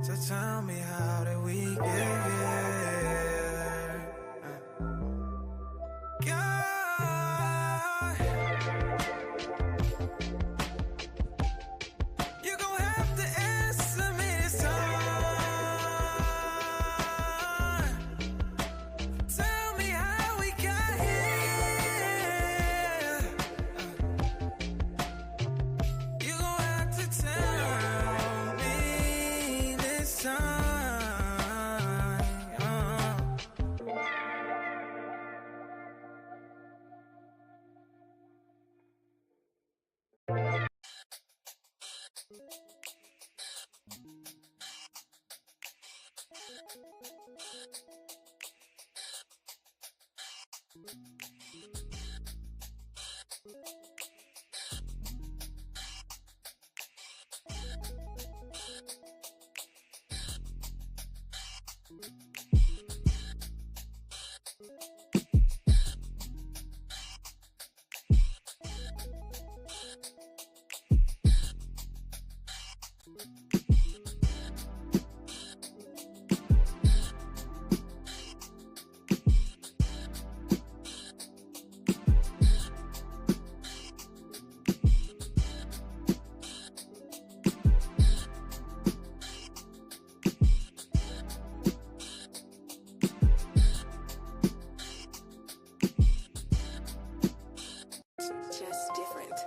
So tell me, how did we get here? God, you gon' have to answer me this time. Tell me how we got here. You gon' have to tell me this time. Just different.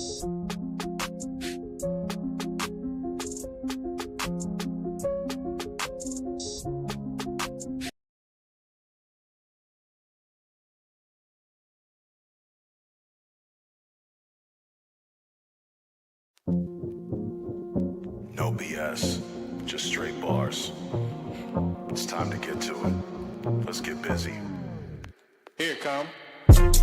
No BS, just straight bars. It's time to get to it. Let's get busy. Here it come.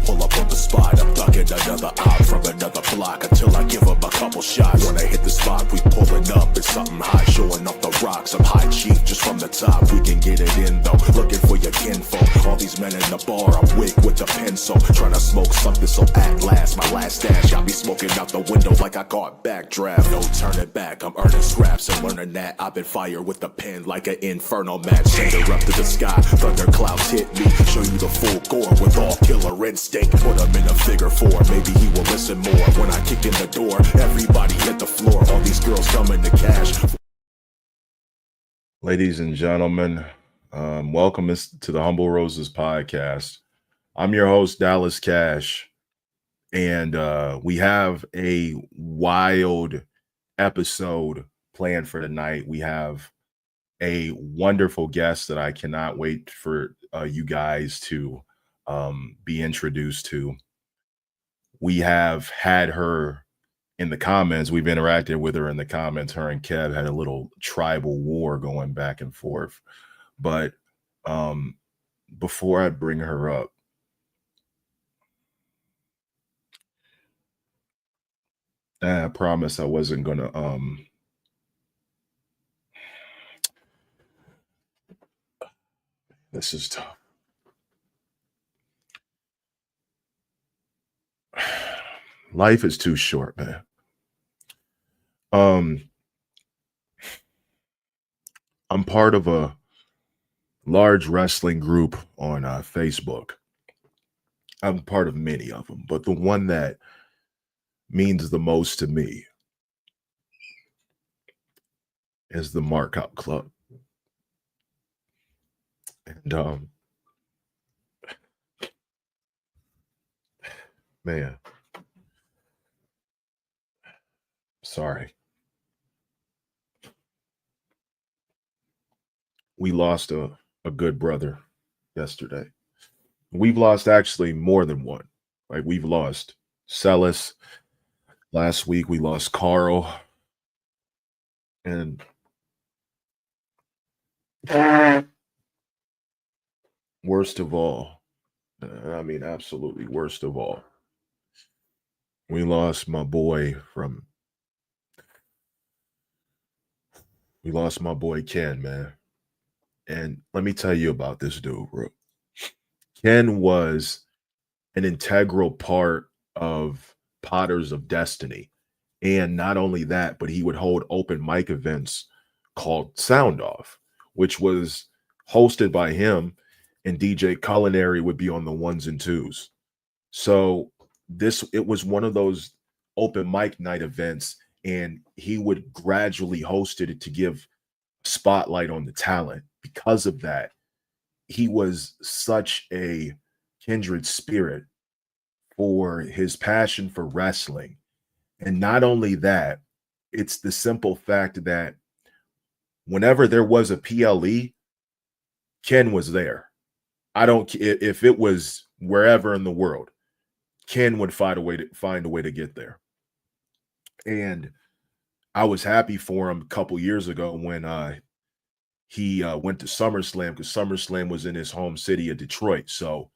Pull up on the spot, I'm ducking another op from another block until I give him a couple shots. When I hit the spot, we pulling up, it's something high, showing off the rocks. I'm high chief just from the top, we can get it in though. Looking for your kinfolk, all these men in the bar, I'm wig with the pencil. Trying to smoke something, so at last, my last stash got me smoking out the window like I got backdraft. No turning back, I'm earning scraps and learning that I've been fired with the pen like an inferno match. Send her up to the sky, thunderclouds hit me, show you the full gore with all killer instinct. Put him in a figure four, maybe he will listen more. When I kick in the door, everybody hit the floor. All these girls coming to cash. Ladies and gentlemen, welcome to the Humble Roses podcast. I'm your host, Dallas Cash, and we have a wild episode planned for tonight. We have a wonderful guest that I cannot wait for you guys to be introduced to. We have had her in the comments. We've interacted with her in the comments. Her and Kev had a little tribal war going back and forth. But before I bring her up, I promised I wasn't gonna this is tough. Life is too short, man. I'm part of a large wrestling group on Facebook. I'm part of many of them, but the one that means the most to me is the Markout Club. And man, sorry. We lost a good brother yesterday. We've lost actually more than one. Like we've lost Celis. Last week we lost Carl. And worst of all, I mean, absolutely worst of all, we lost my boy Ken, man. And let me tell you about this dude, bro. Ken was an integral part of Potters of Destiny. And not only that, but he would hold open mic events called Sound Off, which was hosted by him, and DJ Culinary would be on the ones and twos. So it was one of those open mic night events, and he would gradually host it to give spotlight on the talent. Because of that, he was such a kindred spirit for his passion for wrestling. And not only that, it's the simple fact that whenever there was a PLE, Ken was there. If it was wherever in the world, Ken would find a way to get there. And I was happy for him a couple years ago when he went to SummerSlam, because SummerSlam was in his home city of Detroit. So,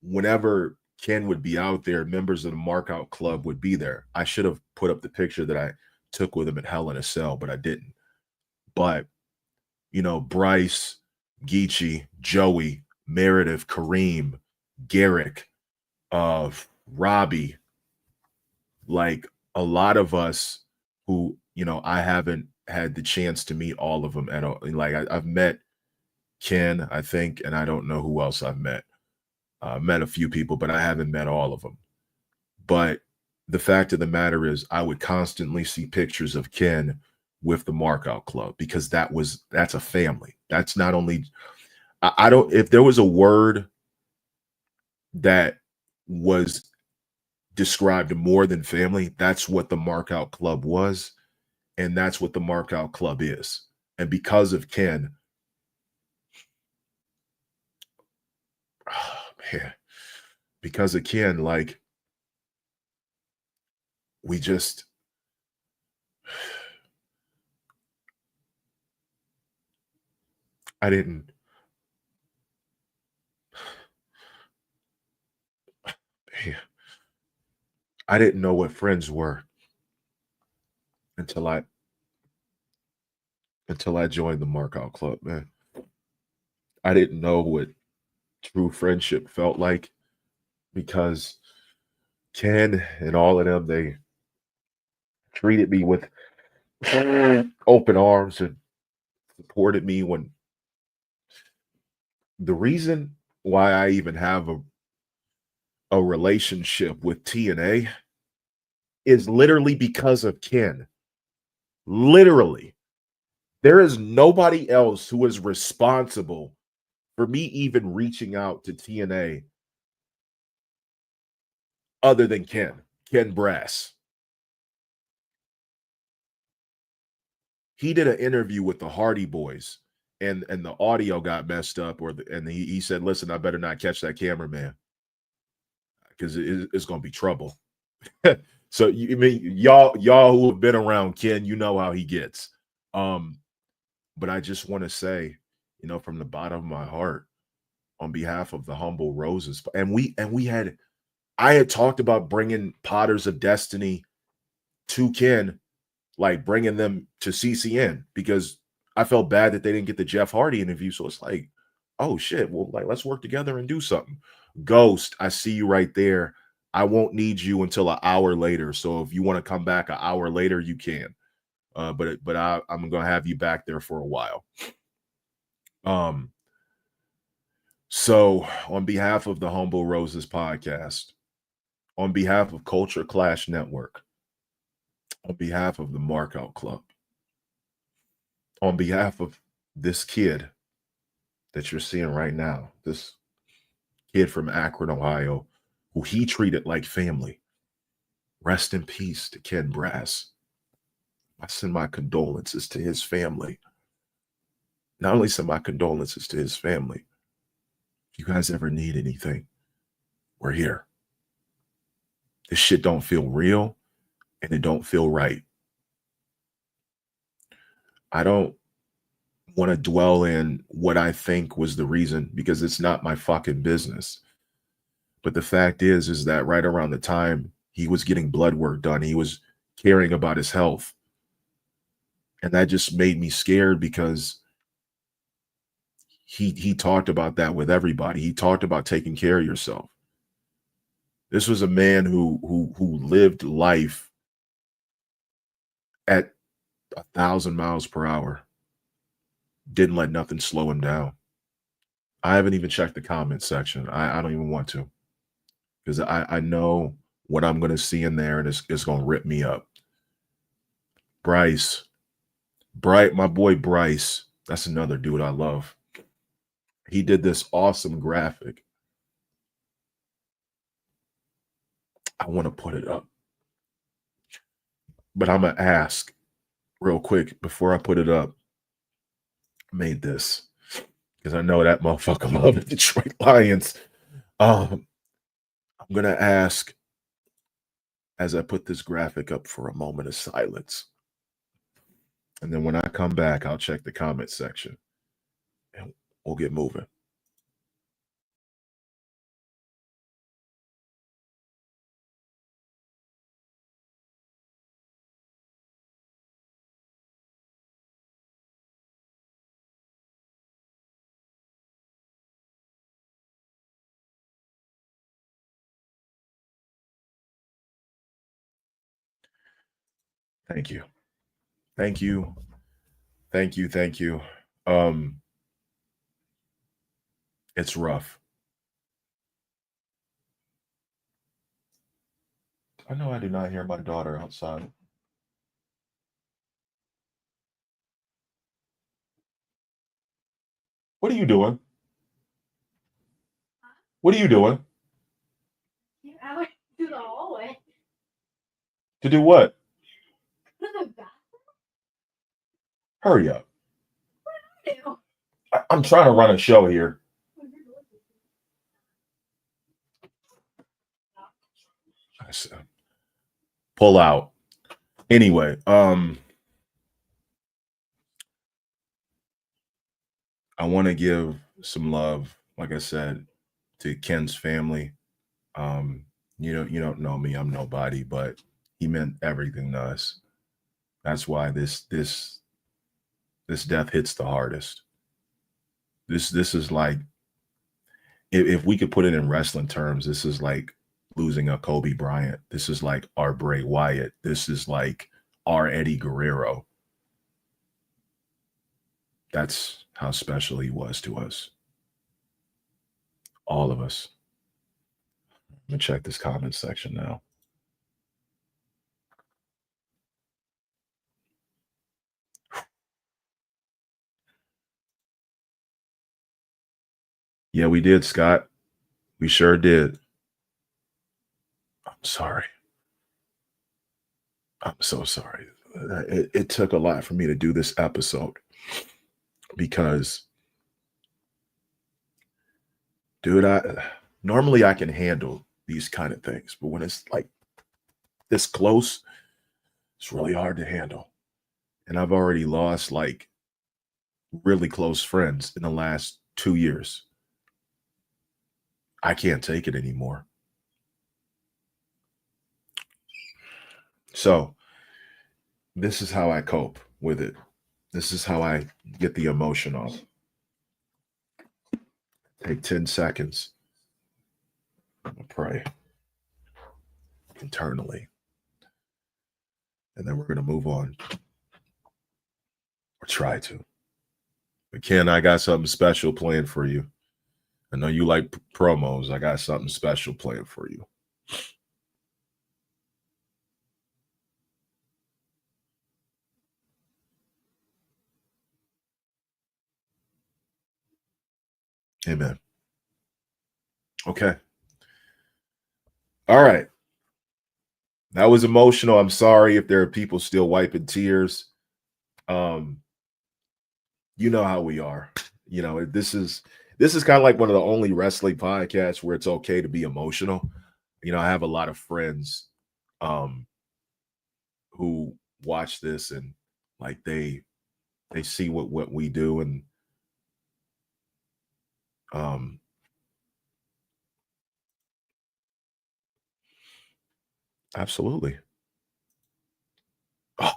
whenever Ken would be out there, members of the Markout Club would be there. I should have put up the picture that I took with him at Hell in a Cell, but I didn't. But, Bryce, Geechee, Joey, Meredith, Kareem, Garrick, Robbie, like a lot of us who, I haven't had the chance to meet all of them at all. Like I've met Ken, I think, and I don't know who else I've met. Met a few people, but I haven't met all of them. But the fact of the matter is, I would constantly see pictures of Ken with the Markout Club, because that's a family. That's not only, if there was a word that was described more than family. That's what the Markout Club was, and that's what the Markout Club is. And because of Ken, oh, man, because of Ken, like we just I didn't man, I didn't know what friends were until I joined the Markout Club, man. I didn't know what true friendship felt like because Ken and all of them, they treated me with open arms and supported me when the reason why I even have a relationship with TNA is literally because of Ken. Literally. There is nobody else who is responsible for me even reaching out to TNA other than Ken Brass. He did an interview with the Hardy Boys, and the audio got messed up, and he said, "Listen, I better not catch that cameraman because it's going to be trouble." So I mean, y'all who have been around Ken, you know how he gets. But I just want to say, from the bottom of my heart, on behalf of the Humble Roses, I had talked about bringing Potters of Destiny to Ken, like bringing them to CCN because I felt bad that they didn't get the Jeff Hardy interview. So it's like, oh shit, well, like let's work together and do something. Ghost, I see you right there. I won't need you until an hour later. So if you want to come back an hour later, you can. I'm gonna have you back there for a while. So on behalf of the Humble Roses podcast, on behalf of Culture Clash Network, on behalf of the Markout Club, on behalf of this kid that you're seeing right now, this kid from Akron, Ohio, who he treated like family. Rest in peace to Ken Brass. I send my condolences to his family. Not only send my condolences to his family, if you guys ever need anything, we're here. This shit don't feel real and it don't feel right. I don't want to dwell in what I think was the reason because it's not my fucking business. But the fact is that right around the time he was getting blood work done, he was caring about his health. And that just made me scared because he talked about that with everybody. He talked about taking care of yourself. This was a man who lived life at 1,000 miles per hour. Didn't let nothing slow him down. I haven't even checked the comment section. I don't even want to because I know what I'm going to see in there and it's going to rip me up. Bryce, my boy Bryce, that's another dude I love. He did this awesome graphic. I want to put it up. But I'm going to ask real quick before I put it up. I made this because I know that motherfucker love the Detroit Lions. I'm going to ask as I put this graphic up for a moment of silence. And then when I come back, I'll check the comment section and we'll get moving. Thank you. Thank you. Thank you. Thank you. It's rough. I know I do not hear my daughter outside. What are you doing? What are you doing? Out to the hallway. To do what? Hurry up. I'm trying to run a show here. I said, pull out. Anyway, I want to give some love, like I said, to Ken's family. You don't know me, I'm nobody, but he meant everything to us. That's why this death hits the hardest. This is like, if we could put it in wrestling terms, this is like losing a Kobe Bryant. This is like our Bray Wyatt. This is like our Eddie Guerrero. That's how special he was to us. All of us. Let me check this comment section now. Yeah, we did, Scott. We sure did. I'm sorry. I'm so sorry. It took a lot for me to do this episode because, dude, normally I can handle these kind of things, but when it's like this close, it's really hard to handle. And I've already lost like really close friends in the last 2 years. I can't take it anymore. So this is how I cope with it. This is how I get the emotion off. Take 10 seconds. I'll pray internally. And then we're going to move on. Or try to. But Ken, I got something special planned for you. I know you like promos. I got something special planned for you. Amen. Okay. All right. That was emotional. I'm sorry if there are people still wiping tears. You know how we are. You know, this is kind of like one of the only wrestling podcasts where it's okay to be emotional. You know, I have a lot of friends who watch this and like they see what we do, and absolutely. Oh,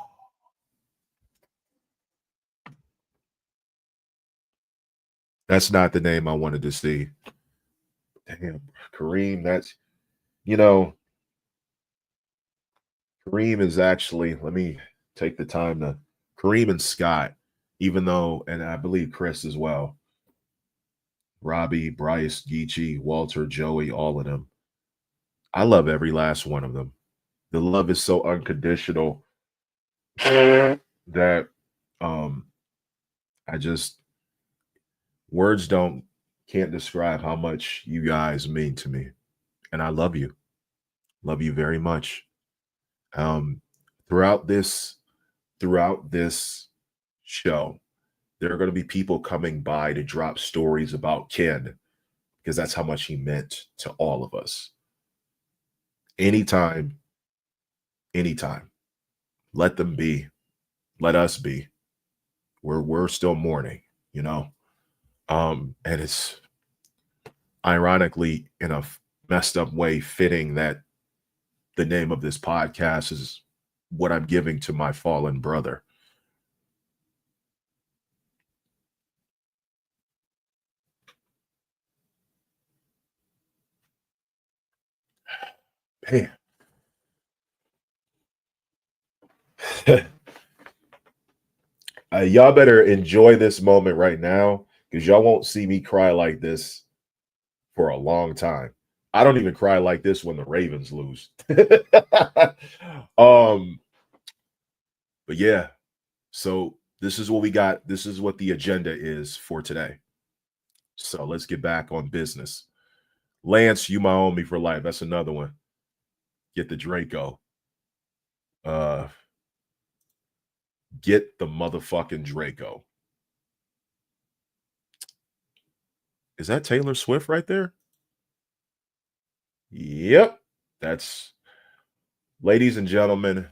that's not the name I wanted to see. Damn, Kareem, that's, you know, Kareem is actually, let me take the time to, Kareem and Scott, even though, and I believe Chris as well, Robbie, Bryce, Geechee, Walter, Joey, all of them. I love every last one of them. The love is so unconditional that I just, words can't describe how much you guys mean to me. And I love you. Love you very much. Um throughout this show, there are going to be people coming by to drop stories about Ken because that's how much he meant to all of us. Anytime, anytime. Let them be. Let us be. We're still mourning, you know. And it's ironically in a messed up way fitting that the name of this podcast is what I'm giving to my fallen brother. Man. Y'all better enjoy this moment right now because y'all won't see me cry like this for a long time. I don't even cry like this when the Ravens lose. But yeah, so this is what we got. This is what the agenda is for today. So let's get back on business. Lance, you my homie for life. That's another one. Get the Draco. Get the motherfucking Draco. Is that Taylor Swift right there? Yep. That's, ladies and gentlemen.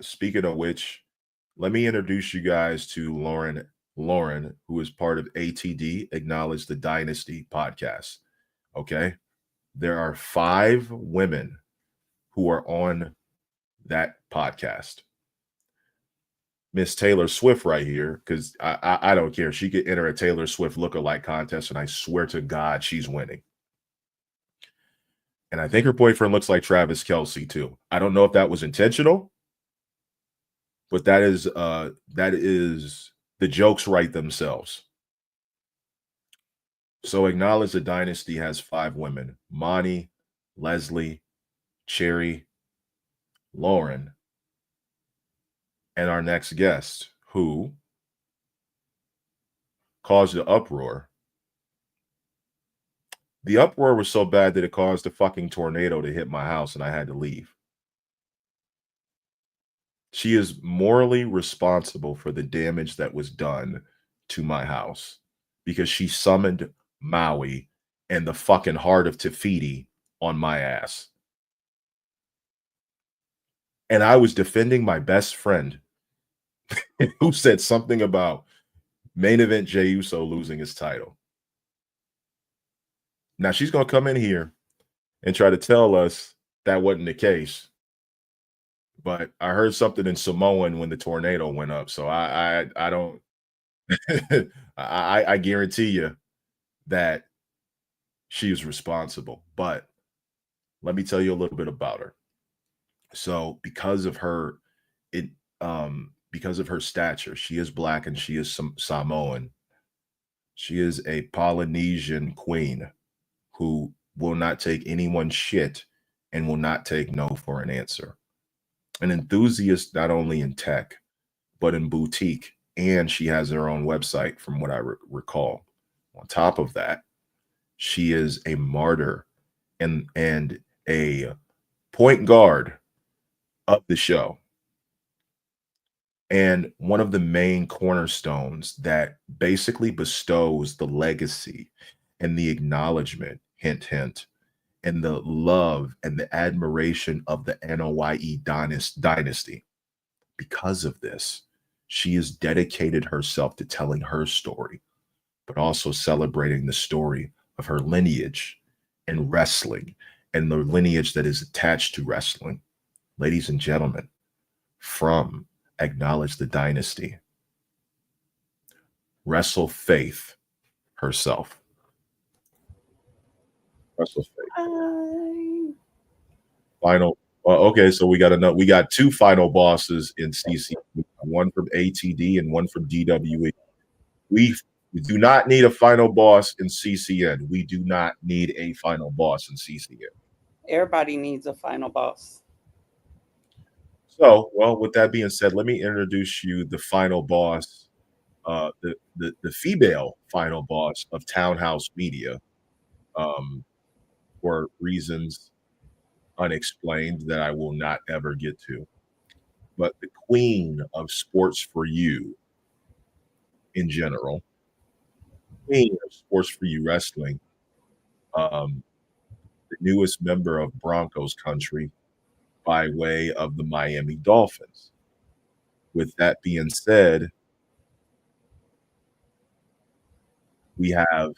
Speaking of which, let me introduce you guys to Lauren. Lauren, who is part of ATD, Acknowledge the Dynasty podcast. Okay. There are 5 women who are on that podcast. Miss Taylor Swift right here, because I don't care. She could enter a Taylor Swift lookalike contest, and I swear to God, she's winning. And I think her boyfriend looks like Travis Kelce too. I don't know if that was intentional, but that is the jokes write themselves. So Acknowledge the Dynasty has 5 women: Monty, Leslie, Cherry, Lauren, and our next guest, who caused the uproar. The uproar was so bad that it caused a fucking tornado to hit my house and I had to leave. She is morally responsible for the damage that was done to my house because she summoned Maui and the fucking heart of Tafiti on my ass. And I was defending my best friend who said something about main event Jey Uso losing his title. Now she's going to come in here and try to tell us that wasn't the case. But I heard something in Samoan when the tornado went up. So I don't I guarantee you that she is responsible. But let me tell you a little bit about her. So because of her stature, she is Black and she is Samoan. She is a Polynesian queen who will not take anyone's shit and will not take no for an answer. An enthusiast not only in tech, but in boutique. And she has her own website, from what I recall. On top of that, she is a martyr and a point guard of the show. And one of the main cornerstones that basically bestows the legacy and the acknowledgement, hint, hint, and the love and the admiration of the NOYE dynasty. Because of this, she has dedicated herself to telling her story, but also celebrating the story of her lineage and wrestling and the lineage that is attached to wrestling. Ladies and gentlemen, from Acknowledge the Dynasty, Wrestle Faith herself. Wrestle Faith. Final. Okay, so we got 2 final bosses in CC, one from ATD and one from DWE. We do not need a final boss in CCN. We do not need a final boss in CCN. Everybody needs a final boss. So, well, with that being said, let me introduce you the final boss, the female final boss of Townhouse Media, for reasons unexplained that I will not ever get to. But the queen of sports for you in general, queen of sports for you wrestling, the newest member of Broncos country by way of the Miami Dolphins. With that being said, we have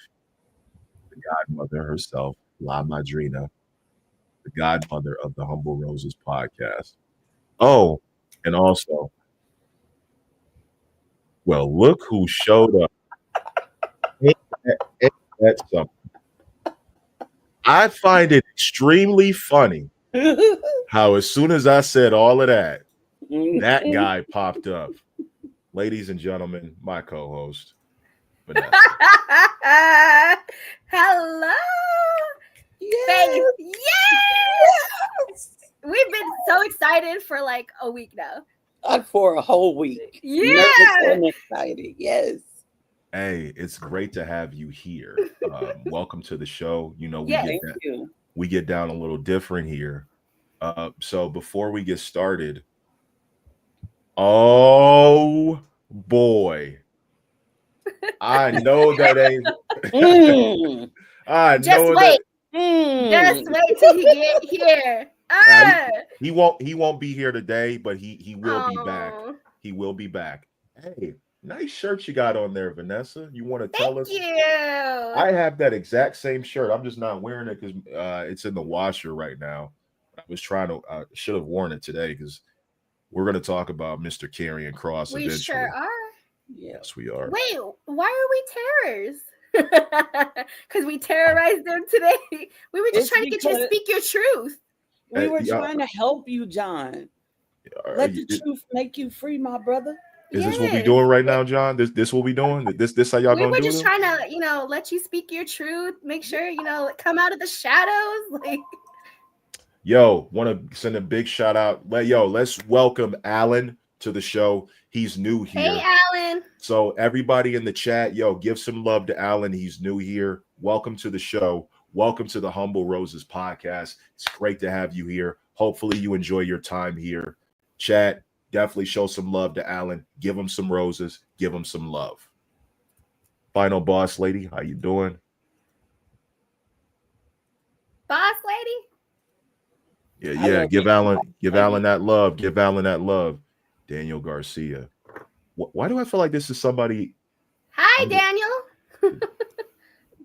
the godmother herself, La Madrina, the godmother of the Humble Roses podcast. Oh, and also, well, look who showed up. That's something. I find it extremely funny how as soon as I said all of that, that guy popped up. Ladies and gentlemen, my co-host, Vanessa. Hello. Yes. Yes. We've been so excited for like a week now. For a whole week. Yeah. Nervous and excited. Yes. Hey, it's great to have you here. Welcome to the show. You know, Thank you. We get down a little different here. So before we get started, oh boy, I know that ain't. Mm, I Just know that wait. Just mm. wait till he get here. uh, he, Ah. he won't be here today, but he will be back. Oh, He will be back. Hey, nice shirt you got on there, Vanessa. You want to tell thank us? you. I have that exact same shirt. I'm just not wearing it because it's in the washer right now. I was trying to. Should have worn it today because we're going to talk about Mr. Karrion Cross We eventually. sure are. Yeah. Yes, we are. Wait, why are we terrors? Because we terrorized them today. We were just It's trying to get you to because speak your truth. we were Yeah, trying to help you, John. Let the truth make you free, my brother. is this what we Yes. doing right now, John? This what we doing? This how y'all We gonna were do just this? trying to, let you speak your truth. Make sure, come out of the shadows. Like, Yo, want to send a big shout out. Let's welcome Alan to the show. He's new hey, here. Alan. So everybody in the chat, give some love to Alan. He's new here. Welcome to the show. Welcome to the Humble Roses podcast. It's great to have you here. Hopefully you enjoy your time here. Chat, definitely show some love to Alan. Give him some roses. Give him some love. Final boss lady, how you doing? Boss lady. Yeah. Give Alan that love. Give Alan that love. Daniel Garcia. Why do I feel like this is somebody? Hi, Daniel.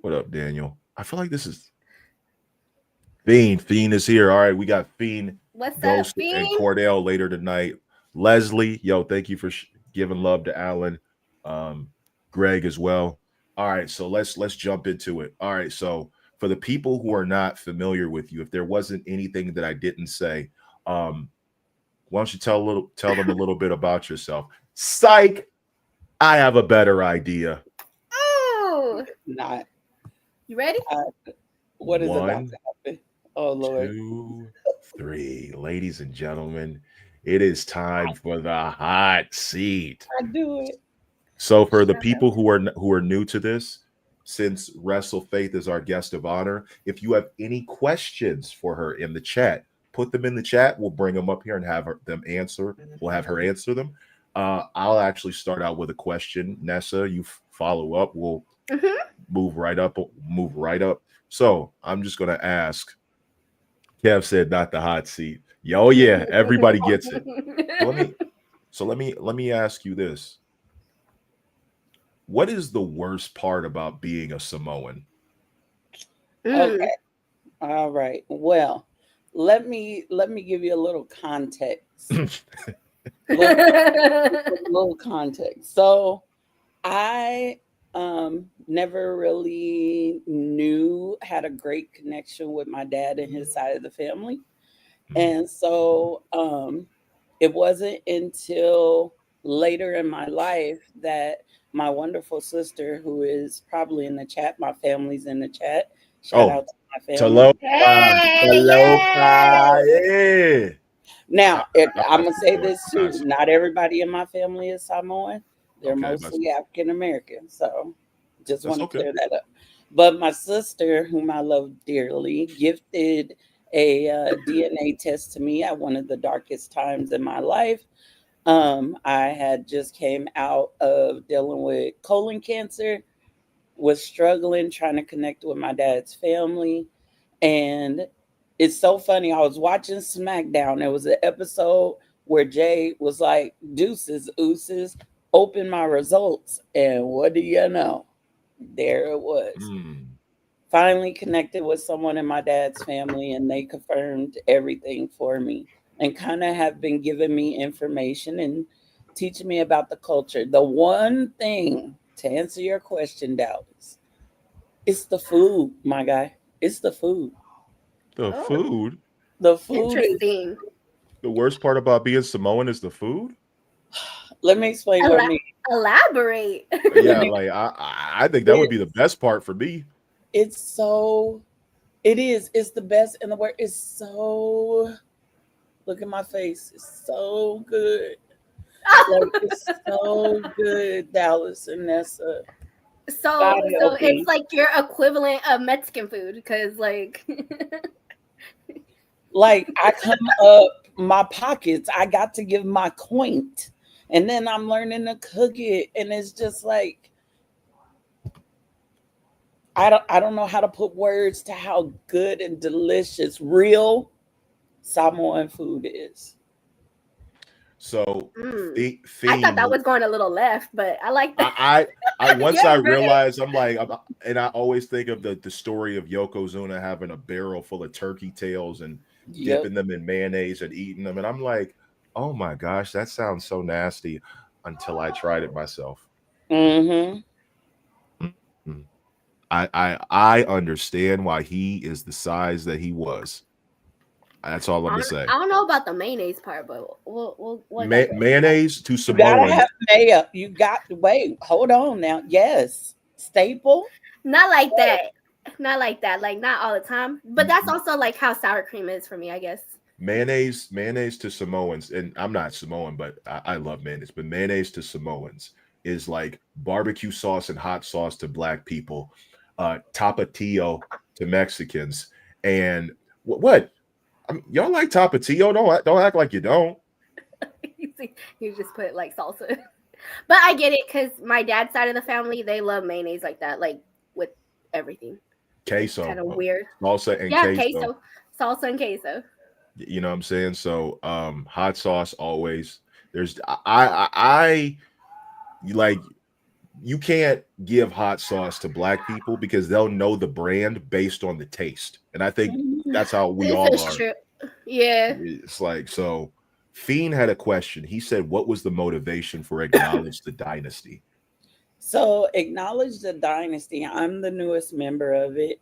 What up, Daniel? I feel like this is Fiend. Fiend is here. All right, we got Fiend, What's Ghost, up, Fiend? and Kordell later tonight. Leslie, thank you for giving love to Alan, Greg as well. All right, so let's jump into it. All right, so for the people who are not familiar with you, if there wasn't anything that I didn't say, why don't you tell them a little bit about yourself? Psych, I have a better idea. Oh, Not. you ready? What is about One, to happen? Oh Lord. 2, 3. Ladies and gentlemen, it is time for the hot seat. I do it. So for the people who are new to this, since Wrestle Faith is our guest of honor, if you have any questions for her in the chat, put them in the chat. We'll bring them up here and have them answer. We'll have her answer them. I'll actually start out with a question. Nessa, you follow up. We'll move right up. Move right up. So I'm just gonna ask. Kev said, "Not the hot seat." Oh yeah, everybody gets it. Let me ask you this: what is the worst part about being a Samoan? Okay. All right. Well, let me give you a little context. little context. So I never really had a great connection with my dad and his side of the family. And so it wasn't until later in my life that my wonderful sister, who is probably in the chat, my family's in the chat. Shout out to my family. Yeah. Now, I'm going to say this too. Not everybody in my family is Samoan. They're mostly African American. So just want to clear that up. But my sister, whom I love dearly, gifted a DNA test to me at one of the darkest times in my life. I had just came out of dealing with colon cancer, was struggling, trying to connect with my dad's family. And it's so funny. I was watching SmackDown. There was an episode where Jay was like, "Deuces, ooses, open my results." And what do you know? There it was. Finally connected with someone in my dad's family, and they confirmed everything for me and kind of have been giving me information and teaching me about the culture. The one thing, to answer your question, Dallas, it's the food, my guy. It's the food. The food? The food Interesting. The worst part about being Samoan is the food? Let me explain what I mean. Elaborate. Yeah, like I think that would be the best part for me. It is. It's the best in the world. It's so, look at my face. It's so good. Like, it's so good, Dallas and Nessa. So it's like your equivalent of Mexican food, because like Like I come up my pockets, I got to give my quaint, and then I'm learning to cook it, and it's just like I don't know how to put words to how good and delicious real Samoan food is. So Mm. I thought that Fiend, was going a little left, but I like that. I once I You're right. realized and I always think of the story of Yokozuna having a barrel full of turkey tails and Yep. dipping them in mayonnaise and eating them, and I'm like, oh my gosh, that sounds so nasty until I tried it myself. Mm-hmm. Mm. I understand why he is the size that he was. That's all I'm gonna say. I don't know about the mayonnaise part, but we'll digress. Mayonnaise to You gotta Samoans. have mayo. You got wait, hold on now. Yes. Staple. Not like that. Not like that. Like not all the time. But that's also like how sour cream is for me, I guess. Mayonnaise to Samoans, and I'm not Samoan, but I love mayonnaise. But mayonnaise to Samoans is like barbecue sauce and hot sauce to black people, tapatio to Mexicans, and what? I mean, y'all like tapatio? Don't act like you don't. You just put like salsa. But I get it because my dad's side of the family, they love mayonnaise like that, like with everything. Queso, Kind of weird. salsa and Yeah, queso. queso. Salsa and queso. You know what I'm saying? So hot sauce always. There's I like you can't give hot sauce to black people because they'll know the brand based on the taste. And I think that's how we This all is are. true. Yeah. It's like so Fiend had a question. He said, what was the motivation for Acknowledge the Dynasty? So acknowledge the dynasty. I'm the newest member of it.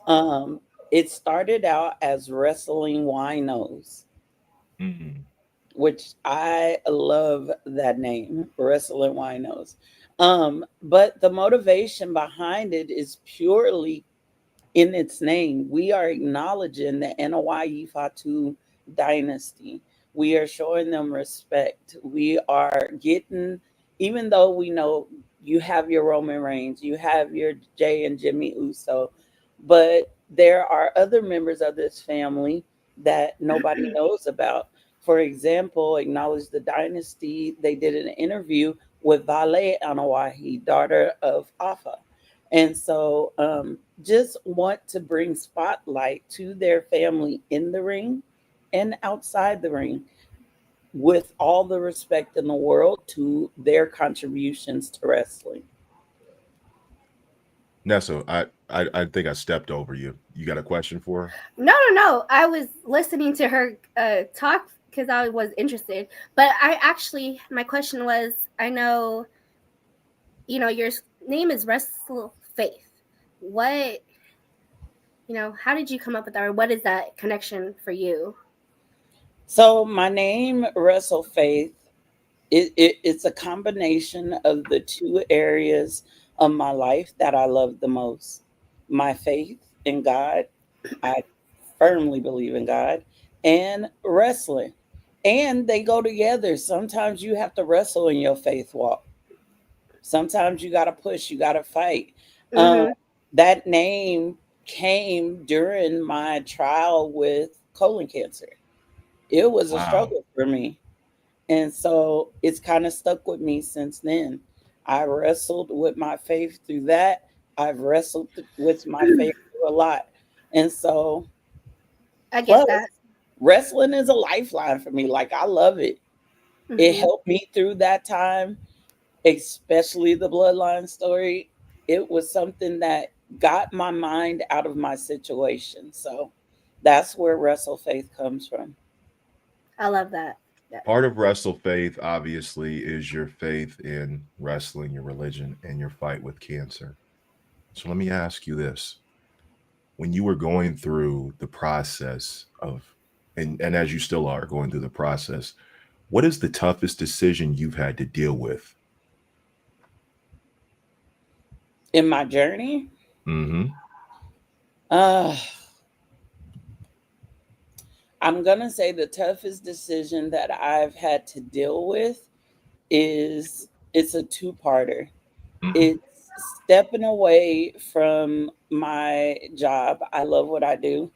Um, it started out as wrestling winos, Mm. which I love that name, Wrestling Winos. But the motivation behind it is purely in its name. We are acknowledging the NOI Fatu dynasty. We are showing them respect. We are getting, even though we know you have your Roman Reigns, you have your Jay and Jimmy Uso, but there are other members of this family that nobody knows about. For example, Acknowledge the Dynasty, they did an interview with Vale Anawahi, daughter of Afa. And so just want to bring spotlight to their family in the ring and outside the ring with all the respect in the world to their contributions to wrestling. Nessa, I think I stepped over you. You got a question for her? No. I was listening to her talk because I was interested. But my question was, I know, your name is Wrestle Faith. What, how did you come up with that? Or what is that connection for you? So my name, Wrestle Faith, it's a combination of the two areas of my life that I love the most. My faith in God. I firmly believe in God, and wrestling. And they go together. Sometimes you have to wrestle in your faith walk. Sometimes you got to push, you got to fight. Um, Mm-hmm. that name came during my trial with colon cancer. It was a Wow. struggle for me. And so it's kind of stuck with me since then. I wrestled with my faith through that. I've wrestled with my faith through a lot. And so, I get plus, that. wrestling is a lifeline for me. Like, I love it. It Mm-hmm. helped me through that time, especially the bloodline story. It was something that got my mind out of my situation. So, that's where Wrestle Faith comes from. I love that. Yeah. Part of Wrestle Faith, obviously, is your faith in wrestling, your religion, and your fight with cancer. So let me ask you this. When you were going through the process of, and as you still are going through the process, what is the toughest decision you've had to deal with? In my journey, Mm-hmm. uh, I'm going to say the toughest decision that I've had to deal with is it's a two-parter. Mm-hmm. It's stepping away from my job. I love what I do.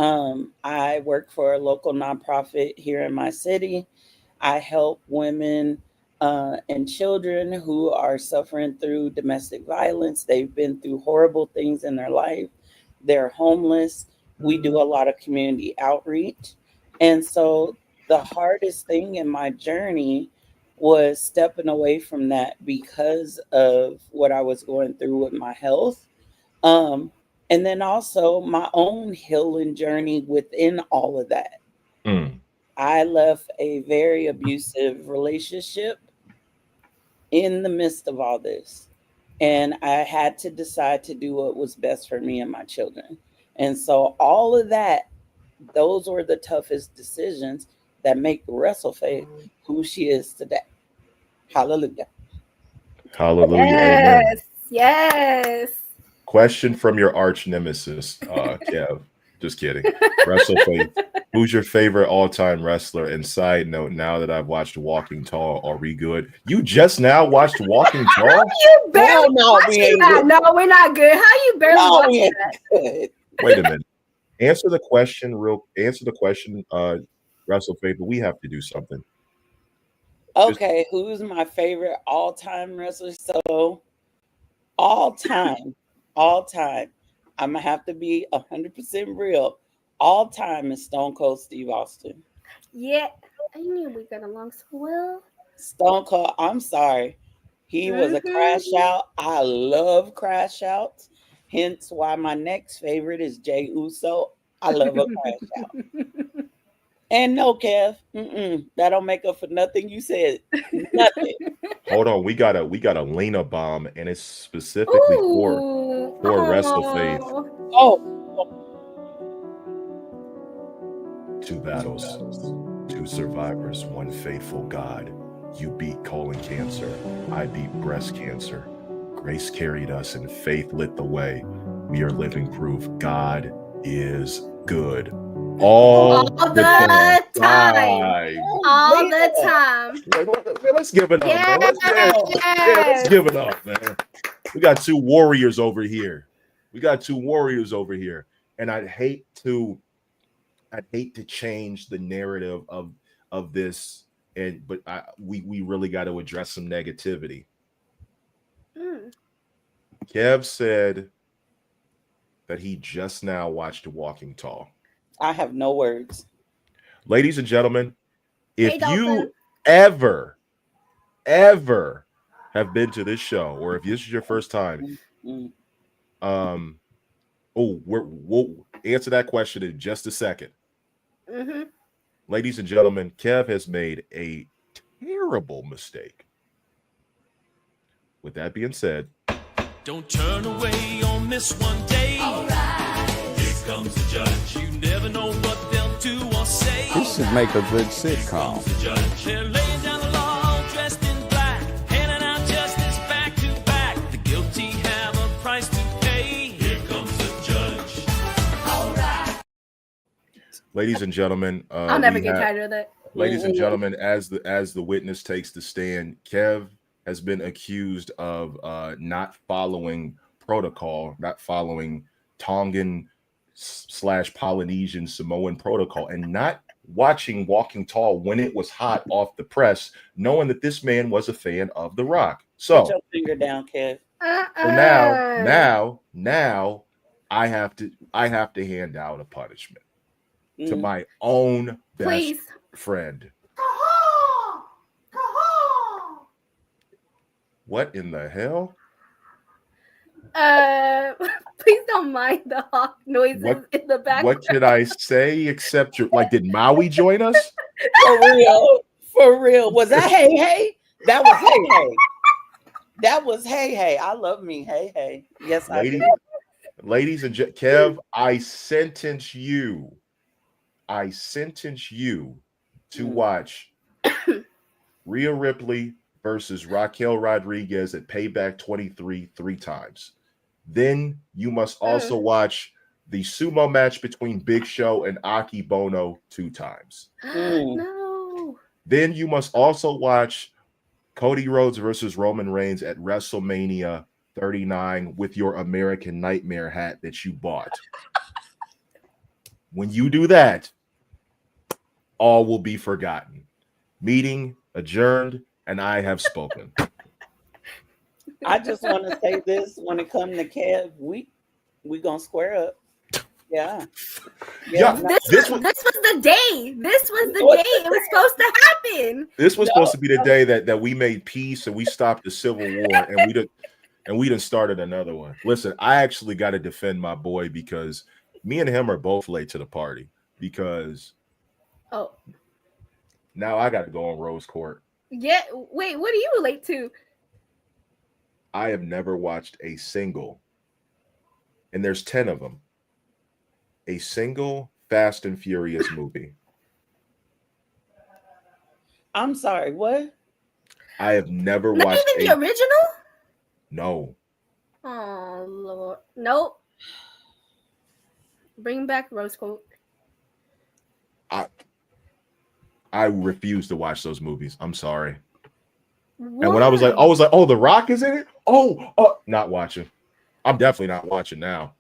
I work for a local nonprofit here in my city. I help women and children who are suffering through domestic violence. They've been through horrible things in their life. They're homeless. We do a lot of community outreach. And so the hardest thing in my journey was stepping away from that because of what I was going through with my health. Um, and then also my own healing journey within all of that. Mm. I left a very abusive relationship in the midst of all this. And I had to decide to do what was best for me and my children. And so all of that, those were the toughest decisions that make Wrestle Faith who she is today. Hallelujah. Hallelujah. Yes. Amen. Yes. Question from your arch nemesis, Kev. Just kidding. Wrestle Faith. Who's your favorite all-time wrestler? And side note, now that I've watched Walking Tall, are we good? You just now watched Walking Tall? How you barely No, we ain't that? good. No, we're not good. How you barely No, watching we ain't that? good. Wait a minute. Answer the question, Wrestle Faith, but we have to do something. Okay, who's my favorite all-time wrestler? So all time, I'm gonna have to be 100% real. All time is Stone Cold Steve Austin. Yeah, I knew we got along so well. Stone Cold, I'm sorry. He was a crash out. I love crash outs. Hence why my next favorite is Jay Uso. I love a crash out. And no, Kev, that don't make up for nothing you said. Nothing. Hold on, we got a Lena bomb, and it's specifically for Wrestle Faith. Oh, 2 battles, 2 survivors, 1 faithful God. You beat colon cancer. I beat breast cancer. Grace carried us, and faith lit the way. We are living proof God is good. All the time. All the time. Let's give it up, man. Let's give it up, man. We got 2 warriors over here. And I'd hate to change the narrative of this, but we really got to address some negativity. Kev said that he just now watched Walking Tall. I have no words. Ladies and gentlemen, if you ever have been to this show, or if this is your first time, we'll answer that question in just a second. Ladies and gentlemen, Kev has made a terrible mistake. With that being said, don't turn away on this one day. All right. Here comes the judge. You never know what they'll do or say. This should make a good sitcom. They're laying down the law, dressed in black, handing out justice back to back. The guilty have a price to pay. Here comes the judge. All right. Ladies and gentlemen, I'll never get tired of that. Ladies and gentlemen, as the witness takes the stand, Kev has been accused of not following protocol, not following Tongan / Polynesian Samoan protocol, and not watching Walking Tall when it was hot off the press, knowing that this man was a fan of The Rock. So put your finger down, Kev. So now I have to hand out a punishment to my own best friend. What in the hell? Please don't mind the hawk noises in the background. What can I say except did Maui join us? For real. Was that hey hey? That was hey hey. That was hey hey. I love me hey hey. Yes, I do. Ladies and Kev, I sentence you to watch Rhea Ripley versus Raquel Rodriguez at Payback 23 3 times. Then you must also watch the sumo match between Big Show and Aki Bono 2 times. No. Then you must also watch Cody Rhodes versus Roman Reigns at WrestleMania 39 with your American Nightmare hat that you bought. When you do that, all will be forgotten. Meeting adjourned, and I have spoken. I just want to say this: when it comes to Kev, we gonna square up. Yeah. Yeah. This was the day. This was the day it was supposed to happen. This was supposed to be the day that we made peace and we stopped the Civil War, and we done started another one. Listen, I actually got to defend my boy because me and him are both late to the party because now I got to go on Rose Court. Yeah. Wait, what are you late to? I have never watched a single, and there's 10 of them, a single Fast and Furious movie. I'm sorry, what? I have never Not watched even the original? No. Oh, Lord. Nope. Bring back Rose Court. I refuse to watch those movies. I'm sorry. What? And when I was like, oh, The Rock is in it? Oh, not watching. I'm definitely not watching now.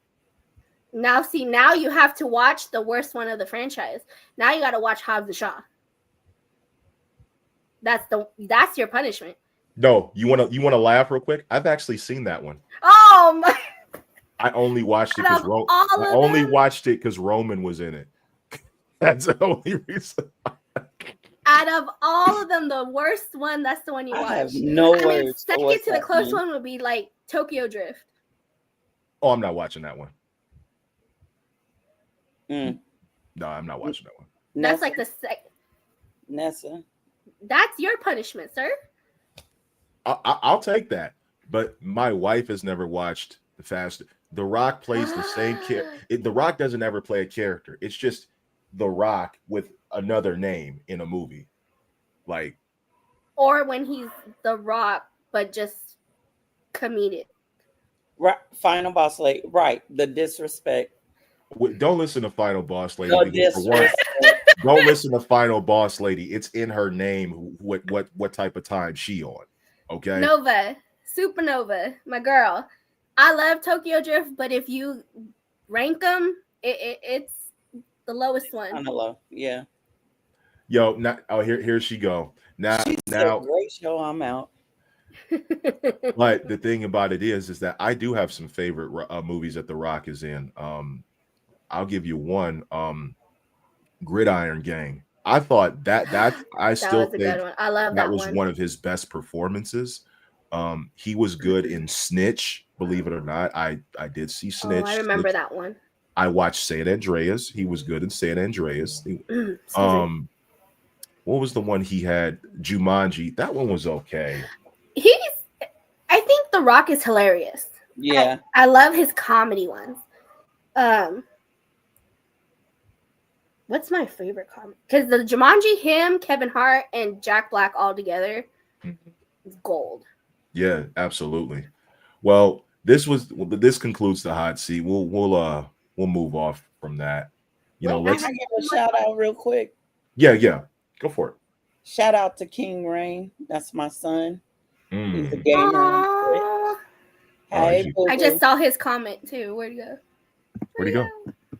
Now, see, now you have to watch the worst one of the franchise. Now you got to watch Hobbs and Shaw. That's your punishment. No, you wanna laugh real quick? I've actually seen that one. Oh my! I only watched it because Roman was in it. That's the only reason. Out of all of them, the worst one, that's the one you watch. I have no words. Second to the close one would be like Tokyo Drift. Oh, I'm not watching that one. Mm. No, I'm not watching that one. That's like the second. Nessa. That's your punishment, sir. I'll take that. But my wife has never watched The Fast. The Rock plays the same character. The Rock doesn't ever play a character. It's just The Rock with another name in a movie. Like, or when he's The Rock, but just comedic. Right, Final Boss Lady. Right, the disrespect. Don't listen to Final Boss Lady. No Don't listen to Final Boss Lady. It's in her name. What type of time she on? Okay. Nova, Supernova, my girl. I love Tokyo Drift, but if you rank them, it's the lowest one. On the low, yeah. Yo, here she go. Now, great show. I'm out. But the thing about it is that I do have some favorite movies that The Rock is in. I'll give you one. Gridiron Gang. I thought that I still think good one. I love that was one of his best performances. He was good in Snitch, believe it or not. I did see Snitch. I remember that one. I watched San Andreas. He was good in San Andreas. What was the one he had? Jumanji. That one was okay. I think The Rock is hilarious. Yeah. I love his comedy ones. What's my favorite comedy? Because the Jumanji, him, Kevin Hart, and Jack Black all together is gold. Yeah, absolutely. Well, this concludes the hot seat. We'll move off from that. Let's give a shout out real quick. Yeah, go for it. Shout out to King Rain. That's my son. He's a gamer. Hey, I just saw his comment too. Where'd he go? Where'd he go?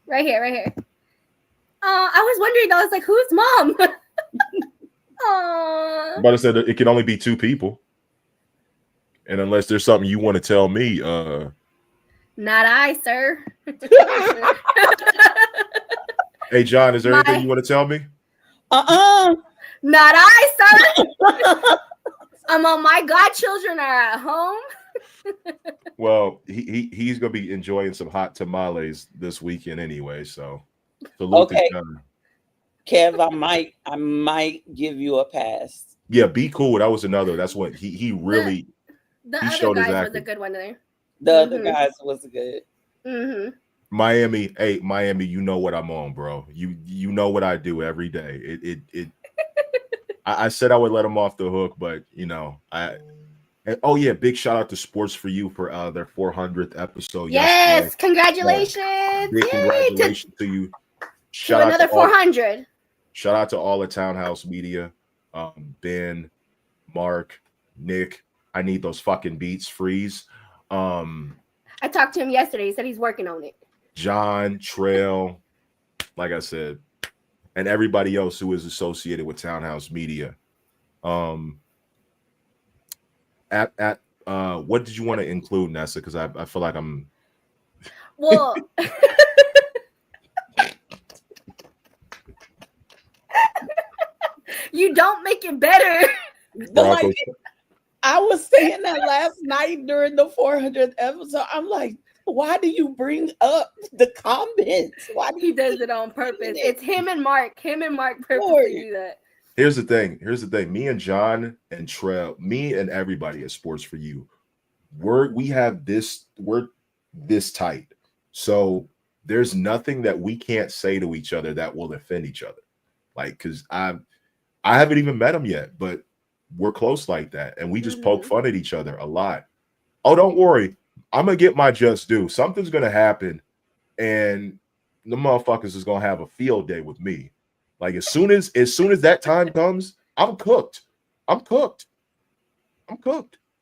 Right here. I was wondering. I was like, "Who's mom?" But I said it can only be two people, and unless there's something you want to tell me, not I, sir. Hey, John, is there anything you want to tell me? Not I, sir. My godchildren are at home. Well, he's gonna be enjoying some hot tamales this weekend anyway. So, okay, Kev, I might give you a pass. Yeah, be cool. That was another. That's what he really. The other guys was a good one there. The other guys was good. Mm-hmm. Miami, you know what I'm on, bro. You know what I do every day. I said I would let them off the hook, but big shout out to Sports for You for their 400th episode. Yes, yesterday. Congratulations! Big congratulations to you. Shout out another 400. Shout out to all the Townhouse Media, Ben, Mark, Nick. I need those fucking beats, Freeze. I talked to him yesterday. He said he's working on it. John, Trail, like I said, and everybody else who is associated with Townhouse Media. What did you want to include, Nessa? Because I feel like I'm. Well, you don't make it better. Like, I was saying that last night during the 400th episode. I'm like, why do you bring up the comments? Why do He does it on purpose. It's him and Mark. Him and Mark purposely do that. Here's the thing. Me and John and Trev, me and everybody at Sports for You, we're this tight. So there's nothing that we can't say to each other that will offend each other. Like, because I haven't even met him yet, but we're close like that. And we just poke fun at each other a lot. Oh, don't worry. I'm going to get my just due. Something's going to happen. And the motherfuckers is going to have a field day with me. Like, as soon as that time comes, I'm cooked.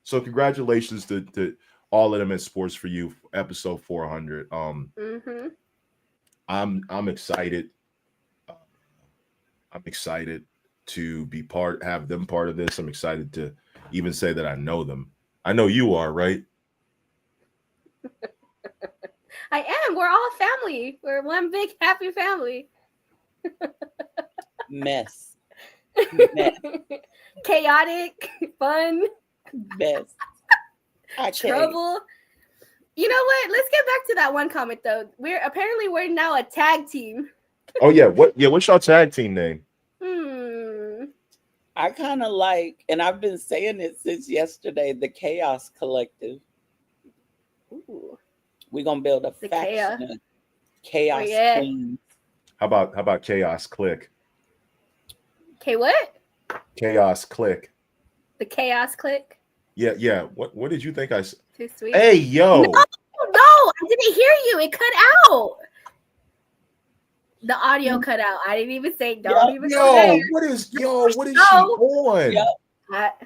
So congratulations to all of them at Sports for You, episode 400. I'm excited. I'm excited to have them part of this. I'm excited to even say that I know them. I know you are, right? I am. We're all family. We're one big happy family. Mess. Chaotic, fun, Mess. trouble. You know what? Let's get back to that one comment though. We're now a tag team. Oh yeah. What's your tag team name? I kind of like, and I've been saying it since yesterday, the Chaos Collective. Ooh. We're gonna build a faction of Chaos Queens. How about Chaos Click? Okay, what? Chaos Click. The Chaos Click? Yeah. What did you think I said? Too sweet. Hey, yo. No, I didn't hear you. It cut out. The audio cut out. I didn't even say don't even go there. What is she on? Yep.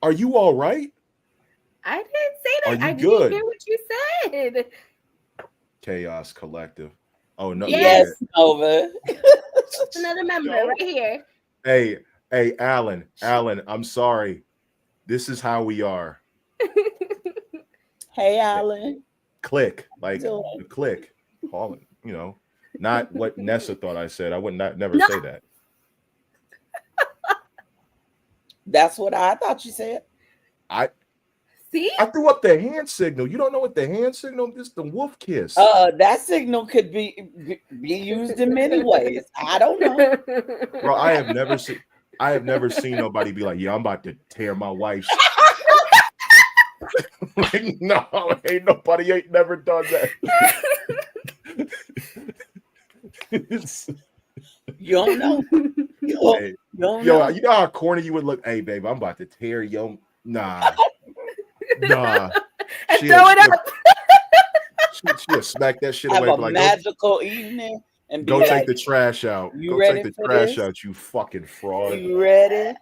Are you all right? I didn't say that. Are you I good? didn't hear what you said. Chaos Collective. Oh no. Yes, Nova. Another member right here. Hey, Alan, I'm sorry. This is how we are. Hey, Alan. Click, like the click. Call it, not what Nessa thought I said. I would never say that. That's what I thought you said. See? I threw up the hand signal. You don't know what the hand signal is? The wolf kiss. That signal could be used in many ways. I don't know. Bro, I have never seen nobody be like, yeah, I'm about to tear my wife's. Like, no, ain't never done that. You don't know. You know how corny you would look. Hey, babe, I'm about to tear yo. Nah. And throw it up. She'll smack that shit Have away. a Like, magical evening and go like, take the trash out. You go ready take the for trash this? out, you fucking fraud. You ready?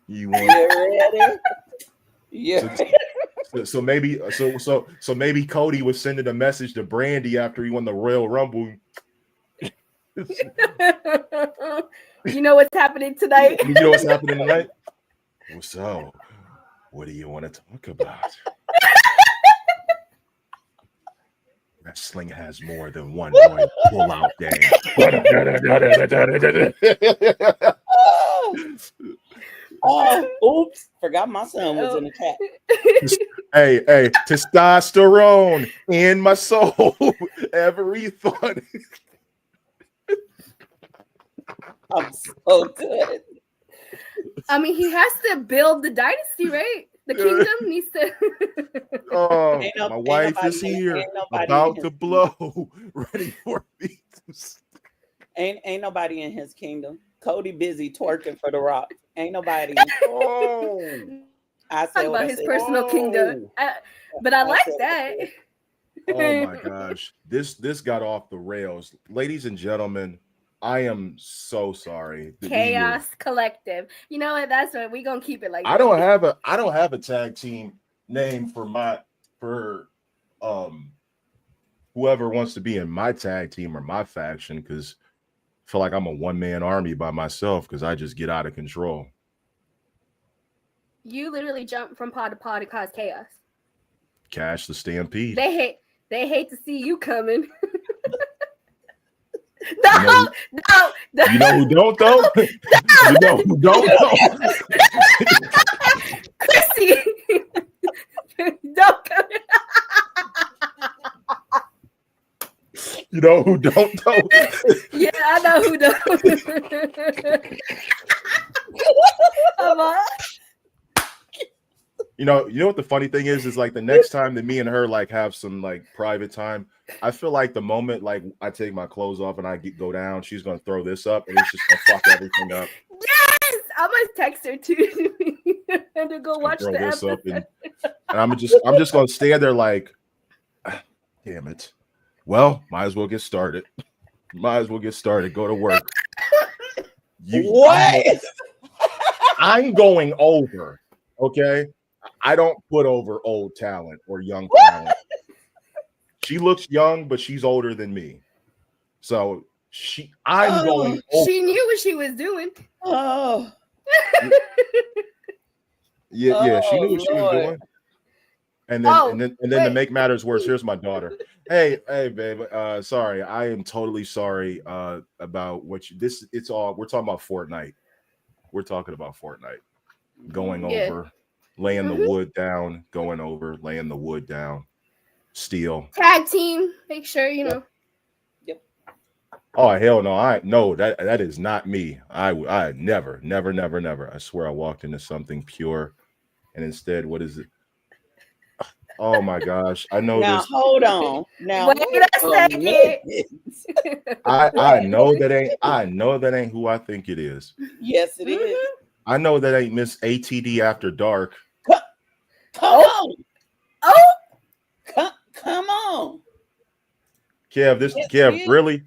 You ready? Yeah. So maybe Cody was sending a message to Brandy after he won the Royal Rumble. You know what's happening tonight? You know what's happening tonight? So, what do you want to talk about? Wrestling has more than one Royal pull-out game. Oops. Forgot my son was in the chat. Hey, testosterone in my soul. Every thought. I'm so good. I mean, he has to build the dynasty, right? The kingdom needs to. Oh, my wife is here, about to blow, ready for me. Ain't nobody in his kingdom. Cody busy twerking for the Rock. Ain't nobody. I said about his personal kingdom, but I like that. Oh my gosh, this got off the rails, ladies and gentlemen. I am so sorry. Chaos Collective. You know what? That's what we're gonna keep it like. I don't have a tag team name for whoever wants to be in my tag team or my faction, because feel like I'm a one-man army by myself because I just get out of control. You literally jump from pod to pod and cause chaos. Cash the stampede. They hate to see you coming. No. You know who don't though? You know who don't though? Chrissy, don't come. You know who don't though? Yeah, I know who don't. Come on. You know what the funny thing is like the next time that me and her like have some like private time, I feel like the moment like I take my clothes off and I go down, she's gonna throw this up and it's just gonna fuck everything up. Yes, I'm gonna text her too and to go watch the episode. And I'm just gonna stand there like, damn it. Well, might as well get started. Go to work. What? I'm going over. Okay. I don't put over old talent or young talent. She looks young, but she's older than me. So I'm going over. She knew what she was doing. Oh. Yeah, she knew what she was doing. And then to make matters worse, here's my daughter. Hey, babe. Sorry, I am totally sorry about what we're talking about Fortnite. We're talking about Fortnite. Going over, laying the wood down, going over, laying the wood down, steal. Tag team, make sure you know. Yep. Oh hell no! That is not me. I never. I swear I walked into something pure, and instead, what is it? Oh my gosh! I know now, this. Hold on. Now wait a second. I know that ain't who I think it is. Yes, it is. I know that ain't Miss ATD After Dark. Come on. Oh, come on. Kev, really?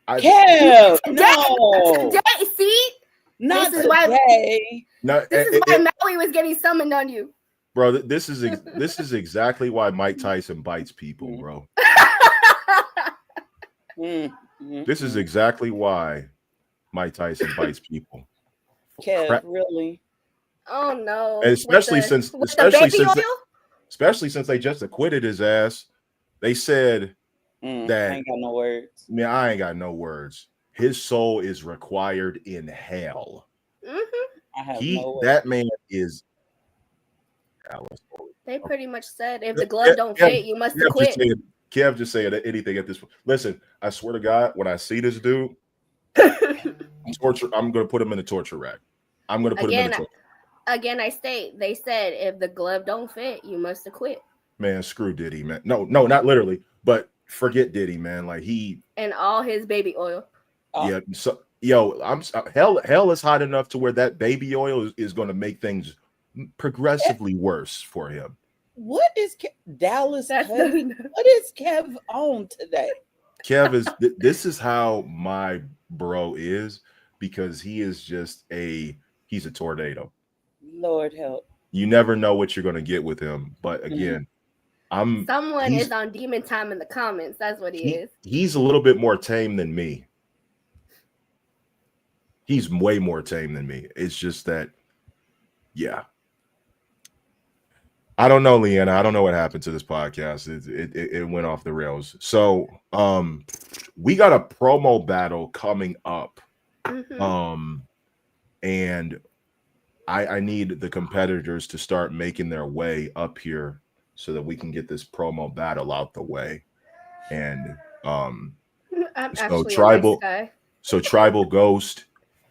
Kev, no. Today, see? Not this is today. This is why Maui was getting summoned on you. Bro, this is exactly why Mike Tyson bites people, bro. This is exactly why Mike Tyson bites people. Kev, really? Oh no! And especially since they just acquitted his ass, they said that I ain't got no words. Man, I ain't got no words. His soul is required in hell. I have no words. That man is. They pretty much said if the glove don't fit, you must quit. Kev just saying anything at this point. Listen, I swear to God, when I see this dude, I'm going to put him in the torture rack. I'm going to put him in the torture. Again, I state, they said if the glove don't fit, you must acquit. Man, screw Diddy, man. No, not literally, but forget Diddy, man. Like and all his baby oil. Yeah. So, hell is hot enough to where that baby oil is going to make things progressively worse for him. What is Dallas? What is Kev on today? Kev is. This is how my bro is because he is just he's a tornado. Lord help. You never know what you're going to get with him. But again, someone is on demon time in the comments. That's what he is. He's a little bit more tame than me. He's way more tame than me. It's just that, yeah. I don't know, Leanna. I don't know what happened to this podcast. It went off the rails. So we got a promo battle coming up. And I need the competitors to start making their way up here so that we can get this promo battle out the way. And so Tribal Ghost,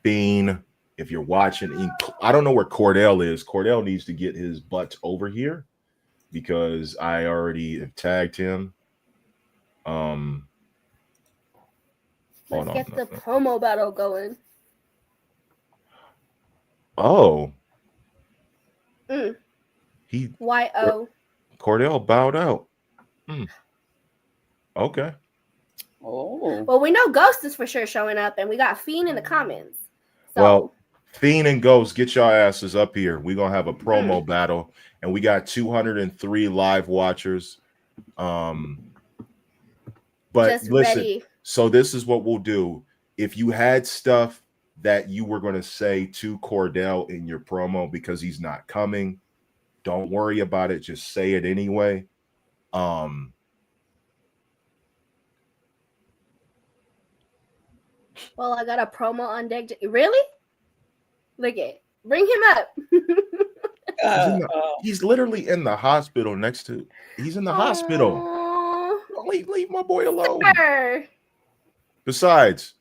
Fiend, if you're watching, I don't know where Kordell is. Kordell needs to get his butt over here because I already have tagged him. Let's get the promo battle going. Oh. Kordell bowed out. Okay. Oh. Well, we know Ghost is for sure showing up, and we got Fiend in the comments. So. Well, Fiend and Ghost, get your asses up here. We're going to have a promo battle, and we got 203 live watchers. But just listen, ready. So this is what we'll do. if you had stuff that you were going to say to Kordell in your promo because he's not coming, don't worry about it. Just say it anyway. Well, I got a promo on deck. Really? Look it. Bring him up. He's literally in the hospital next to. He's in the hospital. Don't leave my boy alone. Sir. Besides,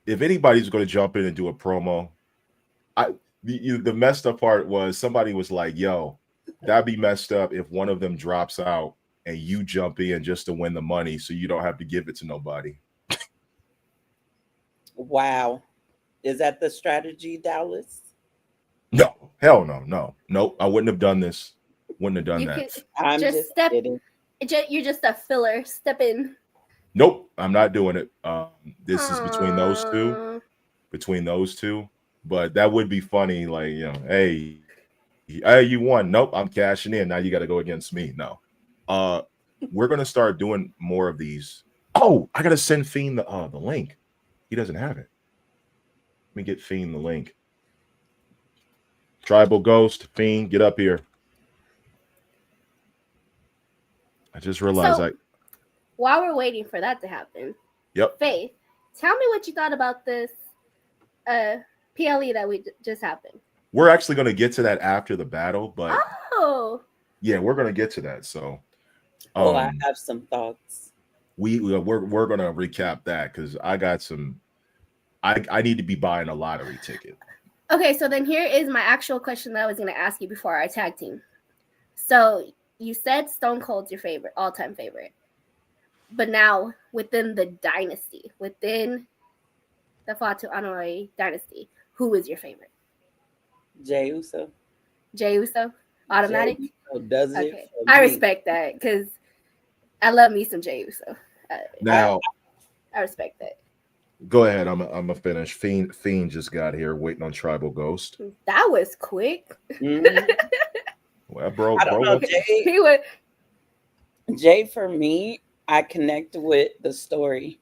if anybody's going to jump in and do a promo, the messed up part was somebody was like, "Yo, that'd be messed up if one of them drops out and you jump in just to win the money, so you don't have to give it to nobody." Wow, is that the strategy, Dallas? No, hell no. Nope. I wouldn't have done this. Wouldn't have done that. I'm just step. kidding. You're just a filler. Step in. Nope, I'm not doing it. This is between those two. Between those two. But that would be funny. Like, hey, you won. Nope, I'm cashing in. Now you got to go against me. No. We're gonna start doing more of these. Oh, I gotta send Fiend the link. He doesn't have it. Let me get Fiend the link. Tribal Ghost, Fiend, get up here. I just realized while we're waiting for that to happen, yep. Faith, tell me what you thought about this PLE that we just happened. We're actually going to get to that after the battle, but yeah, we're going to get to that. So, I have some thoughts. We're going to recap that because I got some. I need to be buying a lottery ticket. Okay, so then here is my actual question that I was going to ask you before our tag team. So you said Stone Cold's your favorite, all-time favorite. But now within the dynasty, within the Fatu Anoa'i dynasty, who is your favorite? Jey Uso. Jey Uso? Automatic? Jey Uso does it. Okay. I respect that because I love me some Jey Uso. Now, I respect that. Go ahead. I'm a finish. Fiend just got here, waiting on Tribal Ghost. That was quick. Mm-hmm. Well, bro, I don't know, Jey, for me, I connect with the story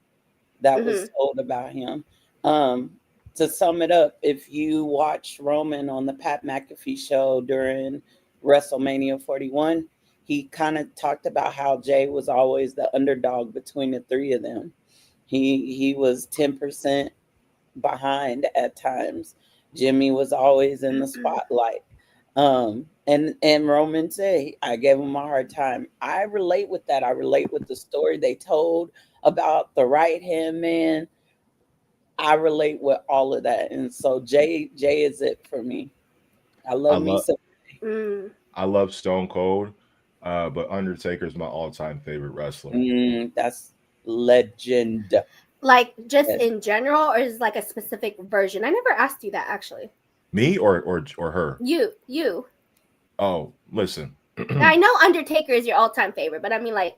that was told about him. To sum it up, if you watch Roman on the Pat McAfee show during WrestleMania 41, he kind of talked about how Jey was always the underdog between the three of them. He was 10% behind at times. Jimmy was always in the spotlight. And Roman said, I gave him a hard time. I relate with that. I relate with the story they told about the right-hand man. I relate with all of that. And so Jey is it for me. I love Stone Cold, but Undertaker's my all-time favorite wrestler. That's legend. Like just in general, or is like a specific version? I never asked you that actually. Me or her? You. Oh, listen. I know Undertaker is your all-time favorite, but I mean, like,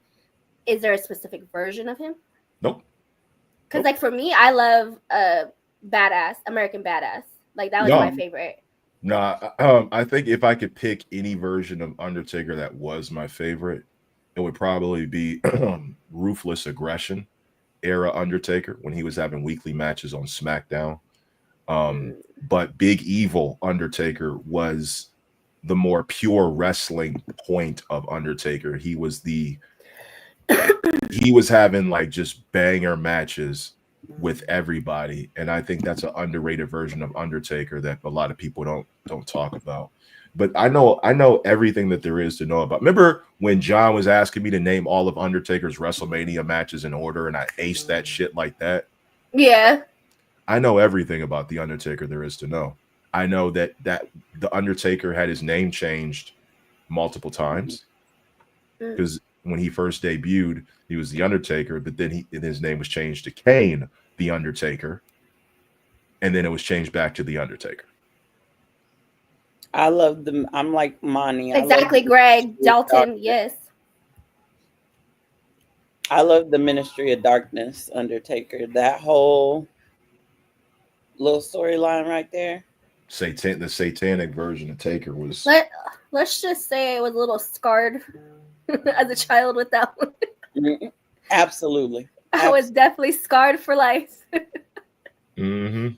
is there a specific version of him? Nope. Because like for me, I love American Badass. Like that was my favorite. I think if I could pick any version of Undertaker that was my favorite, it would probably be Ruthless Aggression era Undertaker when he was having weekly matches on SmackDown. But Big Evil Undertaker was the more pure wrestling point of Undertaker. He was having like just banger matches with everybody, and I think that's an underrated version of Undertaker that a lot of people don't talk about. But I know everything that there is to know about. Remember when John was asking me to name all of Undertaker's WrestleMania matches in order, and I aced that shit like that? Yeah. I know everything about the Undertaker there is to know. I know that the Undertaker had his name changed multiple times because when he first debuted, he was the Undertaker, but then his name was changed to Kane, the Undertaker, and then it was changed back to the Undertaker. I love them. I'm like Monty. Exactly, Greg Dalton. Yes. I love the Ministry of Darkness Undertaker. That whole little storyline right there. The satanic version of Taker was. Let's just say I was a little scarred as a child with that one. Absolutely. I was definitely scarred for life. Mm-hmm.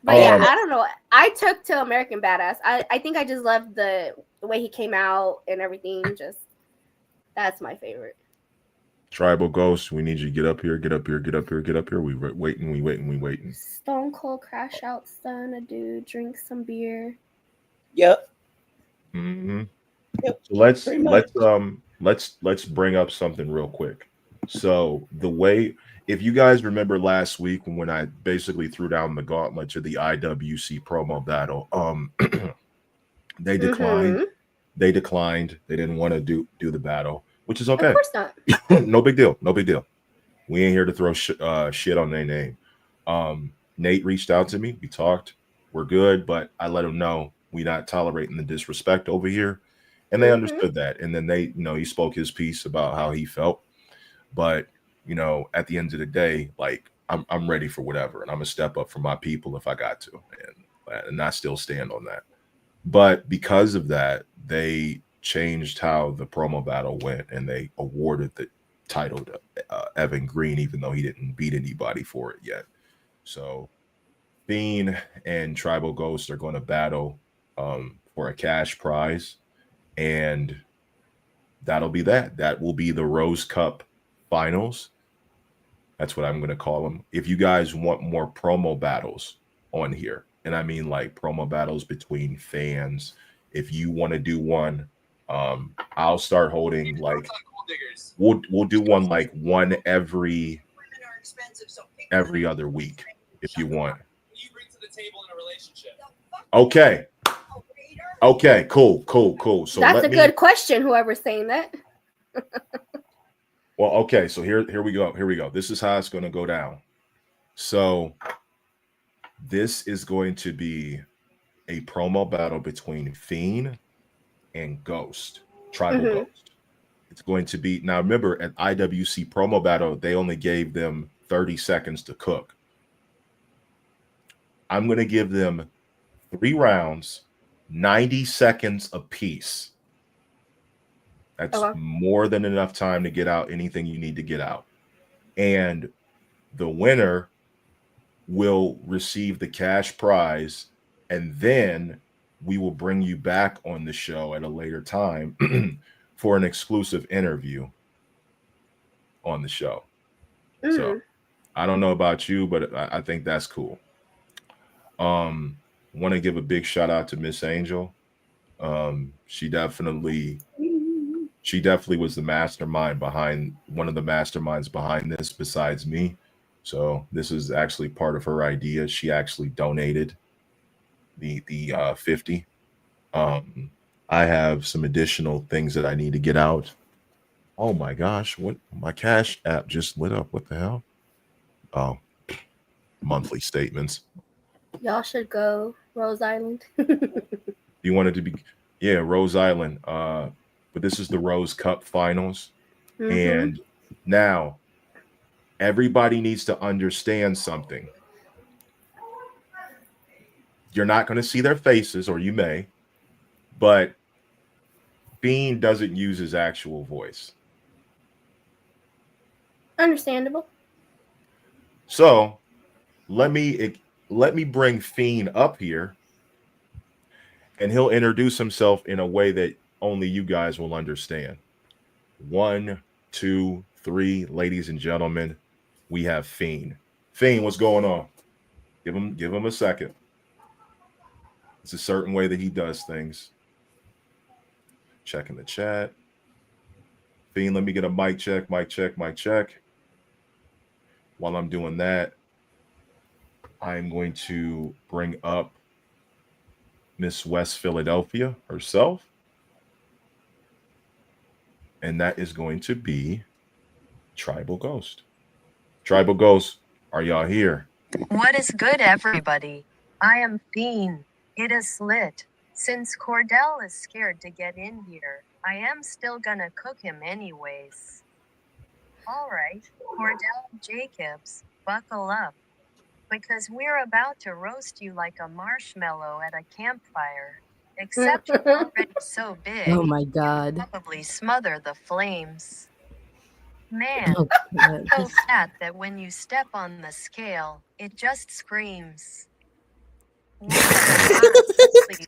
But yeah, I don't know. I took to American Badass. I think I just loved the way he came out and everything. Just that's my favorite. Tribal Ghost, we need you to get up here, get up here, get up here, get up here. We waiting. Stone Cold Crash Out, son, a dude, drink some beer. Yep. Mm-hmm. Yep. So let's bring up something real quick. So the way, if you guys remember last week when I basically threw down the gauntlet to the IWC promo battle, they declined. Mm-hmm. They declined. They didn't want to do the battle, which is okay. Of course not. No big deal. No big deal. We ain't here to throw shit on their name. Nate reached out to me. We talked. We're good, but I let him know we not tolerating the disrespect over here, and they understood that. And then they, he spoke his piece about how he felt. But at the end of the day, like I'm ready for whatever, and I'm gonna step up for my people if I got to, and I still stand on that. But because of that, they changed how the promo battle went, and they awarded the title to Evan Green, even though he didn't beat anybody for it yet. So Fiend and Tribal Ghost are going to battle for a cash prize, and that'll be that. That will be the Rose Cup Finals. That's what I'm going to call them. If you guys want more promo battles on here, and I mean like promo battles between fans, if you want to do one, I'll start holding like we'll do one like one every other week if you want. Okay, cool. So that's a good question. Whoever's saying that. Well, okay, so here we go. This is how it's going to go down. So this is going to be a promo battle between Fiend and Ghost, Tribal Ghost. It's going to be, now remember, at IWC promo battle, they only gave them 30 seconds to cook. I'm going to give them 3 rounds, 90 seconds apiece. That's more than enough time to get out anything you need to get out. And the winner will receive the cash prize, and then we will bring you back on the show at a later time for an exclusive interview on the show. So I don't know about you, but I think that's cool. Want to give a big shout out to Miss Angel. She definitely was the mastermind behind, one of the masterminds behind this besides me. So this is actually part of her idea. She actually donated the 50. I have some additional things that I need to get out. Oh my gosh, what, my Cash app just lit up. What the hell? Oh, monthly statements. Y'all should go Rose Island. You wanted to be, yeah, Rose Island. But this is the Rose Cup Finals. And now everybody needs to understand something. You're not going to see their faces, or you may, but Fiend doesn't use his actual voice. Understandable. So let me bring Fiend up here, and he'll introduce himself in a way that only you guys will understand. 1, 2, 3, ladies and gentlemen, we have Fiend. Fiend, what's going on? Give him a second. It's a certain way that he does things. Checking the chat. Fiend, let me get a mic check. While I'm doing that, I'm going to bring up Miss West Philadelphia herself. And that is going to be Tribal Ghost. Tribal Ghost, are y'all here? What is good, everybody? I am Fiend. It is lit. Since Kordell is scared to get in here, I am still gonna cook him anyways. Alright, Kordell Jacobs, buckle up. Because we're about to roast you like a marshmallow at a campfire. Except you're already so big. Oh my God. Probably smother the flames. Man, Oh, God. so fat that when you step on the scale, it just screams. What honestly,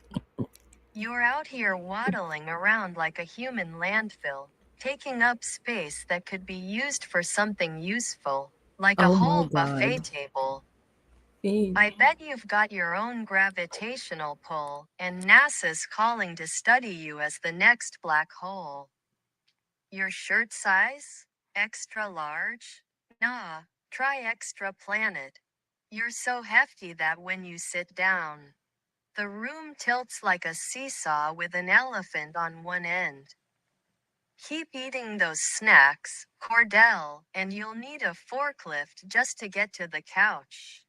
you're out here waddling around like a human landfill, taking up space that could be used for something useful, like a Oh my whole God. buffet table. Fiend. I bet you've got your own gravitational pull, and NASA's calling to study you as the next black hole. Your shirt size? Extra large? Nah, try extra planet. You're so hefty that when you sit down, the room tilts like a seesaw with an elephant on one end. Keep eating those snacks, Kordell, and you'll need a forklift just to get to the couch.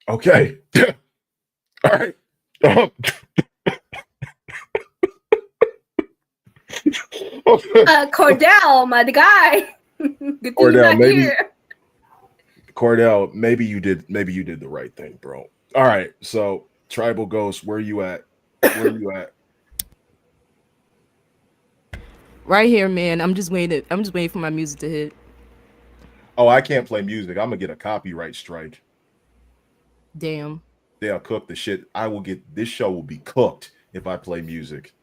Okay. All right. Kordell, my guy. Good thing you're Kordell, not maybe here. Kordell, maybe you did the right thing, bro. All right. So Tribal Ghost, where you at? Where you at? Right here, man. I'm just waiting for my music to hit. Oh, I can't play music. I'm gonna get a copyright strike. Damn. They'll cook the shit. This show will be cooked if I play music.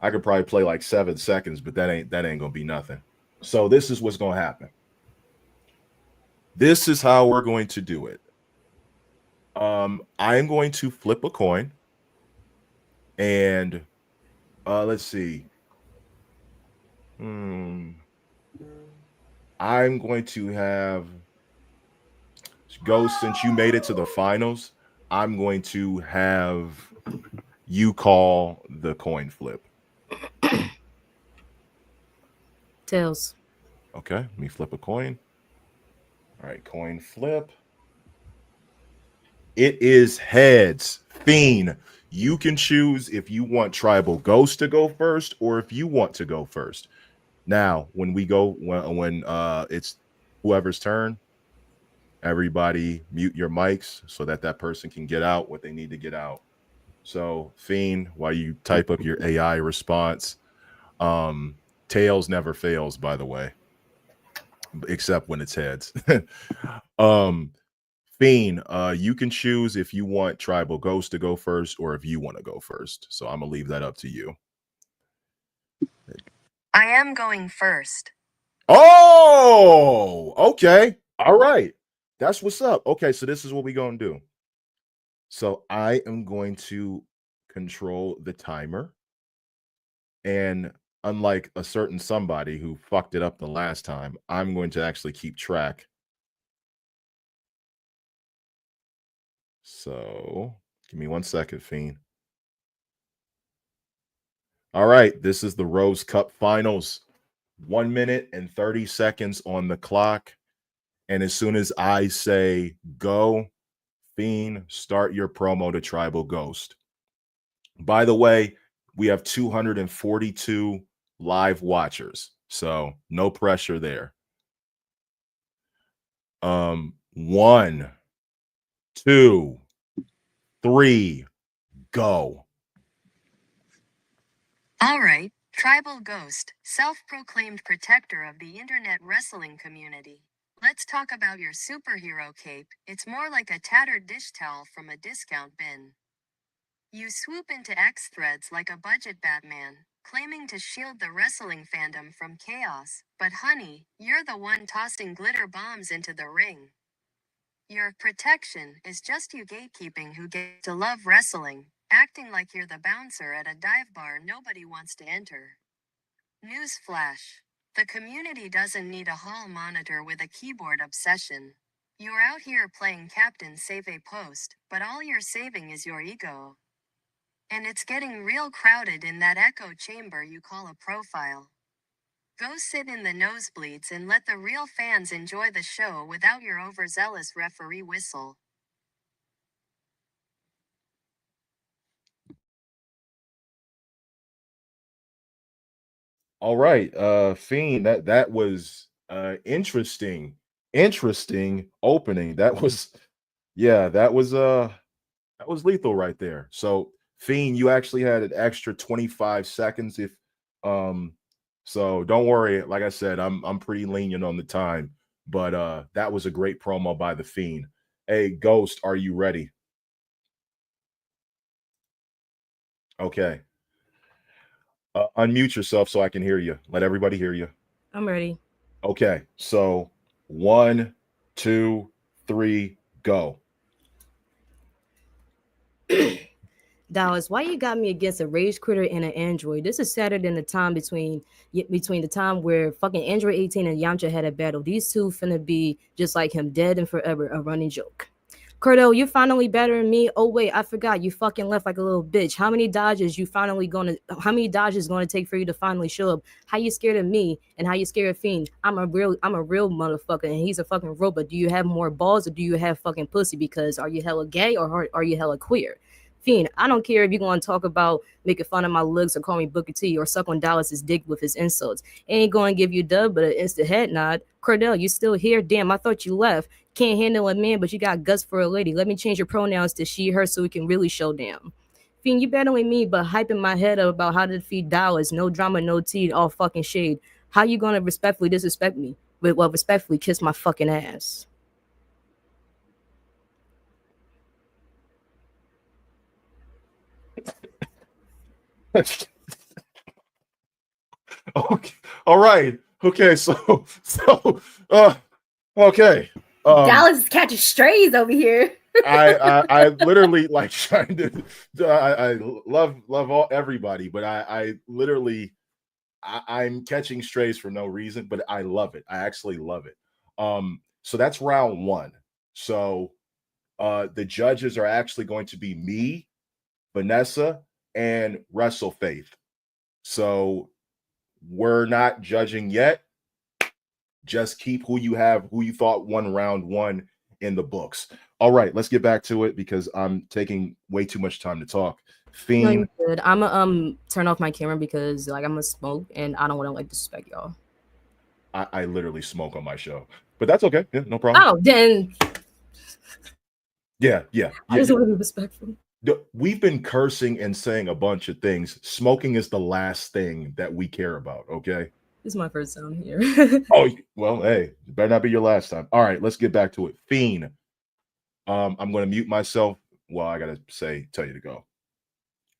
I could probably play like 7 seconds, but that ain't gonna be nothing. So this is what's gonna happen. This is how we're going to do it. I am going to flip a coin, and let's see. I'm going to have Ghost, since you made it to the finals, I'm going to have you call the coin flip. Tails. Okay, let me flip a coin. All right, coin flip. It is heads. Fiend, you can choose if you want Tribal Ghost to go first or if you want to go first. Now, when it's whoever's turn, everybody mute your mics so that person can get out what they need to get out. So, Fiend, while you type up your AI response, tails never fails, by the way, except when it's heads. Fiend, you can choose if you want Tribal Ghost to go first or if you want to go first. So I'm gonna leave that up to you. I am going first. Oh, okay. All right. That's what's up. Okay, so this is what we're gonna do. So I am going to control the timer. And unlike a certain somebody who fucked it up the last time, I'm going to actually keep track. So give me 1 second, Fiend. All right, this is the Rose Cup Finals. 1 minute and 30 seconds on the clock. And as soon as I say go, Fiend, start your promo to Tribal Ghost. By the way, we have 242 live watchers, so no pressure there. 1, 2, 3, go. All right, Tribal Ghost, self-proclaimed protector of the internet wrestling community. Let's talk about your superhero cape. It's more like a tattered dish towel from a discount bin. You swoop into X threads like a budget Batman, claiming to shield the wrestling fandom from chaos. But honey, you're the one tossing glitter bombs into the ring. Your protection is just you gatekeeping who get to love wrestling, acting like you're the bouncer at a dive bar nobody wants to enter. Newsflash. The community doesn't need a hall monitor with a keyboard obsession. You're out here playing Captain Save a Post, but all you're saving is your ego. And it's getting real crowded in that echo chamber you call a profile. Go sit in the nosebleeds and let the real fans enjoy the show without your overzealous referee whistle. All right, Fiend, that was interesting opening. That was lethal right there. So Fiend, you actually had an extra 25 seconds. If so don't worry. Like I said, I'm pretty lenient on the time, but that was a great promo by the Fiend. Hey, Ghost, are you ready? Okay. Unmute yourself so I can hear you. Let everybody hear you. I'm ready. Okay, so 1, 2, 3, go. Dallas, why you got me against a rage critter and an android? This is Saturday in the time between the time where fucking Android 18 and Yamcha had a battle. These two finna be just like him, dead and forever, a running joke. Kordell, you're finally better than me. Oh wait, I forgot. You fucking left like a little bitch. How many dodges gonna take for you to finally show up? How you scared of me and how you scared of Fiend? I'm a real motherfucker and he's a fucking robot. Do you have more balls or do you have fucking pussy? Because are you hella gay or are you hella queer? Fiend, I don't care if you're going to talk about making fun of my looks or call me Booker T or suck on Dallas's dick with his insults. Ain't going to give you dub, but an instant head nod. Kordell, you still here? Damn, I thought you left. Can't handle a man, but you got guts for a lady. Let me change your pronouns to she, her, so we can really show down. Fiend, you battling me, but hyping my head up about how to defeat Dallas. No drama, no tea, all fucking shade. How you going to respectfully disrespect me? Well, respectfully kiss my fucking ass. Okay. All right. Okay. So okay. Dallas is catching strays over here. I literally like trying to. I love everybody, but I literally I'm catching strays for no reason, but I love it. I actually love it. So that's round 1. So the judges are actually going to be me, Vanessa, and Wrestle Faith. So we're not judging yet. Just keep who you thought won round 1 in the books. All right, let's get back to it because I'm taking way too much time to talk. Fiend. No, good. I'm gonna turn off my camera because like I'm gonna smoke and I don't want to like disrespect y'all. I literally smoke on my show, but that's okay. Yeah, no problem. Oh, then. Yeah. I just want to be respectful. We've been cursing and saying a bunch of things. Smoking is the last thing that we care about, okay? This is my first time here. Oh, well, hey, it better not be your last time. All right, let's get back to it. Fiend. I'm going to mute myself. Well, I got to tell you to go.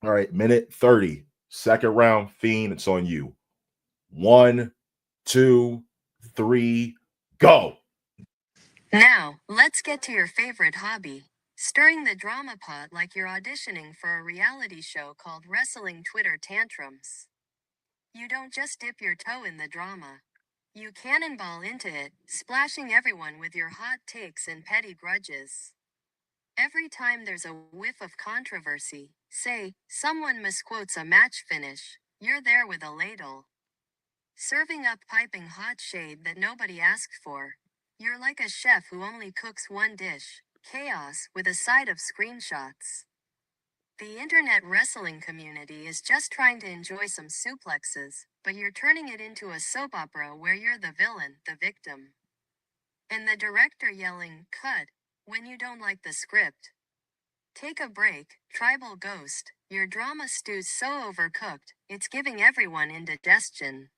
All right, minute 30. Second round, Fiend, it's on you. 1, 2, 3, go. Now, let's get to your favorite hobby. Stirring the drama pot like you're auditioning for a reality show called Wrestling Twitter Tantrums. You don't just dip your toe in the drama. You cannonball into it, splashing everyone with your hot takes and petty grudges. Every time there's a whiff of controversy, say, someone misquotes a match finish, you're there with a ladle. Serving up piping hot shade that nobody asked for. You're like a chef who only cooks one dish. Chaos with a side of screenshots. The internet wrestling community is just trying to enjoy some suplexes, but you're turning it into a soap opera where you're the villain, the victim. And the director yelling, cut, when you don't like the script. Take a break, tribal ghost, your drama stew's so overcooked, it's giving everyone indigestion.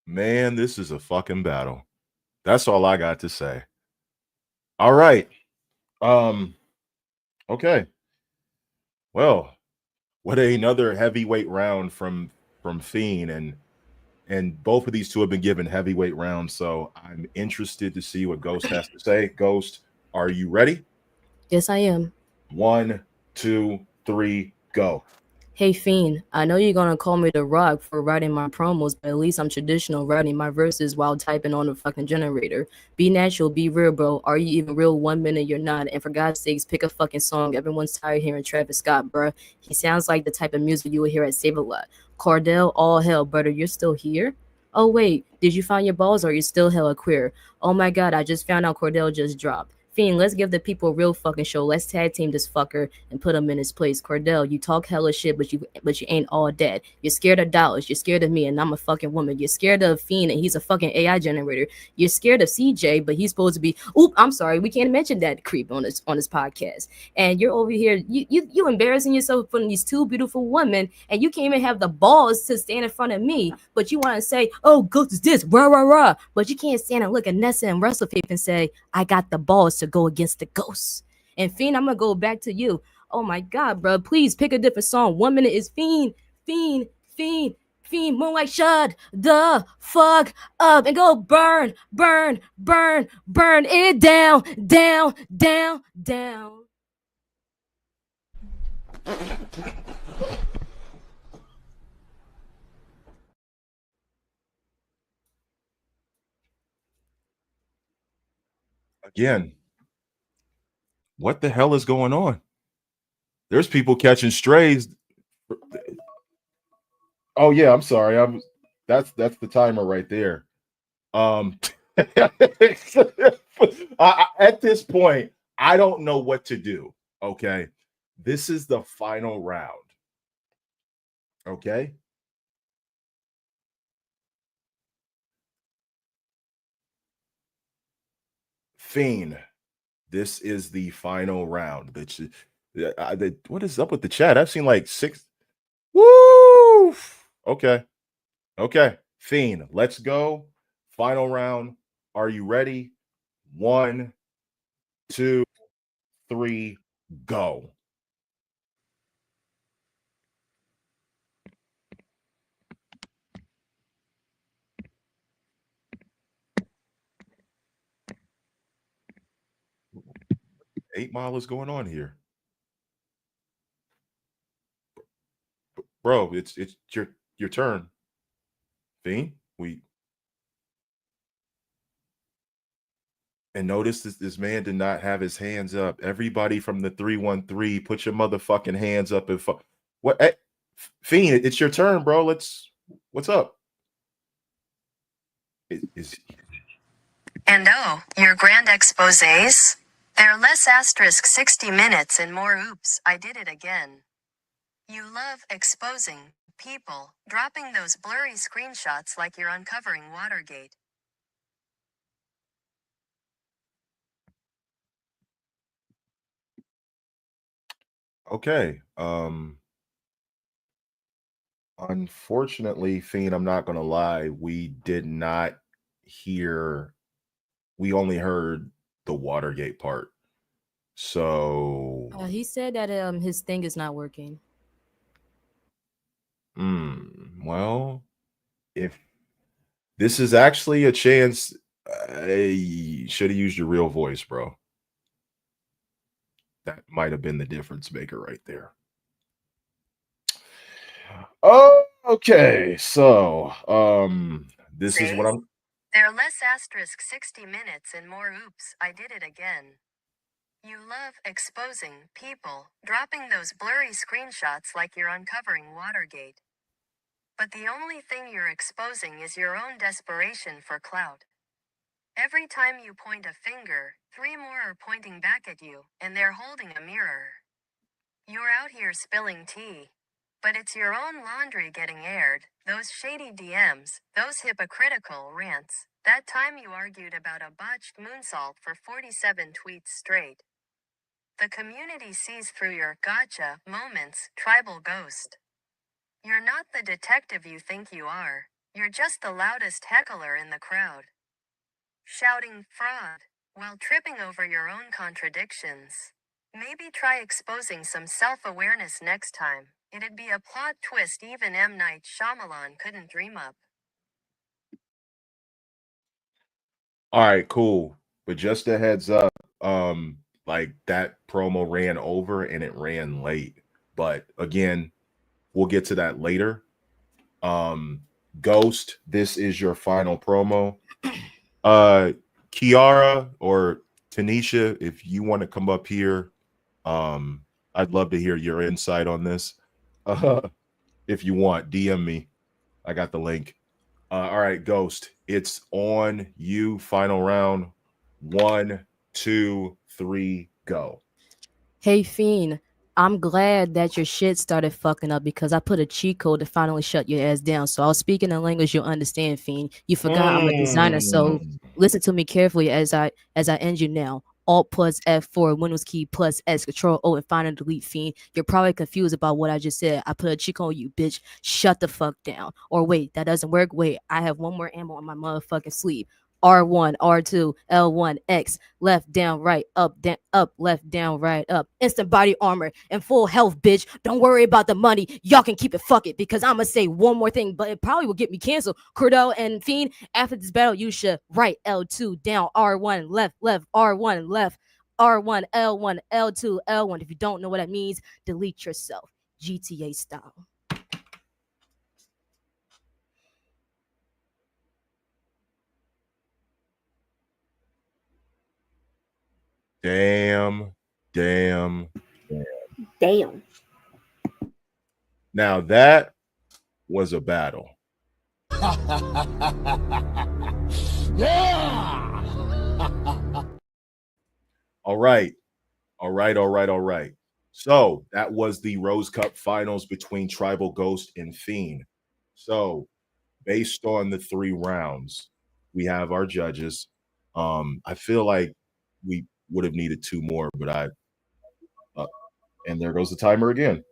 Man, this is a fucking battle. That's all I got to say. All right. Okay. Well, what another heavyweight round from Fiend, and both of these two have been given heavyweight rounds, so I'm interested to see what Ghost has to say. Ghost, are you ready? Yes, I am. 1, 2, 3, go. Hey, Fiend, I know you're going to call me The Rock for writing my promos, but at least I'm traditional writing my verses while typing on the fucking generator. Be natural, be real, bro. Are you even real? 1 minute you're not. And for God's sakes, pick a fucking song. Everyone's tired hearing Travis Scott, bro. He sounds like the type of music you would hear at Save-A-Lot. Kordell, all hell, brother, you're still here? Oh, wait, did you find your balls or are you still hella queer? Oh my God, I just found out Kordell just dropped. Fiend, let's give the people a real fucking show. Let's tag team this fucker and put him in his place. Kordell, you talk hella shit, but you ain't all dead. You're scared of dollars. You're scared of me, and I'm a fucking woman. You're scared of Fiend, and he's a fucking AI generator. You're scared of CJ, but he's supposed to be. Oop, I'm sorry, we can't mention that creep on this podcast. And you're over here, you embarrassing yourself in front of these two beautiful women, and you can't even have the balls to stand in front of me. But you want to say, "Oh, Ghost is this, rah rah rah," but you can't stand and look at Nessa and Wrestle Faith and say, "I got the balls to go against the Ghosts." And Fiend, I'm gonna go back to you. Oh my God, bro, please pick a different song. 1 minute is Fiend, Fiend, Fiend, Fiend, Moonlight, shut the fuck up and go burn, burn, burn, burn it down, down, down, down. Again, what the hell is going on? There's people catching strays. Oh yeah, I'm sorry. That's the timer right there. At this point, I don't know what to do. Okay, this is the final round. Okay. Fiend, this is the final round. What is up with the chat? I've seen like 6. Woo! Okay. Fiend, let's go. Final round. Are you ready? 1, 2, 3, go. Eight Mile is going on here, bro. It's your turn, Fiend. And notice this man did not have his hands up. Everybody from the 313, put your motherfucking hands up and what? Hey, Fiend, it's your turn, bro. What's up? And oh, your grand exposés? They're less asterisk 60 minutes and more oops, I did it again. You love exposing people, dropping those blurry screenshots like you're uncovering Watergate. Okay. Unfortunately, Fiend, I'm not gonna lie, we only heard the Watergate part. So he said that his thing is not working. Well, if this is actually a chance, you should have used your real voice, bro. That might have been the difference maker right there. Oh, okay. So, this is what I'm. They're less asterisk 60 minutes and more oops, I did it again. You love exposing people, dropping those blurry screenshots like you're uncovering Watergate. But the only thing you're exposing is your own desperation for clout. Every time you point a finger, 3 more are pointing back at you, and they're holding a mirror. You're out here spilling tea. But it's your own laundry getting aired, those shady DMs, those hypocritical rants, that time you argued about a botched moonsault for 47 tweets straight. The community sees through your gotcha moments, tribal ghost. You're not the detective you think you are. You're just the loudest heckler in the crowd. Shouting fraud while tripping over your own contradictions. Maybe try exposing some self-awareness next time. It'd be a plot twist even M. Night Shyamalan couldn't dream up. All right, cool. But just a heads up, like that promo ran over and it ran late. But again, we'll get to that later. Ghost, this is your final promo. Kiara or Tanisha, if you want to come up here, I'd love to hear your insight on this. If you want, DM me. I got the link. All right, Ghost, it's on you. Final round. 1, 2, 3, go. Hey, Fiend, I'm glad that your shit started fucking up because I put a cheat code to finally shut your ass down. So I was speaking in language you'll understand, Fiend. You forgot I'm a designer, so listen to me carefully as I end you now. Alt plus F4, Windows key plus S, Control O, and find and delete, Fiend. You're probably confused about what I just said. I put a cheat code on you, bitch. Shut the fuck down. Or wait, that doesn't work. Wait, I have one more ammo on my motherfucking sleeve. R1, R2, L1, X, left, down, right, up, down, up, left, down, right, up. Instant body armor and full health, bitch. Don't worry about the money. Y'all can keep it, fuck it, because I'm gonna say one more thing, but it probably will get me canceled. Kordell and Fiend, after this battle, you should right L2, down, R1, left, R1, left, R1, L1, L2, L1. If you don't know what that means, delete yourself. GTA style. Damn. Now that was a battle. Yeah. All right. So that was the Rose Cup finals between Tribal Ghost and Fiend. So based on the 3 rounds, we have our judges. I feel like we would have needed 2 more, but and there goes the timer again.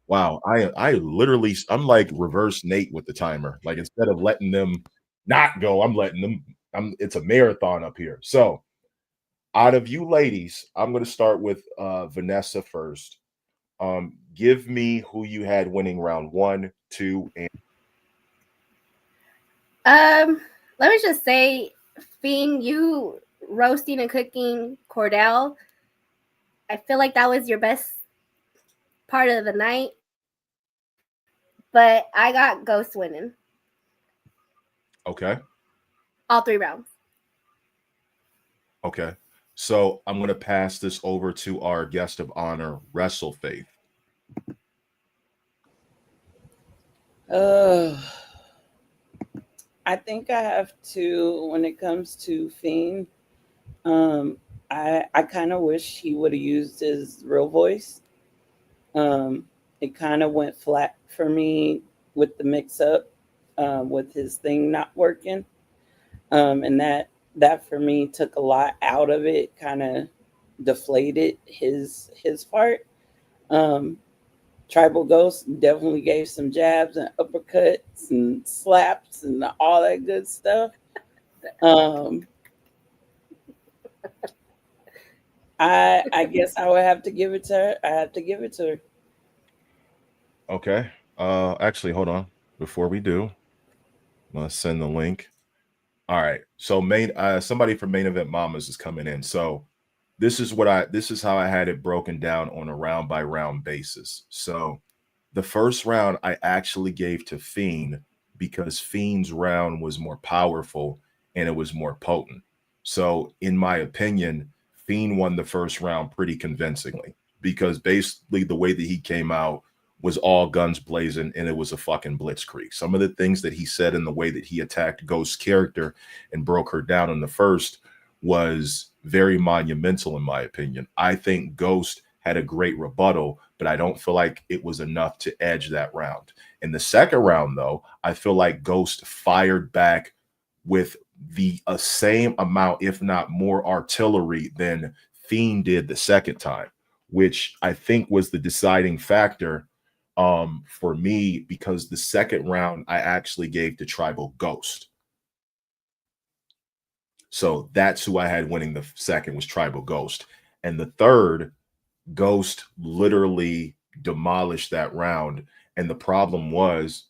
Wow, I literally I'm like reverse Nate with the timer. Like instead of letting them not go, I'm letting them. It's a marathon up here. So out of you ladies, I'm going to start with Vanessa first. Give me who you had winning round 1, 2, and let me just say, Fiend, you roasting and cooking Kordell, I feel like that was your best part of the night. But I got Ghost winning. Okay. All 3 rounds. Okay. So I'm going to pass this over to our guest of honor, Wrestle Faith. I think I have to, when it comes to Fiend, I kind of wish he would have used his real voice. It kind of went flat for me with the mix up, with his thing not working. And that for me took a lot out of it, kind of deflated his part. Tribal Ghost definitely gave some jabs and uppercuts and slaps and all that good stuff. I guess I would have to give it to her. I have to give it to her. Okay. Actually, hold on. Before we do, I'm gonna send the link. All right. So somebody from Main Event Mamas is coming in. So this is how I had it broken down on a round by round basis. So the first round I actually gave to Fiend because Fiend's round was more powerful and it was more potent. So in my opinion, Fiend won the first round pretty convincingly because basically the way that he came out was all guns blazing and it was a fucking blitzkrieg. Some of the things that he said and the way that he attacked Ghost's character and broke her down in the first was very monumental in my opinion. I think Ghost had a great rebuttal, but I don't feel like it was enough to edge that round. In the second round, though, I feel like Ghost fired back with the same amount, if not more, artillery than Fiend did the second time, which I think was the deciding factor for me, because the second round I actually gave to Tribal Ghost. So that's who I had winning the second, was Tribal Ghost. And the third, Ghost literally demolished that round. And the problem was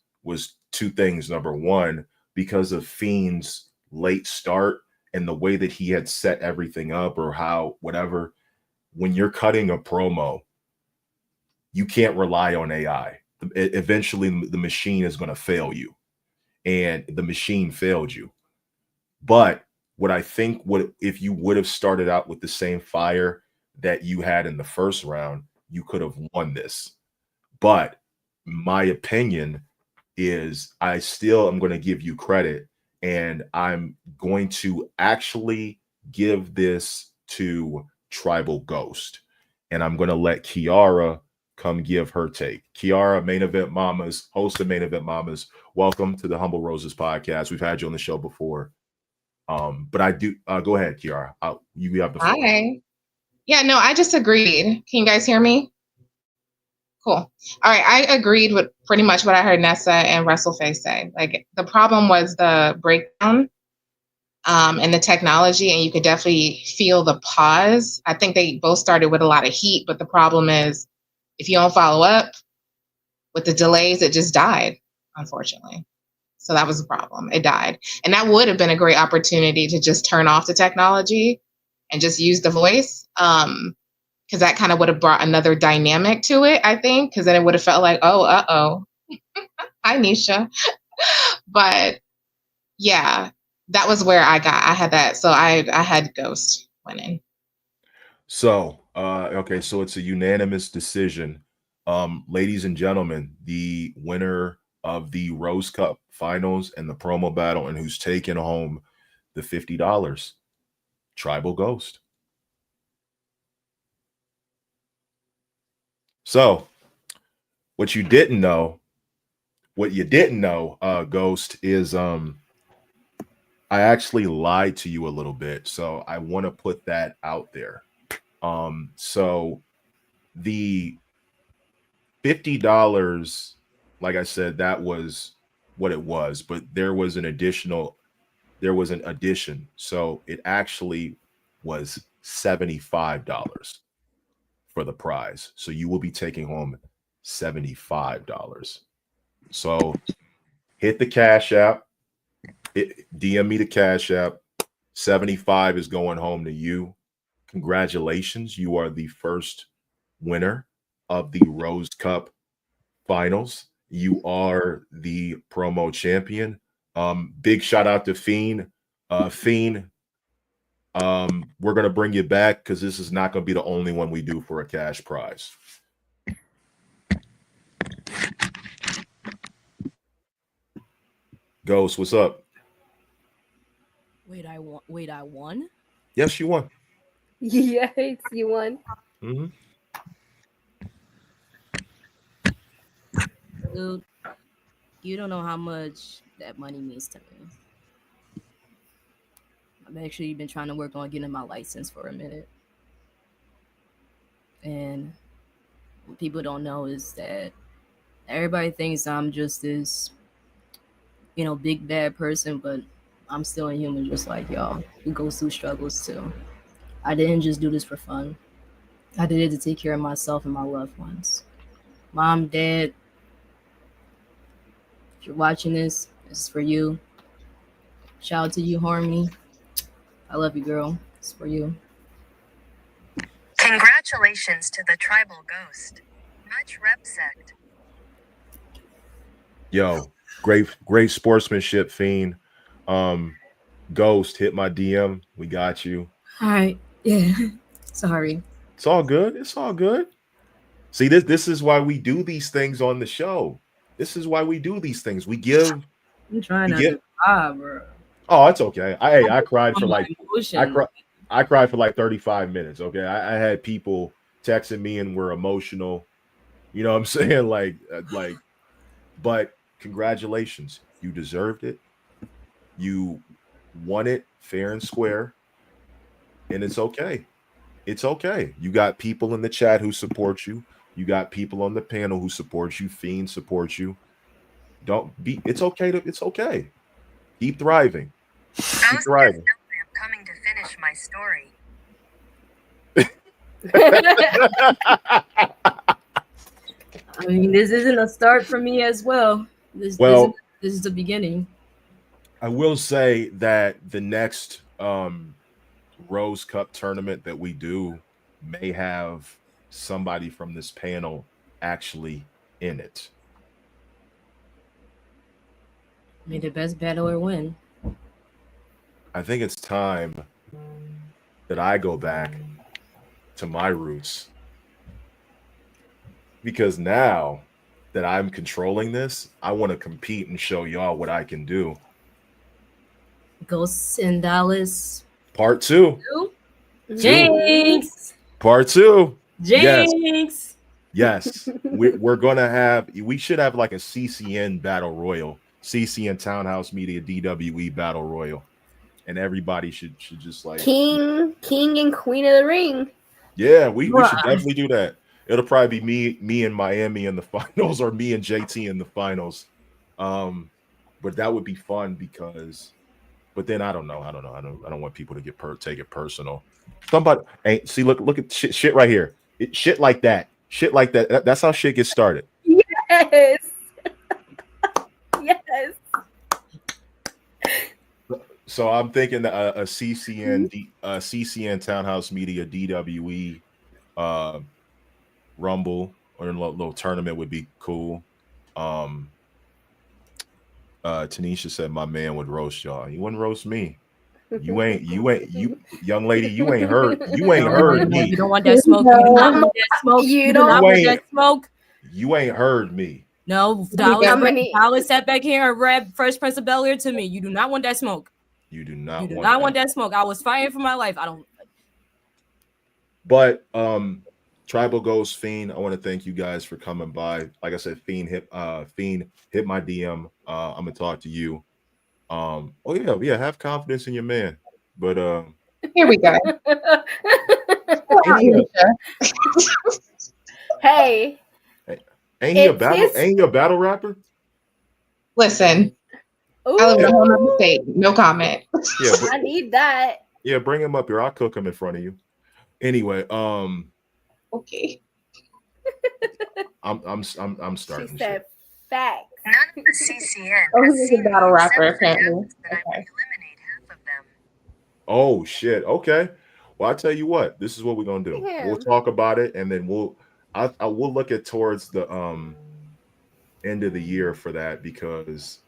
2 things. Number one, because of Fiend's late start and the way that he had set everything up, or how, whatever, when you're cutting a promo, you can't rely on AI. Eventually, the machine is going to fail you. And the machine failed you. But what I think if you would have started out with the same fire that you had in the first round, you could have won this. But my opinion is I still am going to give you credit, and I'm going to actually give this to Tribal Ghost. And I'm going to let Kiara come give her take. Kiara, Main Event Mamas, host of Main Event Mamas. Welcome to the Humble Roses podcast. We've had you on the show before. But I do go ahead, Kiara. You have the floor. Hi. Yeah, no, I just agreed. Can you guys hear me? Cool. All right. I agreed with pretty much what I heard Nessa and Wrestle Faith say. Like, the problem was the breakdown and the technology, and you could definitely feel the pause. I think they both started with a lot of heat, but the problem is if you don't follow up with the delays, it just died, unfortunately. So that was the problem. It died. And that would have been a great opportunity to just turn off the technology and just use the voice. Because that kind of would have brought another dynamic to it, I think, because then it would have felt like, oh, uh-oh. Hi, Nisha. But yeah, that was where I had that. So I had Ghost winning. So, okay, so it's a unanimous decision. Ladies and gentlemen, the winner of the Rose Cup finals and the promo battle, and who's taking home the $50, Tribal Ghost. So, what you didn't know, Ghost, is I actually lied to you a little bit. So I want to put that out there. So the $50, like I said, that was what it was, but there was an addition. So it actually was $75 for the prize. So you will be taking home $75. So hit the Cash App, DM me the Cash App. 75 is going home to you. Congratulations. You are the first winner of the Rose Cup finals. You are the promo champion. Big shout out to Fiend. Fiend, we're going to bring you back because this is not going to be the only one we do for a cash prize. Ghost, what's up? Wait, I won? Yes, you won. Yes, you won. Mm-hmm. Dude, you don't know how much that money means to me. I've actually been trying to work on getting my license for a minute. And what people don't know is that everybody thinks I'm just this, big bad person, but I'm still a human just like y'all who goes through struggles too. I didn't just do this for fun. I did it to take care of myself and my loved ones. Mom, Dad, if you're watching this is for you. Shout out to you, Harmony. I love you, girl. It's for you. Congratulations to the Tribal Ghost. Much repsect. Yo, great sportsmanship, Fiend. Ghost, hit my DM. We got you. All right. Yeah. Sorry. It's all good. It's all good. See, this is why we do these things on the show. This is why we do these things. We give. I'm trying to bro. Oh, it's okay. I cried for like I cried for like 35 minutes. Okay, I had people texting me and were emotional. You know what I'm saying? Like, but congratulations, you deserved it. You won it fair and square, and it's okay. It's okay. You got people in the chat who support you. You got people on the panel who support you. Fiend supports you. It's okay. It's okay. Keep thriving. Keep thriving. I'm coming to finish my story. I mean, this isn't a start for me as well. This is the beginning. I will say that the next Rose Cup tournament that we do may have somebody from this panel actually in it. May the best battler win. I think it's time that I go back to my roots, because now that I'm controlling this, I want to compete and show y'all what I can do. Ghosts in Dallas. Part 2. Jinx. Part 2. Jinx. Yes. We're gonna have. We should have like a CCN battle royal, CCN Townhouse Media DWE battle royal, and everybody should just like King and Queen of the Ring. Yeah, we should definitely do that. It'll probably be me in Miami in the finals, or me and JT in the finals. But that would be fun because. But then I don't know. I don't want people to take it personal. Somebody ain't see. Look at shit right here. Shit like that. Shit like that. That's how shit gets started. Yes. Yes. So I'm thinking a CCN Townhouse Media DWE Rumble or a little tournament would be cool. Tanisha said my man would roast y'all. He wouldn't roast me. You young lady, you ain't heard me. You don't want that smoke. You do not want that smoke. You do not want that smoke. You ain't heard me. No, Dallas sat back here and read Fresh Prince of Bel-Air to me. You do not want that smoke. You do not want that smoke. I was fighting for my life. I don't. But Tribal Ghost Fiend, I want to thank you guys for coming by. Like I said, Fiend hit my DM. I'm gonna talk to you. Have confidence in your man. But here we go. Hey. Ain't he a battle rapper? Listen. Ooh. I live in a whole other state. No comment. Yeah, I need that. Yeah, bring him up here. I'll cook him in front of you. Anyway, okay. I'm starting. She said facts. None of the CCN. Oh, he's a battle rapper, apparently. Okay. I would eliminate half of them. Oh shit. Okay. Well, I tell you what. This is what we're gonna do. Yeah. We'll talk about it, and then we'll look at towards the end of the year for that, because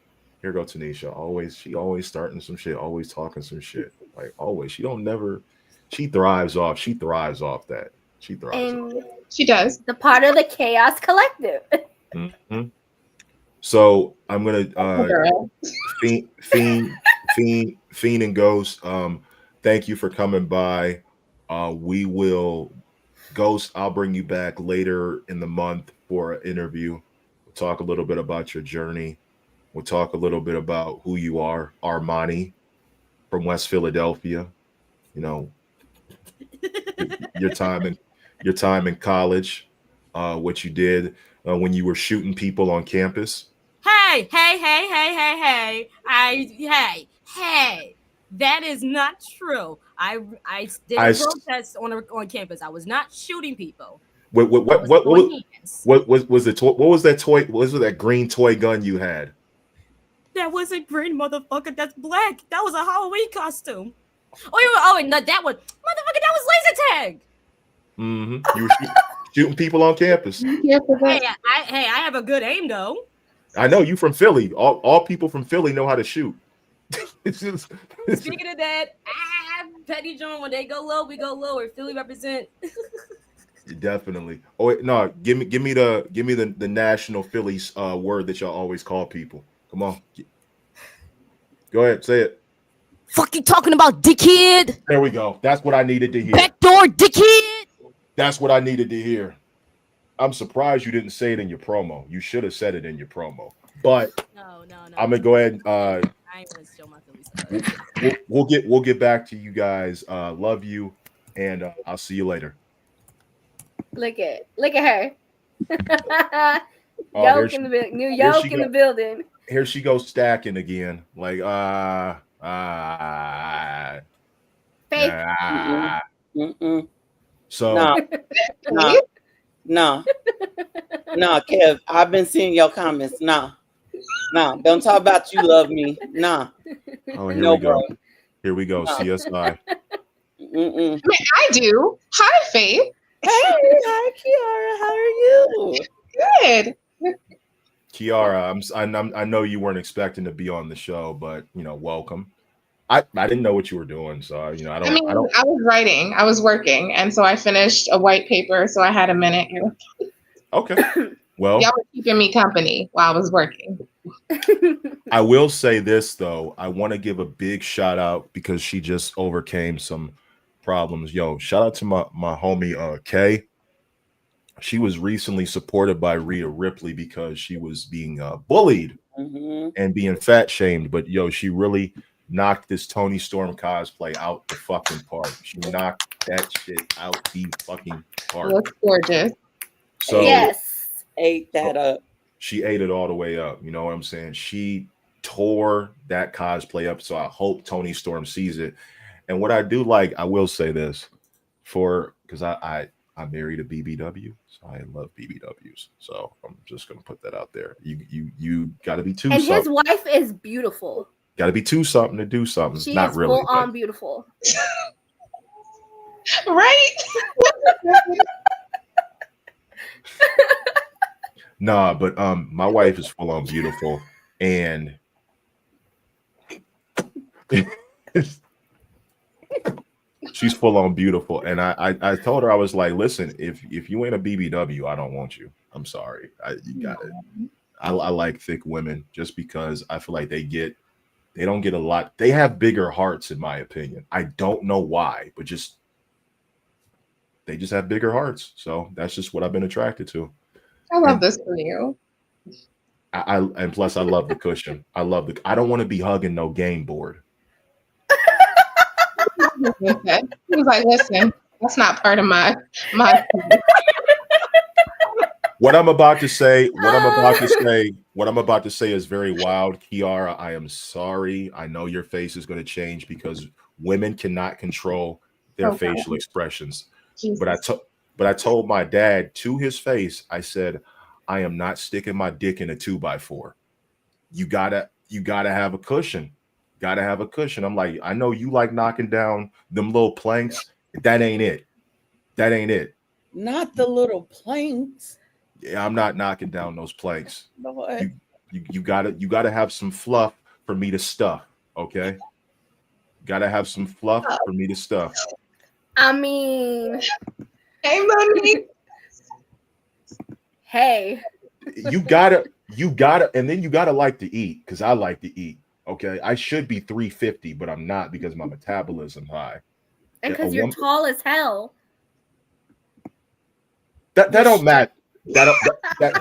here go Tanisha. She always starting some shit. Always talking some shit. Like always. She thrives off that. She thrives. She does. The part of the Chaos Collective. Mm-hmm. So I'm gonna Fiend and Ghost. Thank you for coming by. We will Ghost. I'll bring you back later in the month for an interview. We'll talk a little bit about your journey. We'll talk a little bit about who you are, Armani from West Philadelphia. You know, your time in college, what you did when you were shooting people on campus. Hey! That is not true. I did a protest on campus. I was not shooting people. What was the toy? What was that toy? What was that green toy gun you had? That wasn't green, motherfucker. That's black. That was a Halloween costume. Oh, no, that was motherfucker. That was laser tag. Mm-hmm. You were shooting people on campus. Hey, I have a good aim though. I know you from Philly. All people from Philly know how to shoot. Speaking of that, Petty John, when they go low, we go lower. Philly represent. Definitely. Oh wait, no, give me the national Phillies word that y'all always call people. Come on. Go ahead, say it. Fuck you talking about, dickhead? There we go. That's what I needed to hear. Backdoor dickhead. That's what I needed to hear. I'm surprised you didn't say it in your promo. You should have said it in your promo. But no. I'm gonna go ahead. I ain't gonna show my Phillies. We'll get back to you guys. Love you, and I'll see you later. Look at her. Oh, yoke in the building. Here she goes stacking again. Like fake. So no, Kev. I've been seeing your comments. No, don't talk about you love me. No. Oh, here we go. Here we go. CSI. I do. Hi, Faith. Hey, hi, Kiara. How are you? Good. Kiara, I know you weren't expecting to be on the show, but welcome. I didn't know what you were doing, so I was writing, I was working, and so I finished a white paper, so I had a minute. Okay. Well, y'all were keeping me company while I was working. I will say this though, I want to give a big shout out because she just overcame some problems. Yo, shout out to my homie Kay. She was recently supported by Rhea Ripley because she was being bullied and being fat shamed. But yo, she really knocked this Tony Storm cosplay out the fucking park. She knocked that shit out the fucking park. Looks gorgeous. So yes, ate that up. She ate it all the way up. You know what I'm saying? She tore that cosplay up. So I hope Tony Storm sees it. And what I do like, I will say this, because I married a BBW, so I love BBWs. So I'm just gonna put that out there. You got to be two. And something. his wife is beautiful. Got to be two something to do something. She Not is really, full on beautiful. Right? Nah, but my wife is full on beautiful, and she's full on beautiful. And I told her, I was like, listen, if you ain't a BBW, I don't want you. I'm sorry. You got it. I like thick women just because I feel like they don't get a lot. They have bigger hearts, in my opinion. I don't know why, but they just have bigger hearts. So that's just what I've been attracted to. I love this for you. And plus I love the cushion. I don't want to be hugging no game board. He was like, listen, that's not part of my What I'm about to say is very wild. Kiara, I am sorry. I know your face is going to change because women cannot control their facial expressions. Jesus. But I told my dad to his face, I said, I am not sticking my dick in a 2x4. You gotta have a cushion. Gotta have a cushion. I'm like, I know you like knocking down them little planks. That ain't it. Not the little planks. Yeah, I'm not knocking down those planks. Lord. You gotta have some fluff for me to stuff. Okay. Gotta have some fluff for me to stuff. I mean, hey, Monique. Hey. You gotta, and then you gotta like to eat, because I like to eat. Okay. I should be 350, but I'm not because my metabolism high. And because you're tall as hell. That don't matter. That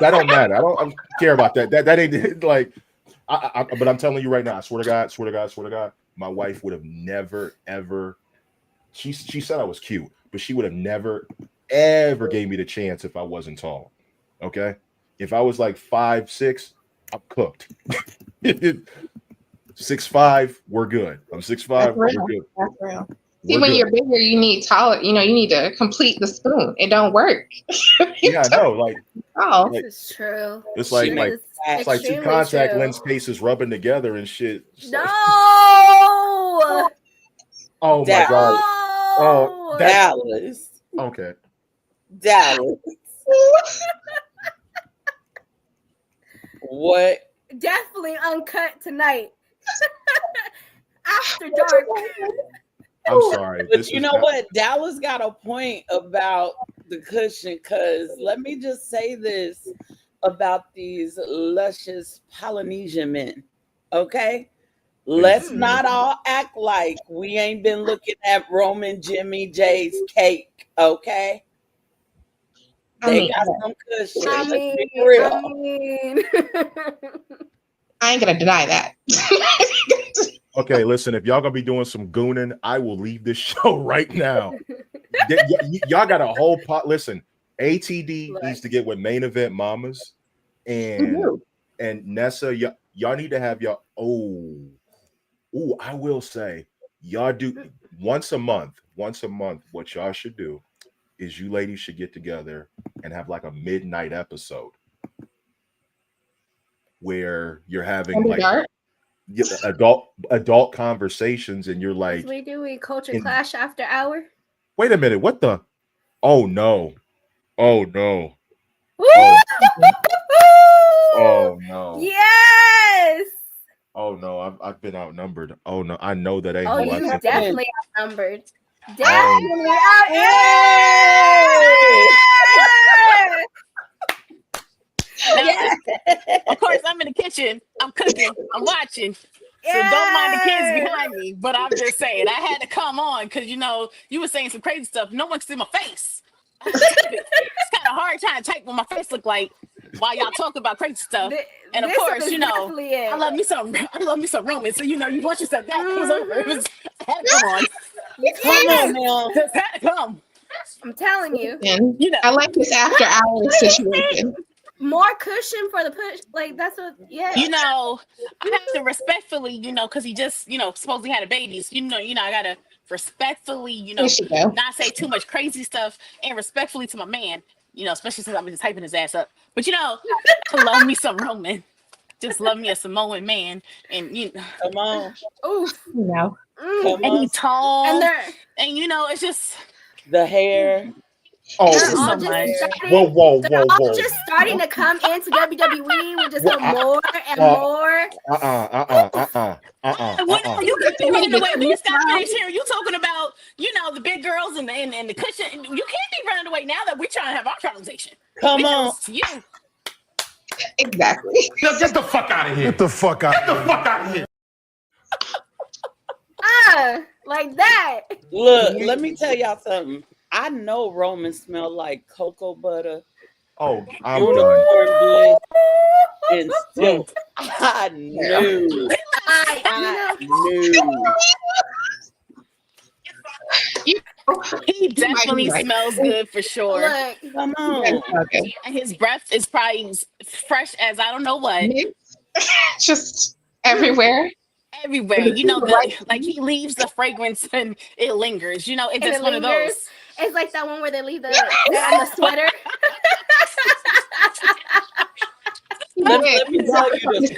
don't matter. I don't care about that. That ain't like. But I'm telling you right now. I swear to God. My wife would have never ever. She said I was cute, but she would have never ever gave me the chance if I wasn't tall. Okay, if I was like 5'6", I'm cooked. 6'5", we're good. I'm 6'5", we're good. That's real. See, when you're bigger, you need taller. You need to complete the spoon. It don't work. Yeah, I know. Like, this is true. It's like two contact lens cases rubbing together and shit. No. Oh my God. Oh, Dallas. Okay. Dallas. What? Definitely uncut tonight. After dark. I'm sorry. But you know what? Dallas got a point about the cushion, because let me just say this about these luscious Polynesian men. Okay? Let's not all act like we ain't been looking at Roman Jimmy J's cake. Okay? They got some cushion. I ain't gonna deny that. Okay, listen, if y'all gonna be doing some gooning, I will leave this show right now. Y'all got a whole pot. Listen, ATD needs to get with Main Event Mamas and Nessa. Y'all need to have y'all. I will say, y'all do once a month. What y'all should do is you ladies should get together and have like a midnight episode where you're having like adult conversations, and you're like, we do culture clash after hour. Wait a minute, what the? Oh no. Oh no. Yes. Oh no, I've been outnumbered. Oh no, I know that ain't. Oh, you definitely outnumbered. Definitely Of course, I'm in the kitchen. I'm cooking. I'm watching. So don't mind the kids behind. mind me, but I'm just saying I had to come on because you were saying some crazy stuff. No one can see my face. It's kind of hard trying to type what my face look like while y'all talk about crazy stuff. And of course, I love me some Roman. So you want yourself that comes over. It was I had to come on. Come on now. Just had to come. I'm telling you. I like this after hours situation. More cushion for the push. Like that's what. Yeah. I have to respectfully, because he just, supposedly had a baby. So, I gotta respectfully, not say too much crazy stuff and respectfully to my man, especially since I'm just hyping his ass up. But I love me some Roman. Just love me a Samoan man, and come on, oof, come and on. he's tall, and it's just the hair. Oh, whoa! They're all just starting to come into WWE with just more and more. You can't be running away. We stop finish here. You talking about the big girls and the cushion. You can't be running away now that we're trying to have our conversation. Come on, you. Exactly. Get the fuck out of here. Get the fuck out. Get the fuck out of here. Like that. Look, let me tell y'all something. I know Roman smell like cocoa butter. Oh, I'm unicorn bliss and silk. I knew. I knew. He definitely smells good for sure. Look, come on. And his breath is probably fresh as I don't know what. Just everywhere. Everywhere. Like he leaves the fragrance and it lingers. It's just one of those. It's like that one where they leave the sweater. Let me tell you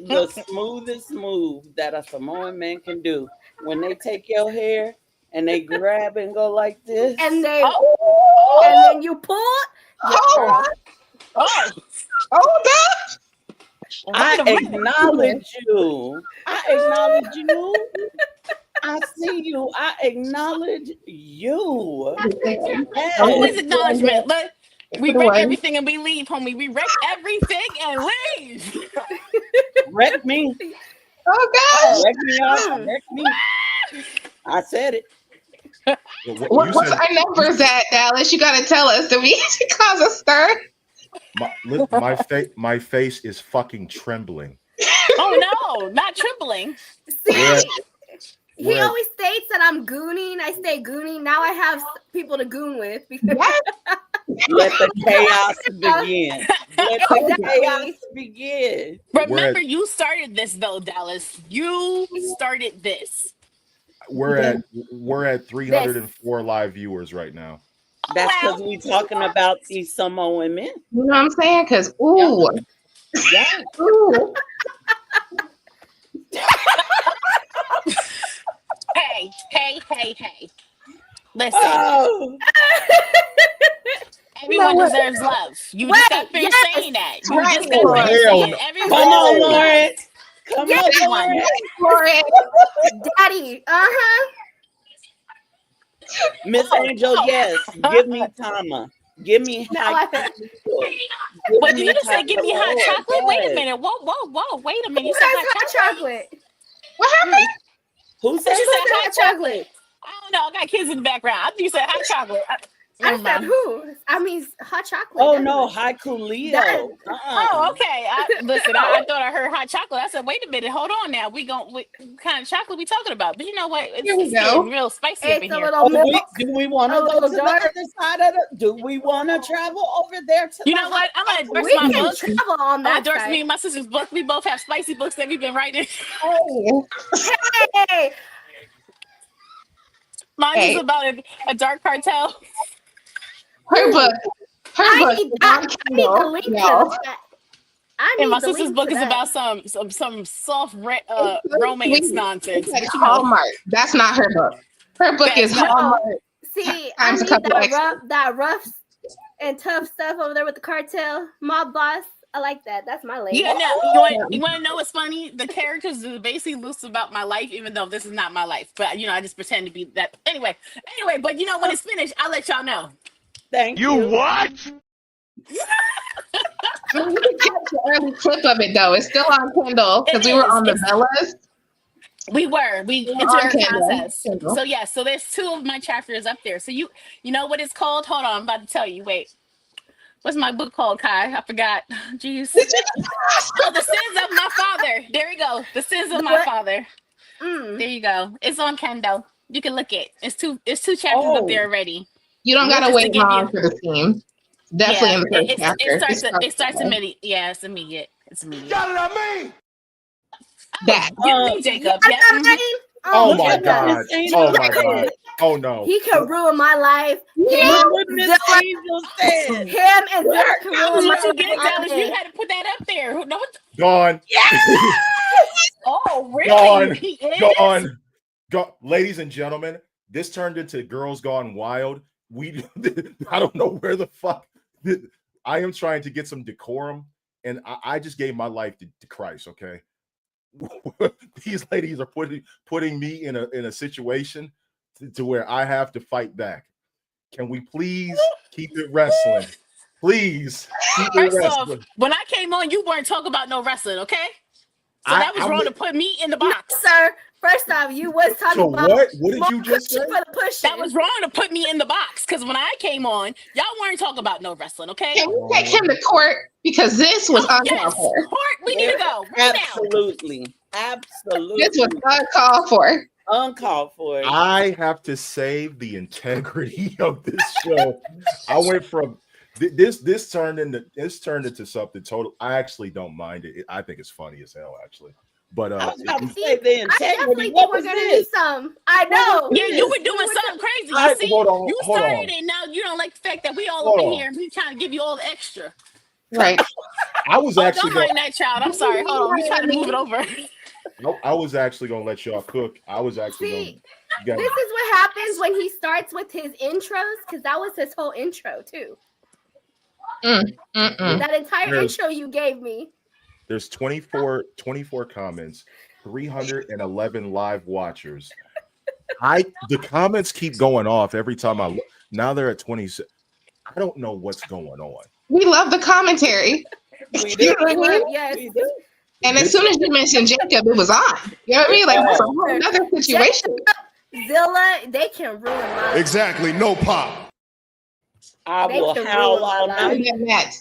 the smoothest move that a Samoan man can do. When they take your hair and they grab and go like this. And and then you pull. That. I acknowledge you. I see you. I acknowledge you. Always acknowledgement. But we wreck everything and we leave, homie. We wreck everything and leave. Wreck me. Oh gosh. Wreck me up. Wreck me. I said it. What's our numbers at, Dallas? You gotta tell us. Did we cause a stir? My face is fucking trembling. Oh no, not trembling. He always states that I'm gooning. I stay gooning. Now I have people to goon with. Let the chaos begin. Let the chaos begin. Remember, you started this though, Dallas. You started this. We're at 304 live viewers right now. That's because we talking about these Samoan men. You know what I'm saying? Because ooh. Yeah. Ooh. Hey. Listen. Everyone deserves love. You just got finished saying that. You just got finished saying everyone. Come on, Lauren. Come on, Lauren. Daddy. Miss Angel, yes. Give me Tama. Give me hot chocolate. Wait, did you just say give me hot chocolate? Wait a minute. Whoa. Wait a minute. You said hot chocolate. What happened? Who said hot chocolate? I don't know. I got kids in the background. I think you said hot chocolate. I said who? I mean hot chocolate. Oh no, Haiku Leo. Oh, okay. Listen, I thought I heard hot chocolate. I said, wait a minute, hold on now. What kind of chocolate we talking about? But you know what? It's getting real spicy up in here. Do we want to go to the other side of it? Do we want to travel over there to You know what? I'm gonna endorse my book. Travel on that endorse me and my sister's book. We both have spicy books that we've been writing. Hey. Mine is about a dark cartel. Her book. I need the link to that. And my sister's book is about some soft romance nonsense. Like Hallmark. That's not her book. Her book is Hallmark. See, I need that rough and tough stuff over there with the cartel mob boss. I like that. That's my lane. Yeah, no, you want to know what's funny? The characters are basically loose about my life, even though this is not my life. But I just pretend to be that. Anyway, but when it's finished, I'll let y'all know. Thank you. You what? You can catch the early clip of it though. It's still on Kindle because we were on the Bellas. We were. We on entered a Kindle. contest. Kindle. So yeah, so there's 2 of my chapters up there. So you know what it's called? Hold on, I'm about to tell you. Wait. What's my book called, Kai? I forgot. Jeez. Oh, The Sins of My Father. There we go. The Sins of My Father. There you go. It's on Kindle. You can look it. It's two chapters up there already. You don't gotta wait long for the theme. Definitely in the first chapter. It starts immediate. Yeah, it's immediate. It's immediate. Got it on me. That. Me, Jacob. Yeah. Oh my God. Oh my God. Oh no. He can ruin my life. Look what Miss Angel said. Him and Zilla can ruin my What you get, Dallas? life. You had to put that up there. No, Gone. oh, really? Gone. He is? Gone. Ladies and gentlemen, this turned into Girls Gone Wild. I don't know where the fuck. I am trying to get some decorum, and I just gave my life to Christ. Okay. These ladies are putting me in a situation to where I have to fight back. Can we please keep it wrestling? Please keep it wrestling. Off, when I came on, you weren't talking about no wrestling, okay? So that was wrong to put me in the box, sir. First off, you was talking about what? What did you just say? That was wrong to put me in the box because when I came on, y'all weren't talking about no wrestling, okay? Can we take him to court because this was uncalled for? Court, we need to go. Absolutely. Absolutely. This was uncalled for. Uncalled for. I have to save the integrity of this show. I went from this turned into something total. I actually don't mind it. I think it's funny as hell, actually. But I was about to say the integrity. What was this? I know. Yeah, you were doing something crazy. You see, you started it. Now you don't like the fact that we all up in here and we trying to give you all the extra. Right. I was actually don't mind that child. I'm sorry. Hold on. We trying to move it over. I was actually gonna let y'all cook. I was actually this is what happens when he starts with his intros, because that was his whole intro too. That entire intro you gave me. There's 24 comments, 311 live watchers. The comments keep going off every time I look. Now they're at 26. I don't know what's going on. We love the commentary. We do. Yes. We do. And as soon as you mentioned Jacob, it was on. You know what I mean? Like, that's a whole other situation. Zilla, they can ruin my life. Exactly. No pop. I will howl all night.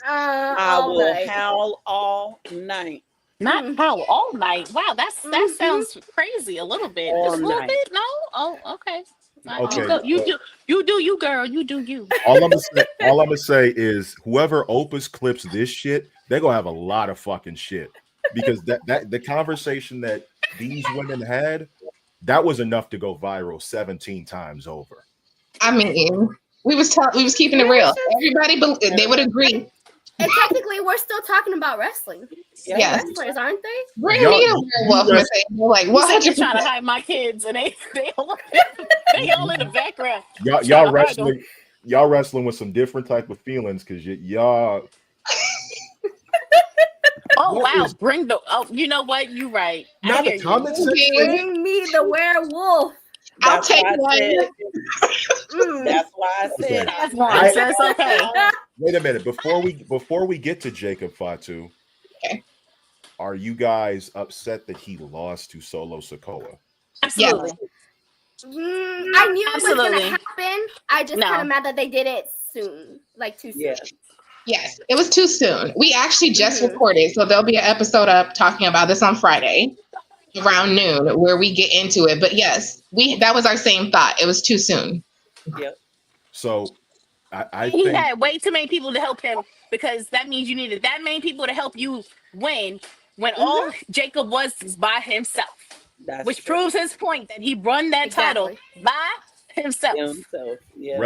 I will howl all night. Not howl all night. Wow, that sounds crazy a little bit. All Just a little night. bit? No? Oh, okay. Okay. You do you, girl. You do you. All I'm gonna say is whoever Opus clips this shit, they're gonna have a lot of fucking shit. Because that the conversation that these women had, that was enough to go viral 17 times over. I mean, we was keeping it real. Everybody, they would agree. And technically, we're still talking about wrestling. Yes. Wrestlers, aren't they? Bring me a werewolf. Like, what? You're trying to hide my kids, and they all in the background. Y'all wrestling with some different type of feelings because y'all. Oh wow! Bring the. Oh, you know what? You right. Not the comment section. Bring me the werewolf. I'll take one. That's why I said. That's why I said it's okay. Wait a minute. Before we get to Jacob Fatu, are you guys upset that he lost to Solo Sikoa? Absolutely. I knew it was going to happen. I just kind of mad that they did it soon, like too soon. Yes, it was too soon. We actually just recorded, so there'll be an episode up talking about this on Friday around noon where we get into it. But yes, that was our same thought. It was too soon. Yep. So I he think had way too many people to help him, because that means you needed that many people to help you win when all Jacob was by himself. Which proves his point that he won that title by himself. Yeah.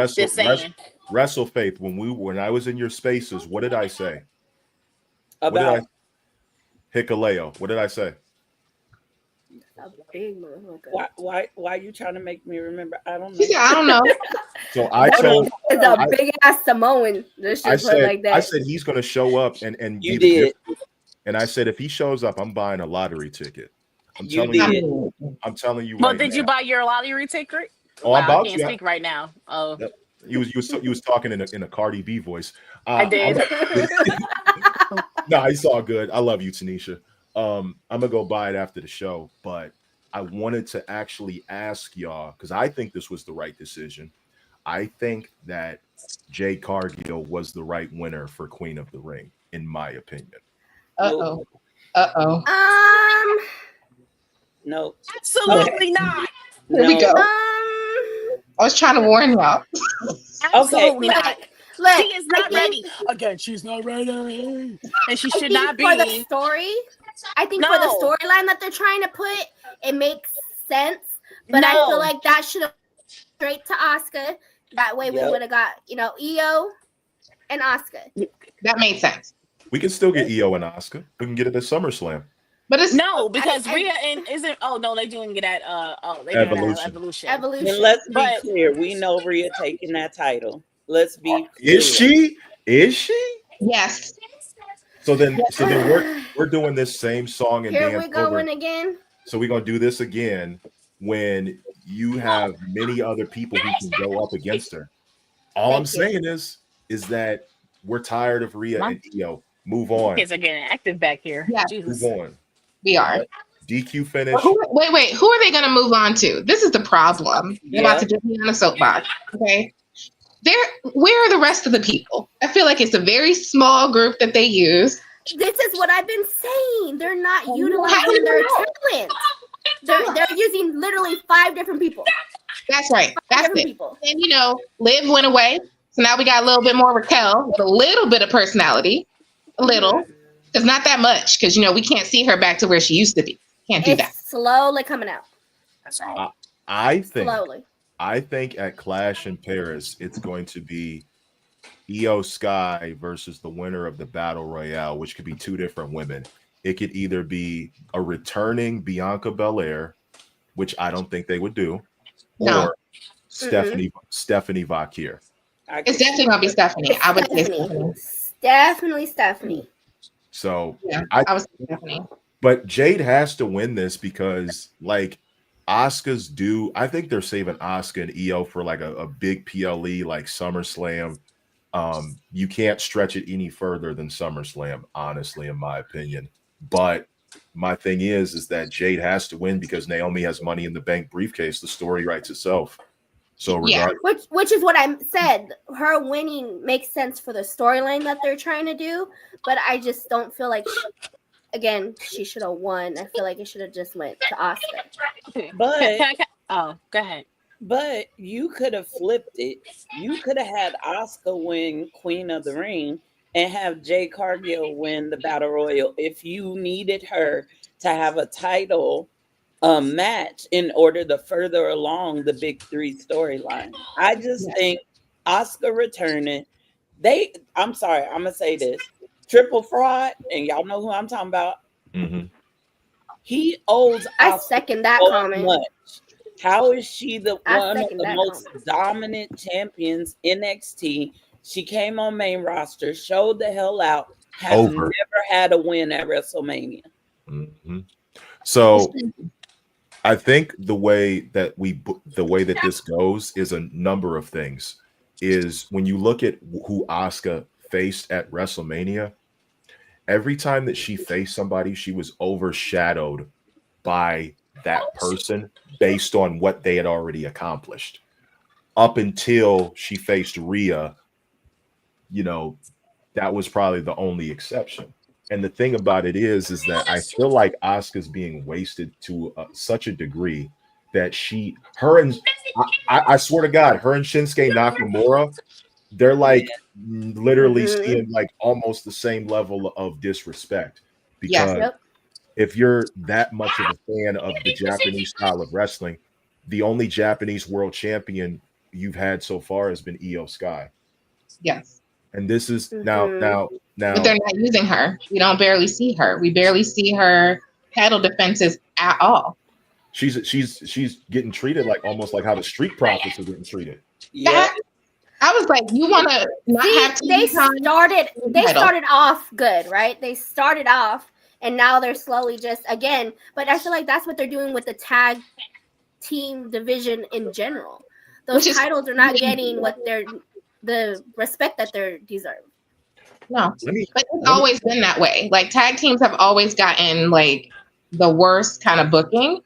Wrestle Faith, when I was in your spaces, what did I say? About Hikaleo. What did I say? Why are you trying to make me remember? I don't know. Yeah, I don't know. So I told it's a big ass Samoan. I said he's going to show up and you did. And I said if he shows up, I'm buying a lottery ticket. I'm telling you. Well, did you buy your lottery ticket? Oh, I'm about I can't speak right now. Oh. You was talking in a Cardi B voice. I did. No, it's all good. I love you, Tanisha. I'm gonna go buy it after the show, but I wanted to actually ask y'all, because I think this was the right decision. I think that Jade Cargill was the right winner for Queen of the Ring, in my opinion. Uh-oh. No. Absolutely not. Here we go. I was trying to warn y'all. Absolutely not. Look, She is not ready. Again, she's not ready. And she should not be. For the story, I think for the storyline that they're trying to put, it makes sense. But I feel like that should have straight to Asuka. That way we would have got, Io and Asuka. That made sense. We can still get Io and Asuka. We can get it at SummerSlam. But it's because Rhea and isn't. Oh no, they doing it at Evolution. And let's be clear, we know Rhea taking that title. Let's be clear. Is she? Yes. So then we're doing this same song and Here dance we going again. So we're gonna do this again when you have many other people who can go up against her. All I'm saying is that we're tired of Rhea and Io. Move on. Kids are getting active back here. Yeah. Move on. We are. DQ finish. Wait. Who are they going to move on to? This is the problem. They're about to get me on a soapbox. Okay. Where are the rest of the people? I feel like it's a very small group that they use. This is what I've been saying. They're not utilizing their talent. They're using literally 5 different people. That's right. That's it. People. And Liv went away. So now we got a little bit more Raquel with a little bit of personality. A little. It's not that much because, we can't see her back to where she used to be. Can't do that. Slowly coming out. That's right. I think slowly. I think at Clash in Paris, it's going to be Io Sky versus the winner of the Battle Royale, which could be 2 different women. It could either be a returning Bianca Belair, which I don't think they would do, or Stephanie Vakir. It's definitely going to be Stephanie. I would say Definitely Stephanie. So I was Stephanie. But Jade has to win this because, Asuka's due. I think they're saving Asuka and Io for a big PLE like SummerSlam. You can't stretch it any further than SummerSlam, honestly, in my opinion. But my thing is that Jade has to win because Naomi has Money in the Bank briefcase. The story writes itself. So which is what I said. Her winning makes sense for the storyline that they're trying to do, but I just don't feel like she should have won. I feel like it should have just went to Asuka. But go ahead. But you could have flipped it. You could have had Asuka win Queen of the Ring and have Jade Cargill win the Battle Royal if you needed her to have a title match in order to further along the big 3 storyline. I just think Asuka returning. I'm sorry, I'm gonna say this. Triple Fraud, and y'all know who I'm talking about. Mm-hmm. He owes. I second that comment. Much. How is she one of the most dominant champions in NXT? She came on main roster, showed the hell out, has never had a win at WrestleMania. Mm-hmm. So I think the way that this goes is a number of things. Is when you look at who Asuka faced at WrestleMania, every time that she faced somebody, she was overshadowed by that person based on what they had already accomplished. Up until she faced Rhea, that was probably the only exception. And the thing about it is that I feel like Asuka's being wasted to such a degree that I swear to God, her and Shinsuke Nakamura, they're literally seeing almost the same level of disrespect. Because if you're that much of a fan of the Japanese style of wrestling, the only Japanese world champion you've had so far has been Io Sky. Yes. And this is now. But they're not using her. We don't barely see her. We barely see her title defenses at all. She's getting treated almost like how the Street Profits are getting treated. Yeah. I was like, you want to not have they started off good, right? They started off and now they're slowly but I feel like that's what they're doing with the tag team division in general. Those titles are not getting the respect that they deserve. No, but it's always been that way. Tag teams have always gotten the worst kind of booking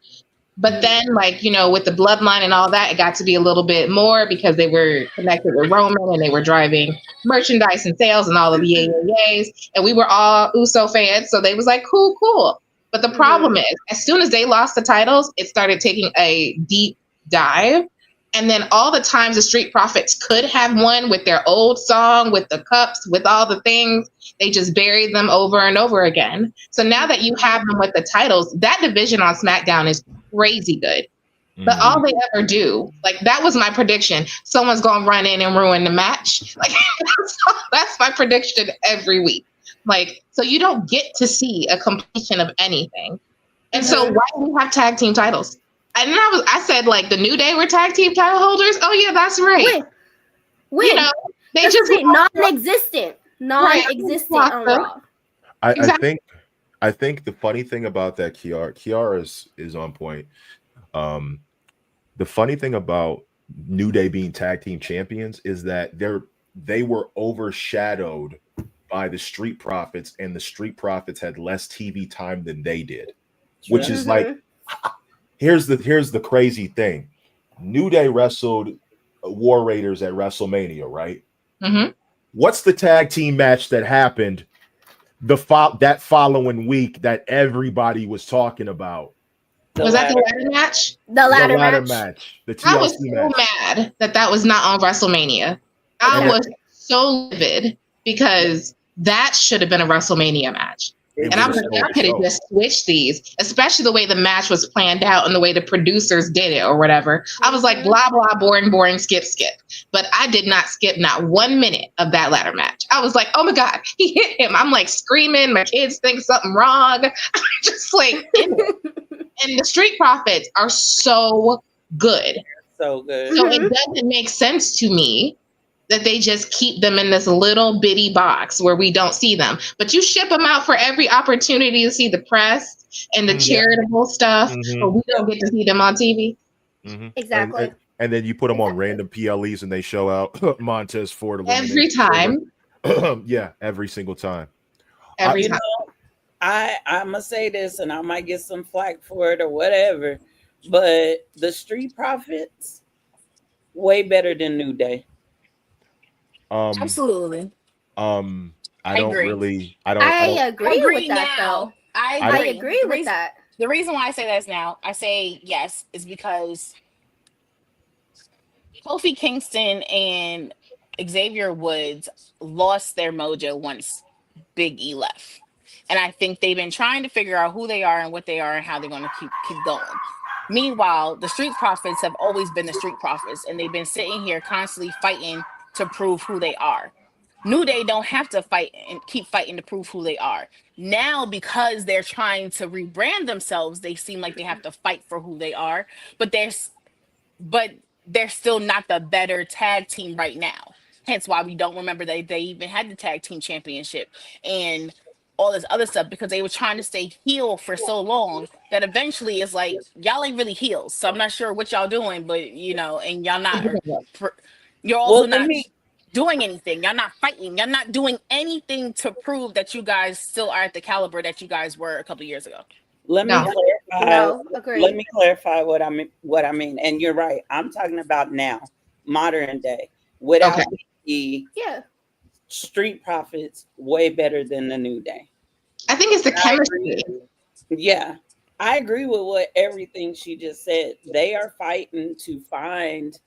But then, like, you know, with the bloodline and all that, it got to be a little bit more because they were connected with Roman and they were driving merchandise and sales and all of the yays. And we were all Uso fans. So they was like, cool. But the problem is, as soon as they lost the titles, it started taking a deep dive. And then all the times the Street Profits could have won with their old song, with the cups, with all the things, they just buried them over and over again. So now that you have them with the titles, that division on SmackDown is crazy good. But all they ever do, like, that was my prediction. Someone's going to run in and ruin the match. Like, that's my prediction every week. Like, so you don't get to see a completion of anything. And so why do we have tag team titles? And then I said, like, the New Day were tag team title holders. Oh yeah, that's right. When? You know, they just non-existent on Raw. I think the funny thing about that, Kiara is on point. The funny thing about New Day being tag team champions is that they were overshadowed by the Street Profits, and the Street Profits had less TV time than they did, which is like. Here's the crazy thing. New Day wrestled War Raiders at WrestleMania, right? Mm-hmm. What's the tag team match that happened that following week that everybody was talking about? Was that the ladder match? The ladder match. The TLC I was so mad that was not on WrestleMania. I was so livid because that should have been a WrestleMania match. And I'm like, I could have just switched these, especially the way the match was planned out and the way the producers did it or whatever. I was like, blah, blah, boring, skip. But I did not skip not 1 minute of that ladder match. I was like, oh my God, he hit him. I'm like screaming. My kids think something wrong. I'm just like, in it. And the Street Profits are so good. So good. So it doesn't make sense to me that they just keep them in this little bitty box where we don't see them. But you ship them out for every opportunity to see the press and the charitable stuff, but we don't get to see them on TV. Exactly. And then you put them on random PLEs and they show out Montez Ford. Every time. Yeah, every single time. Every time. I'm going to say this, and I might get some flack for it or whatever, but the Street Profits, way better than New Day. Absolutely. I agree with that though. I agree with that. The reason why I say that is now, I say yes, is because Kofi Kingston and Xavier Woods lost their mojo once Big E left. And I think they've been trying to figure out who they are and what they are and how they're going to keep going. Meanwhile, the Street Profits have always been the Street Profits, and they've been sitting here constantly fighting to prove who they are. New Day don't have to fight and keep fighting to prove who they are. Now, because they're trying to rebrand themselves, they seem like they have to fight for who they are, but they're still not the better tag team right now. Hence why we don't remember that they even had the tag team championship and all this other stuff, because they were trying to stay heel for so long that eventually it's like, y'all ain't really heels. So I'm not sure what y'all doing, but you know, and y'all not, you're also not doing anything. Y'all not fighting. Y'all not doing anything to prove that you guys still are at the caliber that you guys were a couple of years ago. Let me clarify what I mean. And you're right. I'm talking about now, modern day. Without the Street Profits, way better than the New Day. I think it's the chemistry. Yeah, I agree with everything she just said. They are fighting to find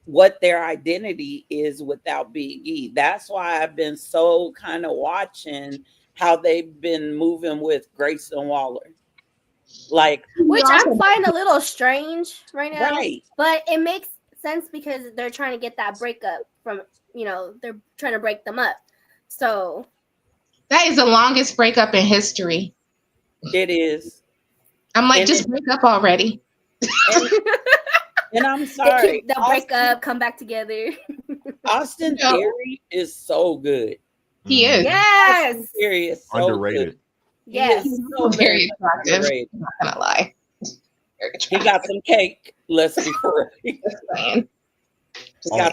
what their identity is without Big E. That's why I've been so kind of watching how they've been moving with Grayson Waller. Like, which I find a little strange right now. Right. But it makes sense because they're trying to get that breakup from, they're trying to break them up. So that is the longest breakup in history. It is. I'm like, just break up already. And I'm sorry. They'll break up, come back together. Austin Theory is so good. He is. Yes. Austin Theory is so underrated. Good. Yes. He's so very attractive. I'm not gonna lie. He got some cake. Let's be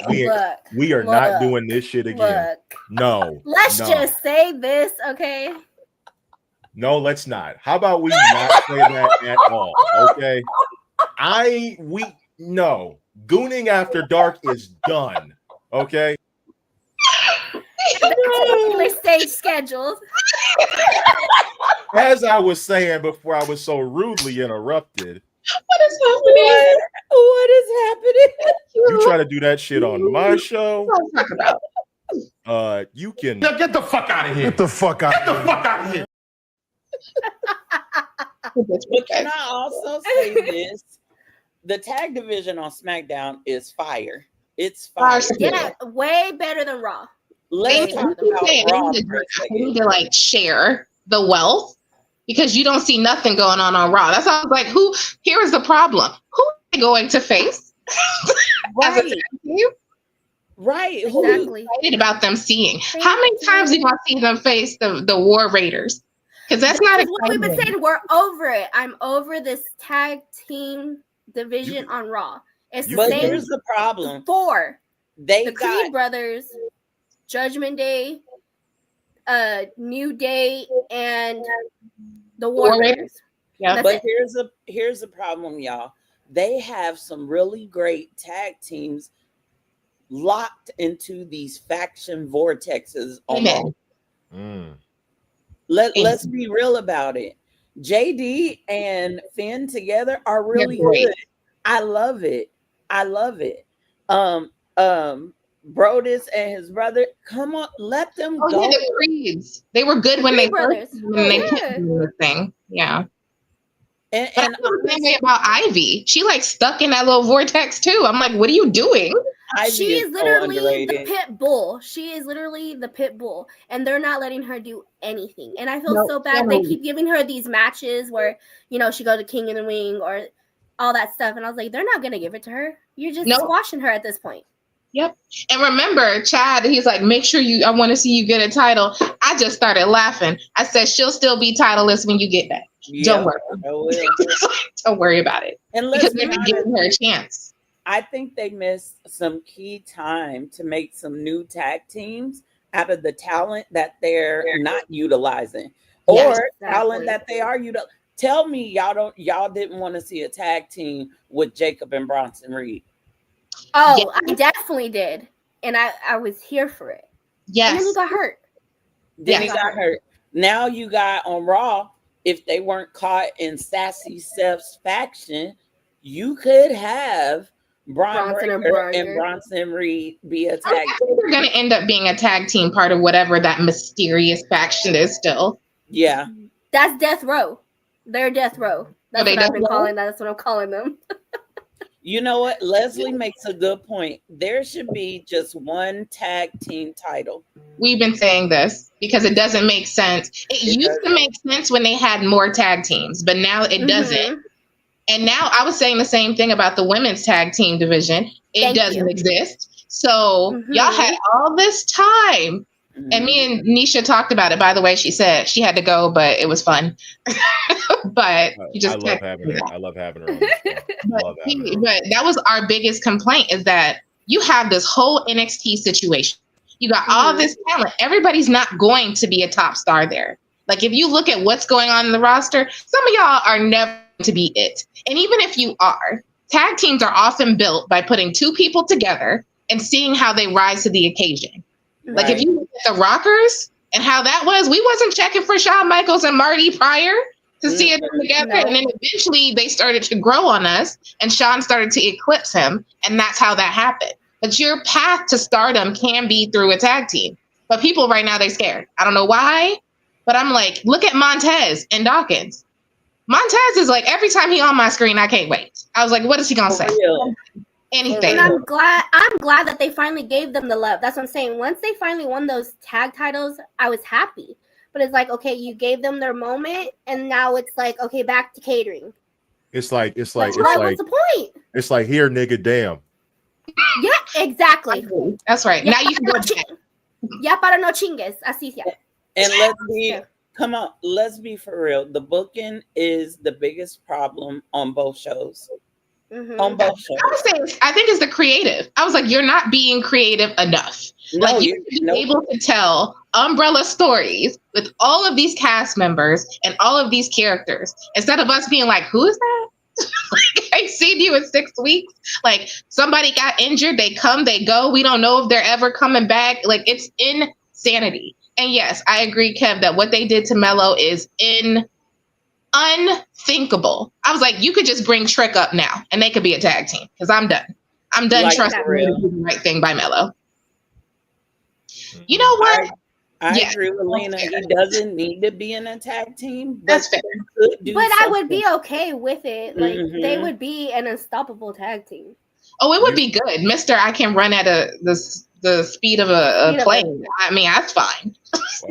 real. We are not doing this shit again. No. Let's just say this, okay? No, let's not. How about we not say that at all? Okay. No. Gooning After Dark is done. Okay. Regular stage scheduled. As I was saying before I was so rudely interrupted. What is happening? What is happening? You try to do that shit on my show. What are you about? You can Get the fuck out of here. get the fuck out. Get the fuck out of here. But can I also say this? The tag division on SmackDown is fire. It's fire. Yeah, way better than Raw. Let's talk about Raw. They need to like share the wealth because you don't see nothing going on Raw. That's how I was like, here is the problem. Who are they going to face? As a tag team? Right. Exactly. Excited about them seeing. How many times are you gonna see them face the War Raiders? Because that's not what we've been saying. We're over it. I'm over this tag team division on Raw. It's the same. Here's the problem. The Creed brothers, Judgment Day, New Day, and the War Raiders. Yeah, but here's the problem, y'all. They have some really great tag teams locked into these faction vortexes. Let's be real about it. JD and Finn together are really good. I love it. Brodus and his brother, come on, let them go. Yeah, the Creeds. They were good when they first came the thing. Yeah. And I'm the same way about Ivy. She like stuck in that little vortex too. I'm like, what are you doing? She is literally the pit bull. She is literally the pit bull, and they're not letting her do anything. And I feel so bad. They keep giving her these matches where she goes to King in the Ring or all that stuff. And I was like, they're not gonna give it to her. You're just squashing her at this point. Yep. And remember, Chad, he's like, make sure I want to see you get a title. I just started laughing. I said, she'll still be titleless when you get back. Don't worry. Don't worry about it. And because they're giving her a chance. I think they missed some key time to make some new tag teams out of the talent that they're not utilizing, or talent that they are utilizing. Tell me y'all didn't want to see a tag team with Jacob and Bronson Reed. Oh, I definitely did. And I was here for it. Yes. And then he got hurt. He got hurt. Now you got on Raw, if they weren't caught in Sassy Steph's faction, you could have Bronson and Bronson Reed be a tag team. They're going to end up being a tag team part of whatever that mysterious faction is still. Yeah. That's Death Row. They're Death Row. That's what I've been calling. That's what I'm calling them. You know what? Leslie makes a good point. There should be just one tag team title. We've been saying this because it doesn't make sense. It used to make sense when they had more tag teams, but now it doesn't. And now I was saying the same thing about the women's tag team division. It doesn't exist. So y'all had all this time. And me and Nisha talked about it. By the way, she said she had to go, but it was fun. But you just I love having her. I love having her on but that was our biggest complaint, is that you have this whole NXT situation. You got all this talent. Everybody's not going to be a top star there. Like, if you look at what's going on in the roster, some of y'all are never going to be it. And even if you are, tag teams are often built by putting two people together and seeing how they rise to the occasion. Like, if you look at the Rockers and how that was, we wasn't checking for Shawn Michaels and Marty prior to see it together. And then eventually they started to grow on us and Shawn started to eclipse him. And that's how that happened. But your path to stardom can be through a tag team. But people right now, they're scared. I don't know why, but I'm like, look at Montez and Dawkins. Montez is like, every time he on my screen, I can't wait. I was like, what is he going to say? Anything. And I'm glad that they finally gave them the love. That's what I'm saying. Once they finally won those tag titles, I was happy. But it's like, okay, you gave them their moment, and now it's like, okay, back to catering. It's like what's the point? It's like, here, nigga, damn. Yeah, exactly. That's right. Now you can go back. Ya para no chingues. Así sea. And let's be for real. The booking is the biggest problem on both shows. On both shows. I think it's the creative. I was like, you're not being creative enough. Like, you're able to tell umbrella stories with all of these cast members and all of these characters instead of us being like, who is that? Like, I've seen you in 6 weeks. Like, somebody got injured, they come, they go. We don't know if they're ever coming back. Like, it's insanity. And yes, I agree, Kev, that what they did to Melo is unthinkable. I was like, you could just bring Trick up now and they could be a tag team because I'm done. I'm done trusting them to do the right thing by Melo. You know what? I agree with Lena. He doesn't need to be in a tag team. That's fair. But I would be okay with it. Like they would be an unstoppable tag team. Oh, it would be good, Mister. I can run at the speed of a plane. I mean, that's fine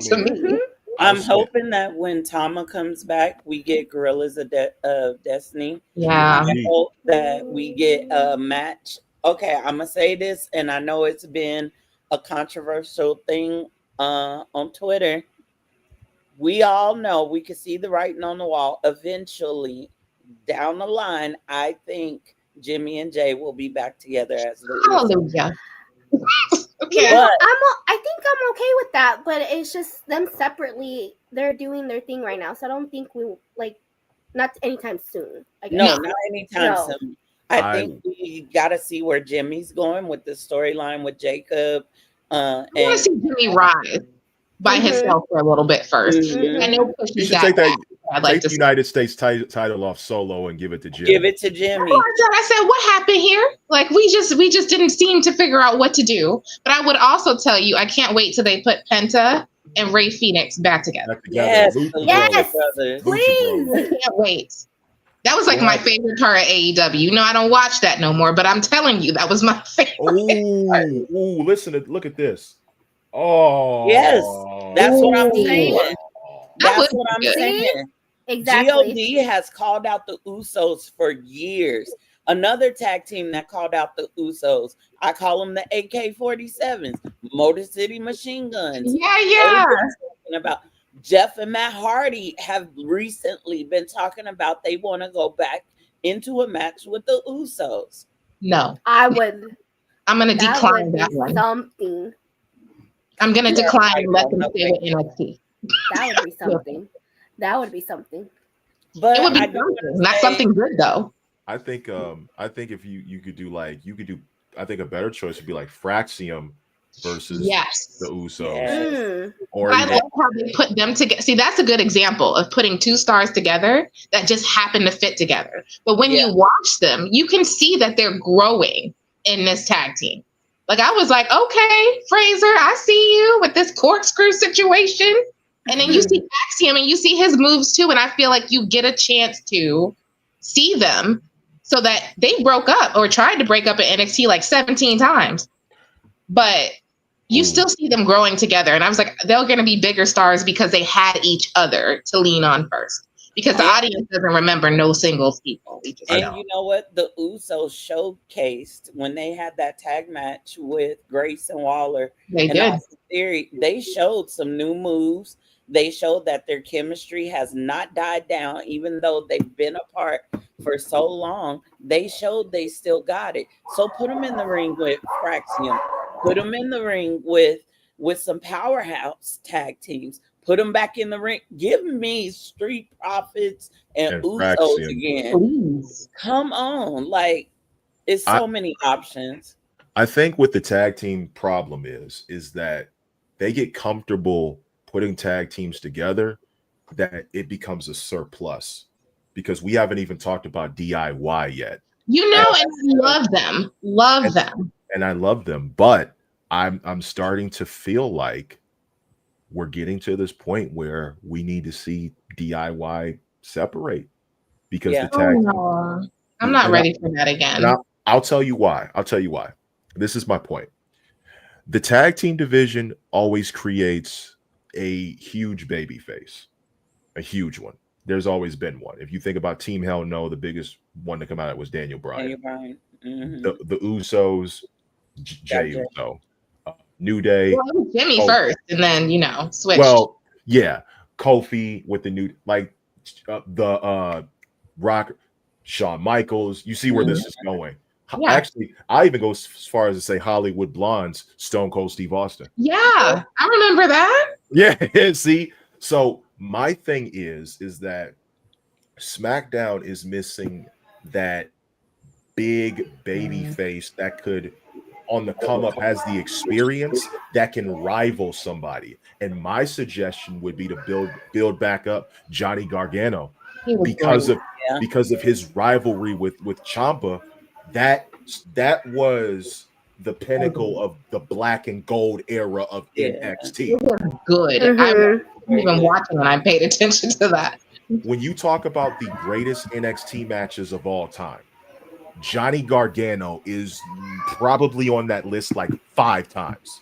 to me. I'm hoping that when Tama comes back, we get Gorillas of Destiny. Yeah. I hope that we get a match. Okay, I'm gonna say this, and I know it's been a controversial thing on Twitter. We all know, we can see the writing on the wall. Eventually, down the line, I think Jimmy and Jay will be back together as the Hallelujah. Okay. Yeah, I think I'm okay with that, but it's just them separately. They're doing their thing right now, so I don't think we not anytime soon. No, not anytime soon. I think we got to see where Jimmy's going with the storyline with Jacob. I want to see Jimmy rise by himself for a little bit first. I know you should take that. Take the United States title off Solo and give it to Jimmy. Give it to Jimmy. I said, what happened here? Like, we just didn't seem to figure out what to do. But I would also tell you, I can't wait till they put Penta and Ray Phoenix back together. Yes, please. I can't wait. That was like my favorite part of AEW. You know, I don't watch that no more, but I'm telling you, that was my favorite. Ooh, look at this. Oh, yes, that's what I'm saying. That's what I'm saying. Exactly. GOD has called out the Usos for years. Another tag team that called out the Usos. I call them the AK-47s, Motor City Machine Guns. Yeah. Talking about Jeff and Matt Hardy have recently been talking about they want to go back into a match with the Usos. No, I would. I'm going to decline that one. Something. I'm going to decline and let them stay with NXT. That would be something. That would be something. But it would be something. Not something good though. I think if you could do I think a better choice would be like Fraxium versus the Usos. Yes. Or I love how they put them together. See, that's a good example of putting two stars together that just happen to fit together. But when you watch them, you can see that they're growing in this tag team. Like, I was like, okay, Fraser, I see you with this corkscrew situation. And then you see Axiom and you see his moves too. And I feel like you get a chance to see them so that they broke up or tried to break up at NXT like 17 times. But you still see them growing together. And I was like, they're going to be bigger stars because they had each other to lean on first. Because the audience doesn't remember no singles people. And you know what? The Usos showcased when they had that tag match with Grace and Waller. They did. Theory, they showed some new moves. They showed that their chemistry has not died down, even though they've been apart for so long. They showed they still got it. So put them in the ring with Fraxium. Put them in the ring with some powerhouse tag teams. Put them back in the ring. Give me Street Profits and Usos Fraxium again. Please. Come on. Like, it's so many options. I think what the tag team problem is that they get comfortable putting tag teams together, that it becomes a surplus, because we haven't even talked about DIY yet. You know, and I love them. And I love them, but I'm starting to feel like we're getting to this point where we need to see DIY separate, because the tag I'm not ready for that again. And I'll tell you why. This is my point. The tag team division always creates a huge baby face, a huge one. There's always been one. If you think about Team Hell No, the biggest one to come out of it was Daniel Bryan. The Usos, Jay Uso, New Day. Well, it was Jimmy first, and then switched. Well, yeah, Kofi with the new the Rock, Shawn Michaels. You see where this is going. Yeah. Actually, I even go as far as to say Hollywood Blondes, Stone Cold Steve Austin. Yeah, I remember that. Yeah, see? So my thing is that SmackDown is missing that big baby face that could on the come up, has the experience that can rival somebody. And my suggestion would be to build back up Johnny Gargano because of his rivalry with Ciampa. That was the pinnacle of the black and gold era of NXT. It was good. I'm even watching and I paid attention to that. When you talk about the greatest NXT matches of all time, Johnny Gargano is probably on that list like 5 times.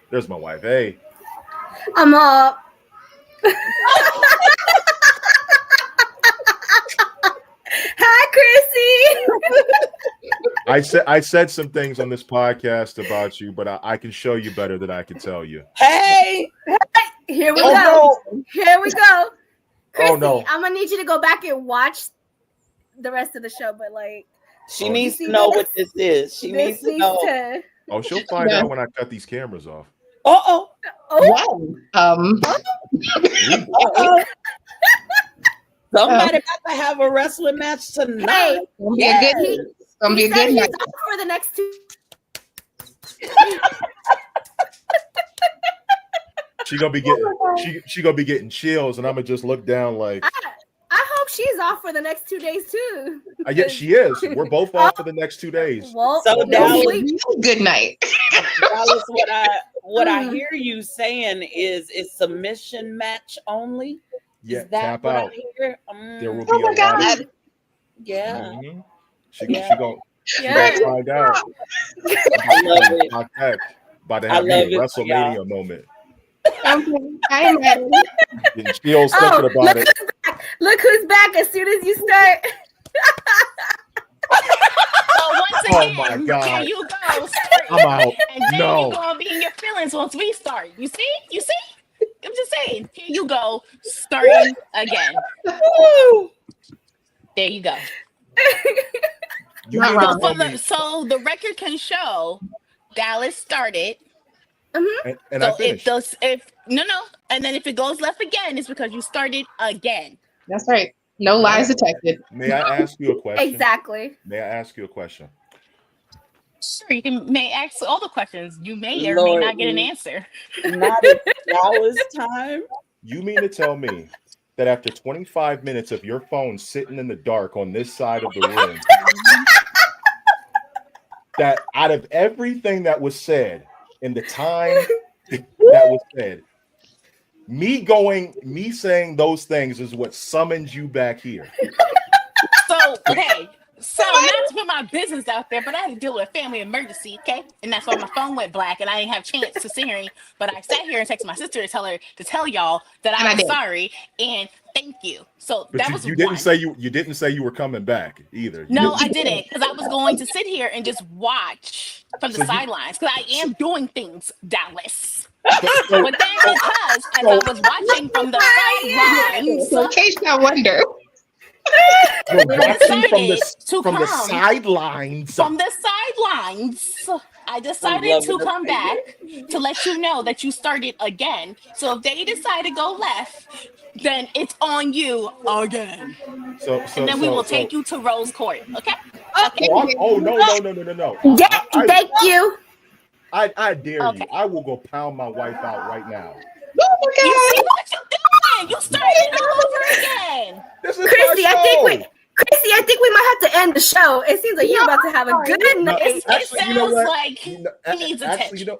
There's my wife. Hey. I'm up. Hi, Chrissy. I said some things on this podcast about you, but I can show you better than I can tell you. Hey. Here we go. No. Here we go. Chrissy, oh no. I'm gonna need you to go back and watch the rest of the show, but like she needs to know what this is. She needs to know. Oh, she'll find out when I cut these cameras off. Wow. Somebody about to have a wrestling match tonight. Hey, it's gonna be a good night for the next 2. She gonna be getting chills, and I'm gonna just look down like. I hope she's off for the next 2 days too. Yeah, she is. We're both off for the next 2 days. Well, so Dallas, good night. Dallas, what I hear you saying is it's submission match only. Yeah, is that tap what out. I hear? There will be a lot of. Yeah. Mm-hmm. She gonna find out. I love it. About to have a WrestleMania moment. I am ready. Getting chills thinking about it. Look who's back as soon as you start. So once again, oh my God. here you go. I'm out. And then No. you're gonna be in your feelings once we start. You see? I'm just saying. Here you go, starting again. There you go. So the record can show Dallas started. And I finished. And then if it goes left again, it's because you started again. That's right. No lies detected. May I ask you a question? Exactly. May I ask you a question? Sure, may ask all the questions. You may or may not get an answer. Not at Dallas time. You mean to tell me that after 25 minutes of your phone sitting in the dark on this side of the room, that out of everything that was said in the time that was said, me saying those things is what summoned you back here? So, okay. So, not to put my business out there, but I had to deal with a family emergency, okay? And that's why my phone went black and I didn't have a chance to see her. But I sat here and texted my sister to tell y'all that I was sorry and thank you. So but that was you didn't say you didn't say you were coming back either. No, I didn't, because I was going to sit here and just watch from the sidelines because I am doing things, Dallas. But then because as I was watching from the sidelines, in case I wonder. We're watching from the sidelines. From the sidelines, I decided to come back to let you know that you started again. So if they decide to go left, then it's on you again. And then we will take you to Rose Court. Okay? No. Yeah, thank you. I dare you. I will go pound my wife out right now. Oh my God. You see what you're doing? You started all over again. Chrissy, I think we might have to end the show. It seems like you're about to have a good night. It sounds like he needs attention.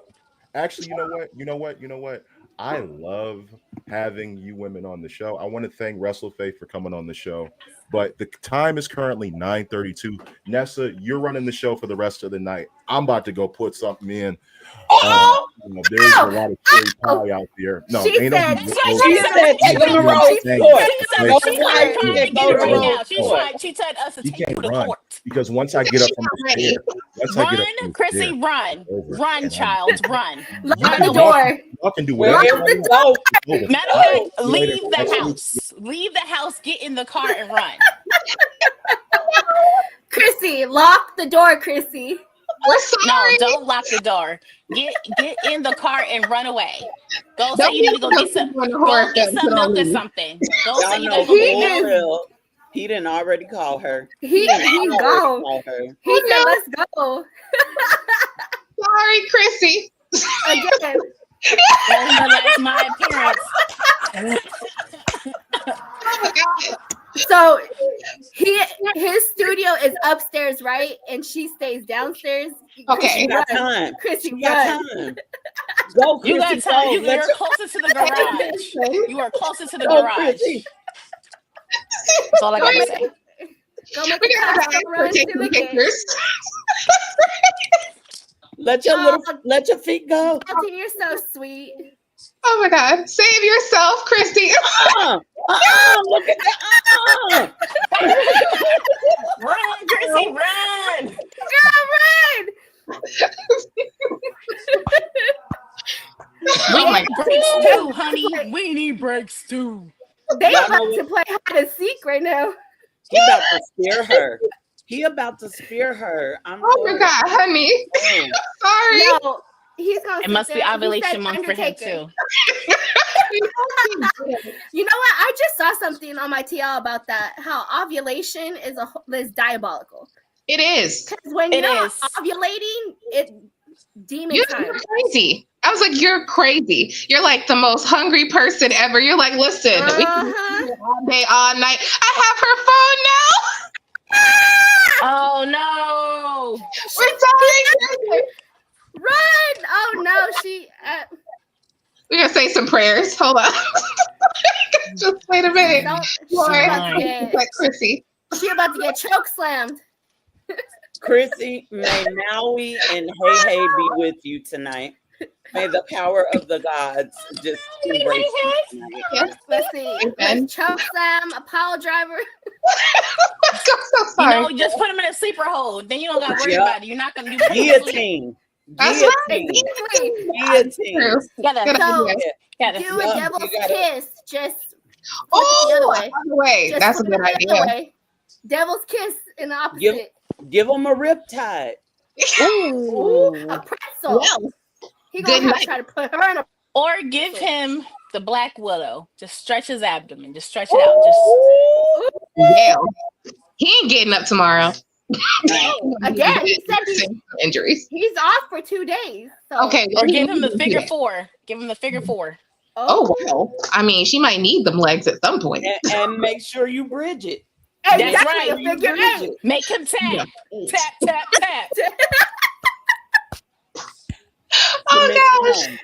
You know what? I love having you women on the show. I want to thank Wrestle Faith for coming on the show. But the time is currently 9:32. Nessa, you're running the show for the rest of the night. I'm about to go put something in. There's a lot of cherry pie out there. No, she ain't said, take them to Rose. She said us to take you to court. Because once I get up from the run, Chrissy, run. Run, child, run. Lock the door. I can do whatever. Matter of fact, leave the house. Leave the house, get in the car and run. Chrissy, lock the door, Chrissy. No, don't lock the door. Get in the car and run away. Go say you need to go get some milk or something. Go say you need to go get He didn't already call her. He's gone. Call her. He said, "Let's go." Sorry, Chrissy. Again. That's my appearance. Oh my God. So his studio is upstairs, right? And she stays downstairs. Okay. You got time. Chrissy, You got time. Go, Chrissy. You got time. Go. You're closer to the garage. You are closer to the garage. Chrissy. That's all I gotta say. Go make We a gotta fast run to the gate. pictures. Let your feet go. Dalton, you're so sweet. Oh my God. Save yourself, Christy. Look at that. Run, Chrissy, run. Girl, run. We need breaks too, honey. We need breaks too. They Y'all about know to play hide and seek right now. He about to spear her. He about to spear her. Oh my God, honey. Sorry. No, he's gonna. It must be ovulation month for him Undertaker. too. You know what? I just saw something on my TL about that. How ovulation is diabolical. It is. Because when It you're is. ovulating, it demon You're time. crazy. I was like, you're crazy. You're like the most hungry person ever. You're like, listen, we can do it all day, all night. I have her phone now. Oh no. We're sorry. Run! Oh no, she. We're gonna say some prayers. Hold on. Just wait a minute. Like Chrissy. She about to get choke slammed. Chrissy, may Maui and Hey Hey be with you tonight. May the power of the gods just embrace you tonight. Yes. Let's see. Let's choke slam, a pile driver. I'm so sorry. Just put him in a sleeper hold. Then you don't got to worry Yep. about it. You're not gonna do Guillotine. That's right. Guillotine. True. Gotta So, gotta do a Yeah, devil's you gotta- kiss. Just Oh, the other way. other way. Just That's a flip good it the other idea. way. Devil's kiss in the opposite. Give him a riptide. Ooh, a pretzel. Well, He good gonna night. try to put her in a. or give him the black widow. Just stretch his abdomen. Just stretch it out. Just yeah. He ain't getting up tomorrow. Again, he said Injuries. he's off for 2 days. So. Okay. or give him the figure four. Give him the figure four. Oh, wow. I mean, she might need them legs at some point. And make sure you bridge it. Exactly, That's right. a figure Bridge eight. it. Make him tap. Tap, tap, tap. Oh, Submission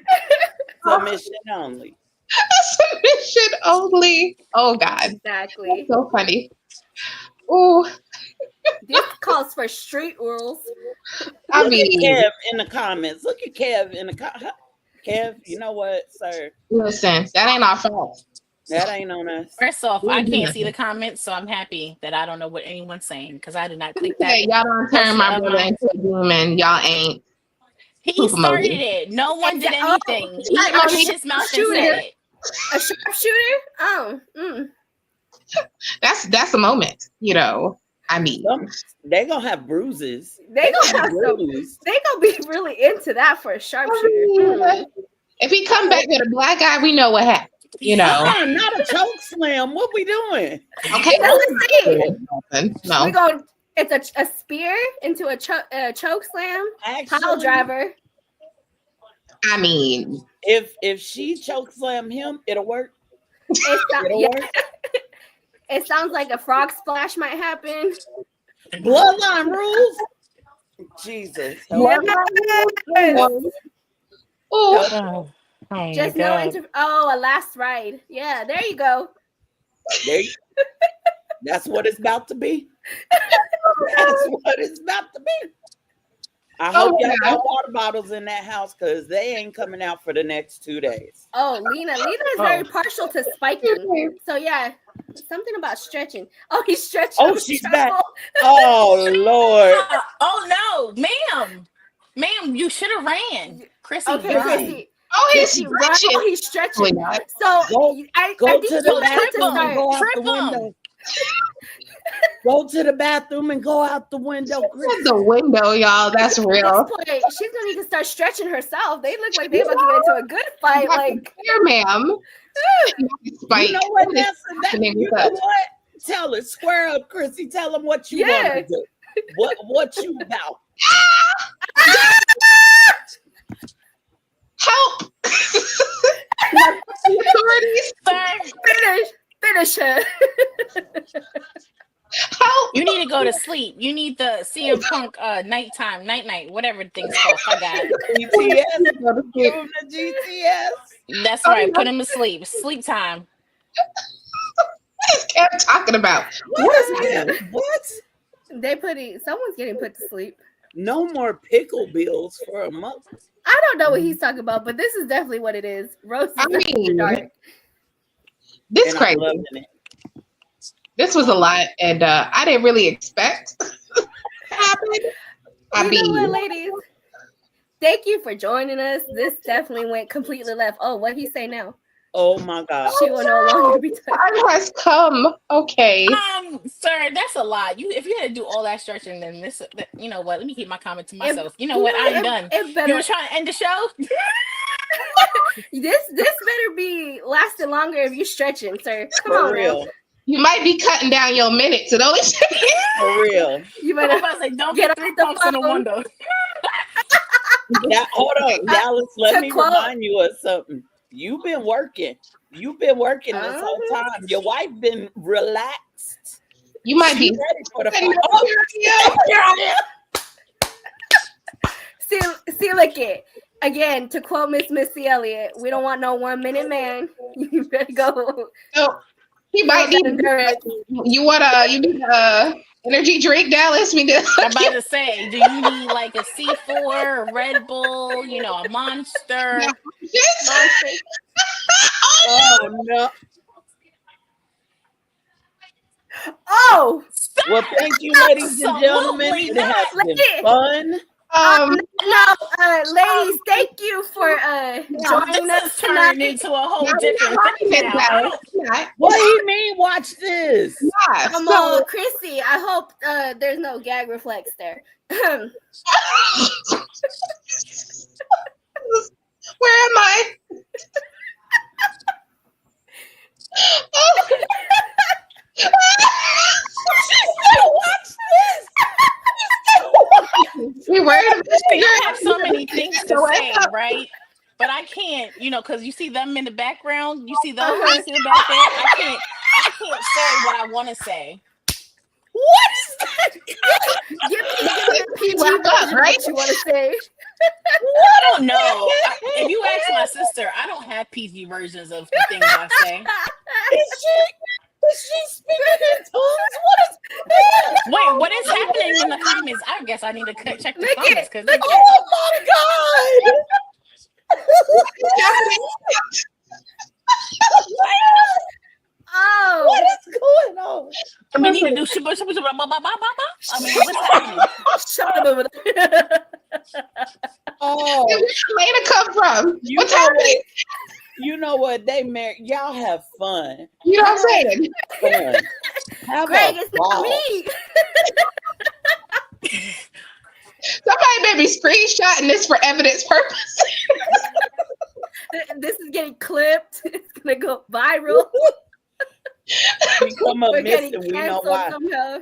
gosh. only. Submission only. Submission only. Oh, God. Exactly. So funny. Oh, This calls for street rules. I Look mean, at Kev in the comments. Look at Kev in the Kev, you know what, sir? listen, that ain't our fault. That ain't on us. First off, I can't see the comments, so I'm happy that I don't know what anyone's saying because I did not click that. Okay, y'all don't turn my brother into a demon. Y'all ain't. He Poop started emoji. it. No one did Oh, anything. He shut opened up. his mouth and Shoot said it. it. A sharpshooter? Oh, That's a moment, you know. I mean, They gonna have bruises. they gonna have some. Bruised. They gonna be really into that for a sharpshooter. if he come back with a black eye, we know what happened. You know. Not a choke slam. What we doing? Okay. Let's see. No. We go. It's a spear into a choke slam. Actually, Pile driver. I mean, if she choke slam him, it'll work. It'll Yeah. work. It sounds like a frog splash might happen. Bloodline rules. Jesus. Yes. oh, Just no a last ride. Yeah, there you go. There you- That's what it's about to be. That's what it's about to be. I hope y'all got water bottles in that house because they ain't coming out for the next 2 days. Oh, Lena is very partial to spiking. So yeah, something about stretching. Oh, he's stretching. Oh, she's back. Oh Lord. Oh no, ma'am, you should have ran. Chrissy, Okay, run. Chrissy. oh, he's Chrissy, run. stretching. Oh, he's stretching. Really? So I Go think to you the have to bathroom and start. go out the Trip 'em. window. Go to the bathroom and go out the window. That's the window, y'all. That's At real. this point, she's gonna need to start stretching herself. They look like they're about to get into a good fight. Like, here, ma'am. Spike. You know what? You know what? Tell it. Square up, Chrissy. Tell them what you want to do. What you about? Help! Finish her. Help! You need to go to sleep. You need the CM Punk nighttime, night, whatever the thing's called. I got it. GTS. Give him the GTS. That's right. Put him to sleep. Sleep time. What is Kev talking about? What is that? What? Someone's getting put to sleep. No more pickle bills for a month. I don't know what he's talking about, but this is definitely what it is. Roast is dark. This crazy. This was a lot, and I didn't really expect to happen. You know what, ladies? Thank you for joining us. This definitely went completely left. Oh, what he say now? Oh my God. She will no longer be touched. Time has come. Okay. Sir, that's a lot. If you had to do all that stretching, then this, you know what? Let me keep my comment to myself. You know what? I'm done. You were trying to end the show? This better be lasting longer if you're stretching, sir. Come For on, real. now. You might be cutting down your minutes. So don't For real. You better don't get get 3 pumps in the window. Hold on, Dallas. Let me remind you of something. You've been working. You've been working this whole time. Your wife been relaxed. You might be ready for the fight. See, look it. Again, to quote Miss Missy Elliott, we don't want no 1 minute man. You better go. No, he might need you need a energy drink, Dallas. We did. I'm about to say, do you need like a C4, a Red Bull, a Monster? Oh no. Oh. Well, thank you, ladies and gentlemen. It has been fun. Ladies, thank you for joining us tonight. Into a whole different thing now. What do you mean? Watch this. Come on, Chrissy. I hope there's no gag reflex there. Where am I? We were. I have so many things to say, right? But I can't, because you see them in the background. You see those people back there. I can't say what I want to say. What is that? Give me PG version right? what you want to say. I don't know. If you ask my sister, I don't have PG versions of the things I say. Is she speaking in tongues? Wait, what is happening in the comments? I guess I need to check the comments. Oh my God! Oh, what is going on? We need to do I mean, what's happening? Oh, where did Elena come from? What's happening? You know what? They married. Y'all have fun. You know what I'm saying? Fun. Greg, it's not me. Somebody may be screenshotting this for evidence purposes. This is getting clipped. It's gonna go viral. Become a missing. We know why. Somehow.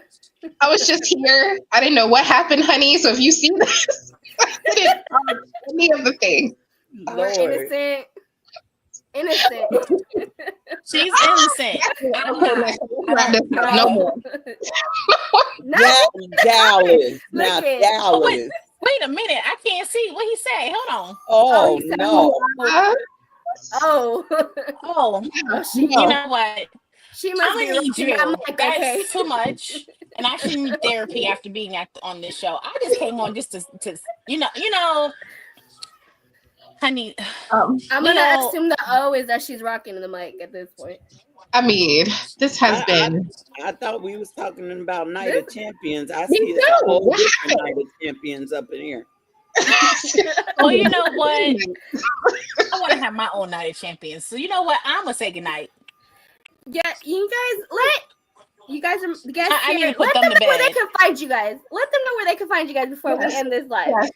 I was just here. I didn't know what happened, honey. So if you see this, I didn't know any of the things. We're innocent. Innocent. She's innocent. No more. Dallas. Now Dallas. Wait a minute. I can't see what he say. Hold on. Oh, no. Oh. You know what? She must be need you. Like, that's okay. too much. And I shouldn't need therapy after being on this show. I just came on just to honey. I'm gonna assume the O is that she's rocking the mic at this point. I mean, this has been. I thought we was talking about Night of Champions. I see a whole different Night of Champions up in here. Well, you know what? I want to have my own Night of Champions. So you know what? I'm gonna say goodnight. Yeah, you guys I need to put them to bed. Where they can find you guys. Let them know where they can find you guys before we end this live. Yes.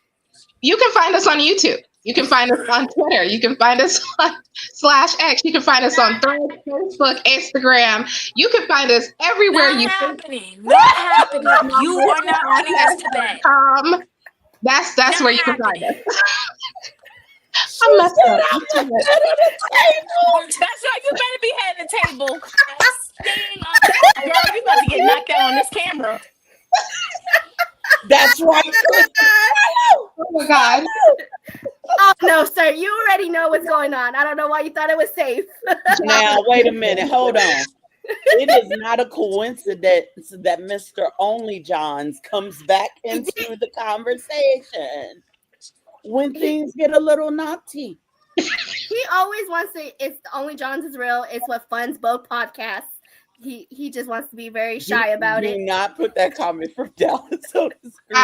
You can find us on YouTube. You can find us on Twitter. You can find us on /X. You can find us on Threads, Facebook, Instagram. You can find us everywhere. Not happening. Not happening. You are not putting us to bed. That's where you can find us. That's right. You better be heading the table. Girl, you about to get knocked out on this camera. That's right. Oh my God. Oh no, sir. You already know what's going on. I don't know why you thought it was safe. Now, wait a minute. Hold on. It is not a coincidence that Mr. Only Johns comes back into the conversation when things get a little naughty. He always wants to. It's the Only Johns is real. It's what funds both podcasts. He just wants to be very shy about it. Do not put that comment from Dallas on the screen.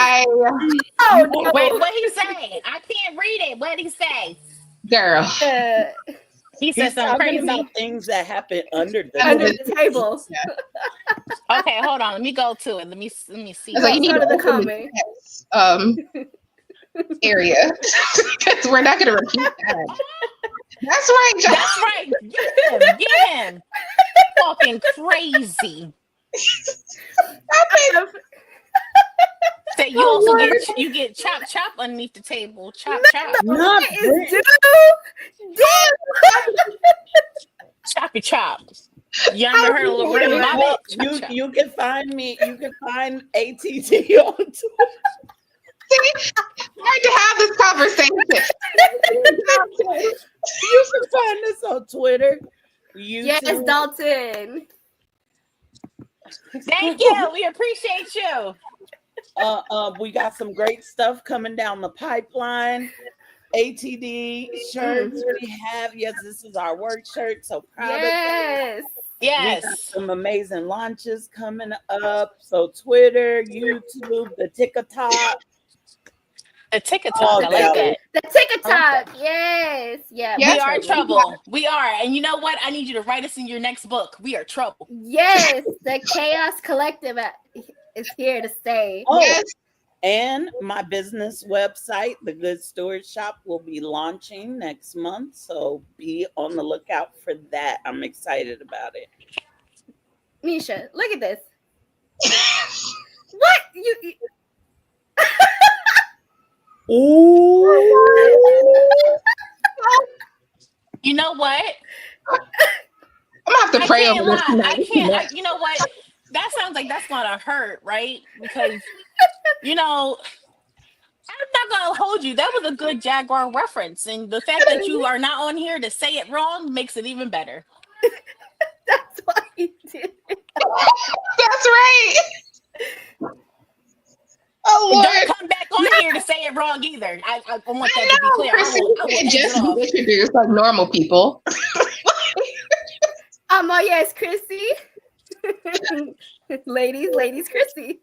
Oh, no. Wait, what he say? I can't read it. What he say? Girl. He said something crazy about things that happen under the table. Okay, hold on. Let me go to it. Let me see. So you need to go to the comments area because we're not going to repeat that. That's right, John. That's right. Get him. Fucking crazy. Say you also get chop underneath the table. Chop. Choppy chop. You ever heard of Lorraine Bobbitt? You can find me. You can find ATT on Twitter. Hard to have this conversation. You can find us on Twitter. YouTube. Yes, Dalton. Thank you. We appreciate you. We got some great stuff coming down the pipeline. ATD shirts we have. Yes, this is our work shirt. So proud of it. Yes. We got some amazing launches coming up. So Twitter, YouTube, the TikTok. The TikTok, I like that. The TikTok, yes. Yeah. We are trouble. We are. And you know what? I need you to write us in your next book. We are trouble. Yes, the Chaos Collective is here to stay. Oh, yes. And my business website, The Good Steward Shop, will be launching next month. So be on the lookout for that. I'm excited about it. Nisha, look at this. What? Ooh. You know what? I'm gonna have to pray over this tonight. You know what? That sounds like that's gonna hurt, right? Because I'm not gonna hold you. That was a good Jaguar reference, and the fact that you are not on here to say it wrong makes it even better. That's why he did it. That's right. Oh, Lord. Don't come back on here to say it wrong either. I want that to be clear. I will just introduce like normal people. Oh yes, Chrissy. ladies, Chrissy.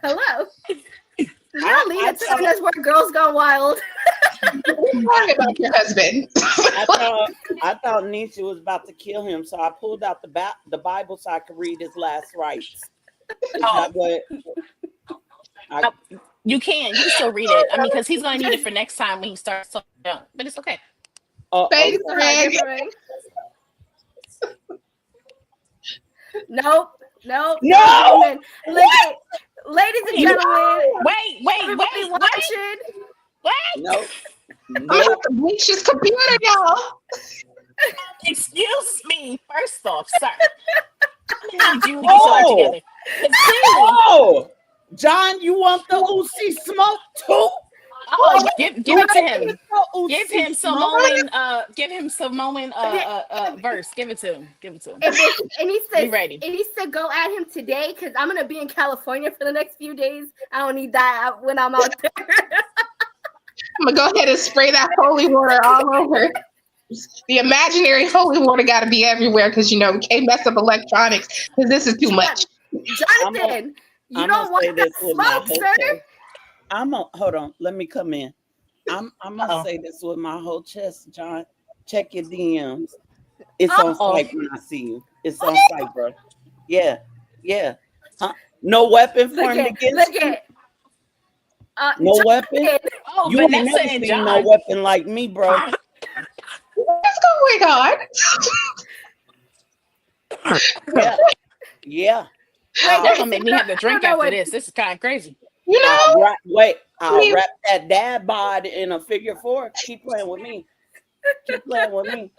Hello. Now Lena telling us where girls gone wild. Talking about your husband. I thought Nisha was about to kill him, so I pulled out the Bible so I could read his last rites. You can still read it. I mean, because he's going to need it for next time when he starts talking young. But it's okay. Thanks, Greg. Nope. No. Look at, ladies and gentlemen. Wait. Watching. No. I'm gonna have to bleach his computer, y'all. Excuse me. First off, sir. I need you to get your life together. John, you want the Uzi smoke too? Oh, give it to him. Give him some moment verse. Give it to him. And he said, be ready. And he said, go at him today because I'm gonna be in California for the next few days. I don't need that when I'm out there. I'm gonna go ahead and spray that holy water all over. The imaginary holy water got to be everywhere because we can't mess up electronics because this is too much. Jonathan, you don't want that smoke, sir. Hold on. Let me come in. I'm gonna say this with my whole chest, John. Check your DMs. It's on site when I see you. It's on site, bro. Yeah. Huh? No weapon formed against you. No weapon. Oh, You ain't Vanessa never and seen no John. weapon like me, bro. What's going on? Yeah, yeah. Y'all gonna make me have to drink after this. This is kind of crazy. You know? I'll wrap that dad bod in a figure 4. Keep playing with me. Keep playing with me.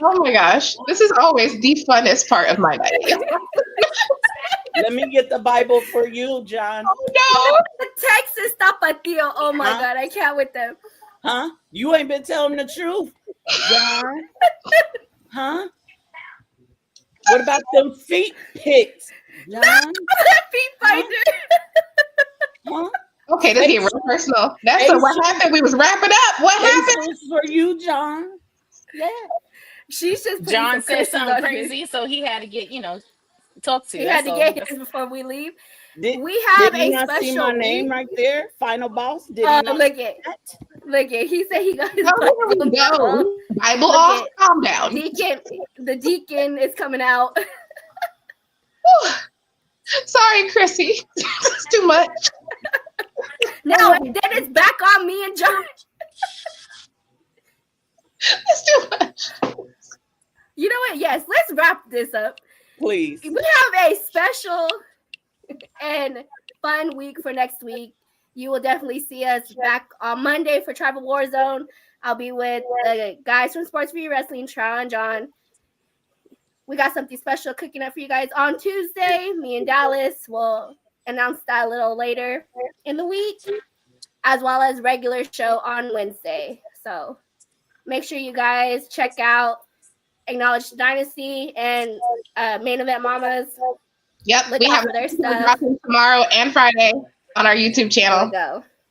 Oh my gosh. This is always the funnest part of my night. Let me get the Bible for you, John. Oh no. Texas Tapatio. Oh my God, I can't with them. Huh? You ain't been telling the truth, John. Huh? What about them feet pics, John? Feet finder. Huh? Okay, let's get real personal. That's what happened. We was wrapping up. What happened? For you, John. Yeah. She's just John said something crazy, so he had to get, talk to you. He had to get his before we leave. We have did you a not special see my name right there? Final boss. Did oh, he not look at look at. He said he got his Bible. Go. Bible off. Calm down. The deacon is coming out. Sorry, Chrissy. It's too much. Now then it's back on me and John. It's too much. You know what? Yes, let's wrap this up. Please. We have a special and fun week for next week. You will definitely see us back on Monday for Tribal Warzone. I'll be with the guys from Sports View Wrestling, Trial and John. We got something special cooking up for you guys on Tuesday. Me and Dallas will announce that a little later in the week, as well as regular show on Wednesday. So make sure you guys check out Acknowledge Dynasty and Main Event Mamas. Yep, we have their stuff tomorrow and Friday on our YouTube channel.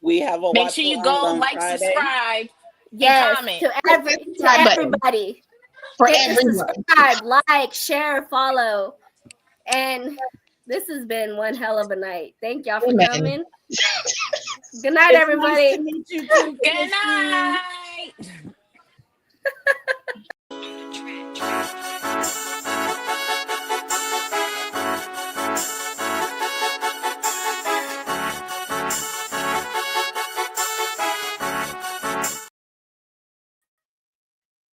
We have a make sure you go like, Friday. subscribe, yes, comment to everybody. For hit everyone. Subscribe, like, share, follow, and this has been one hell of a night. Thank y'all for coming. Good night, everybody. Nice to meet you too. Good night.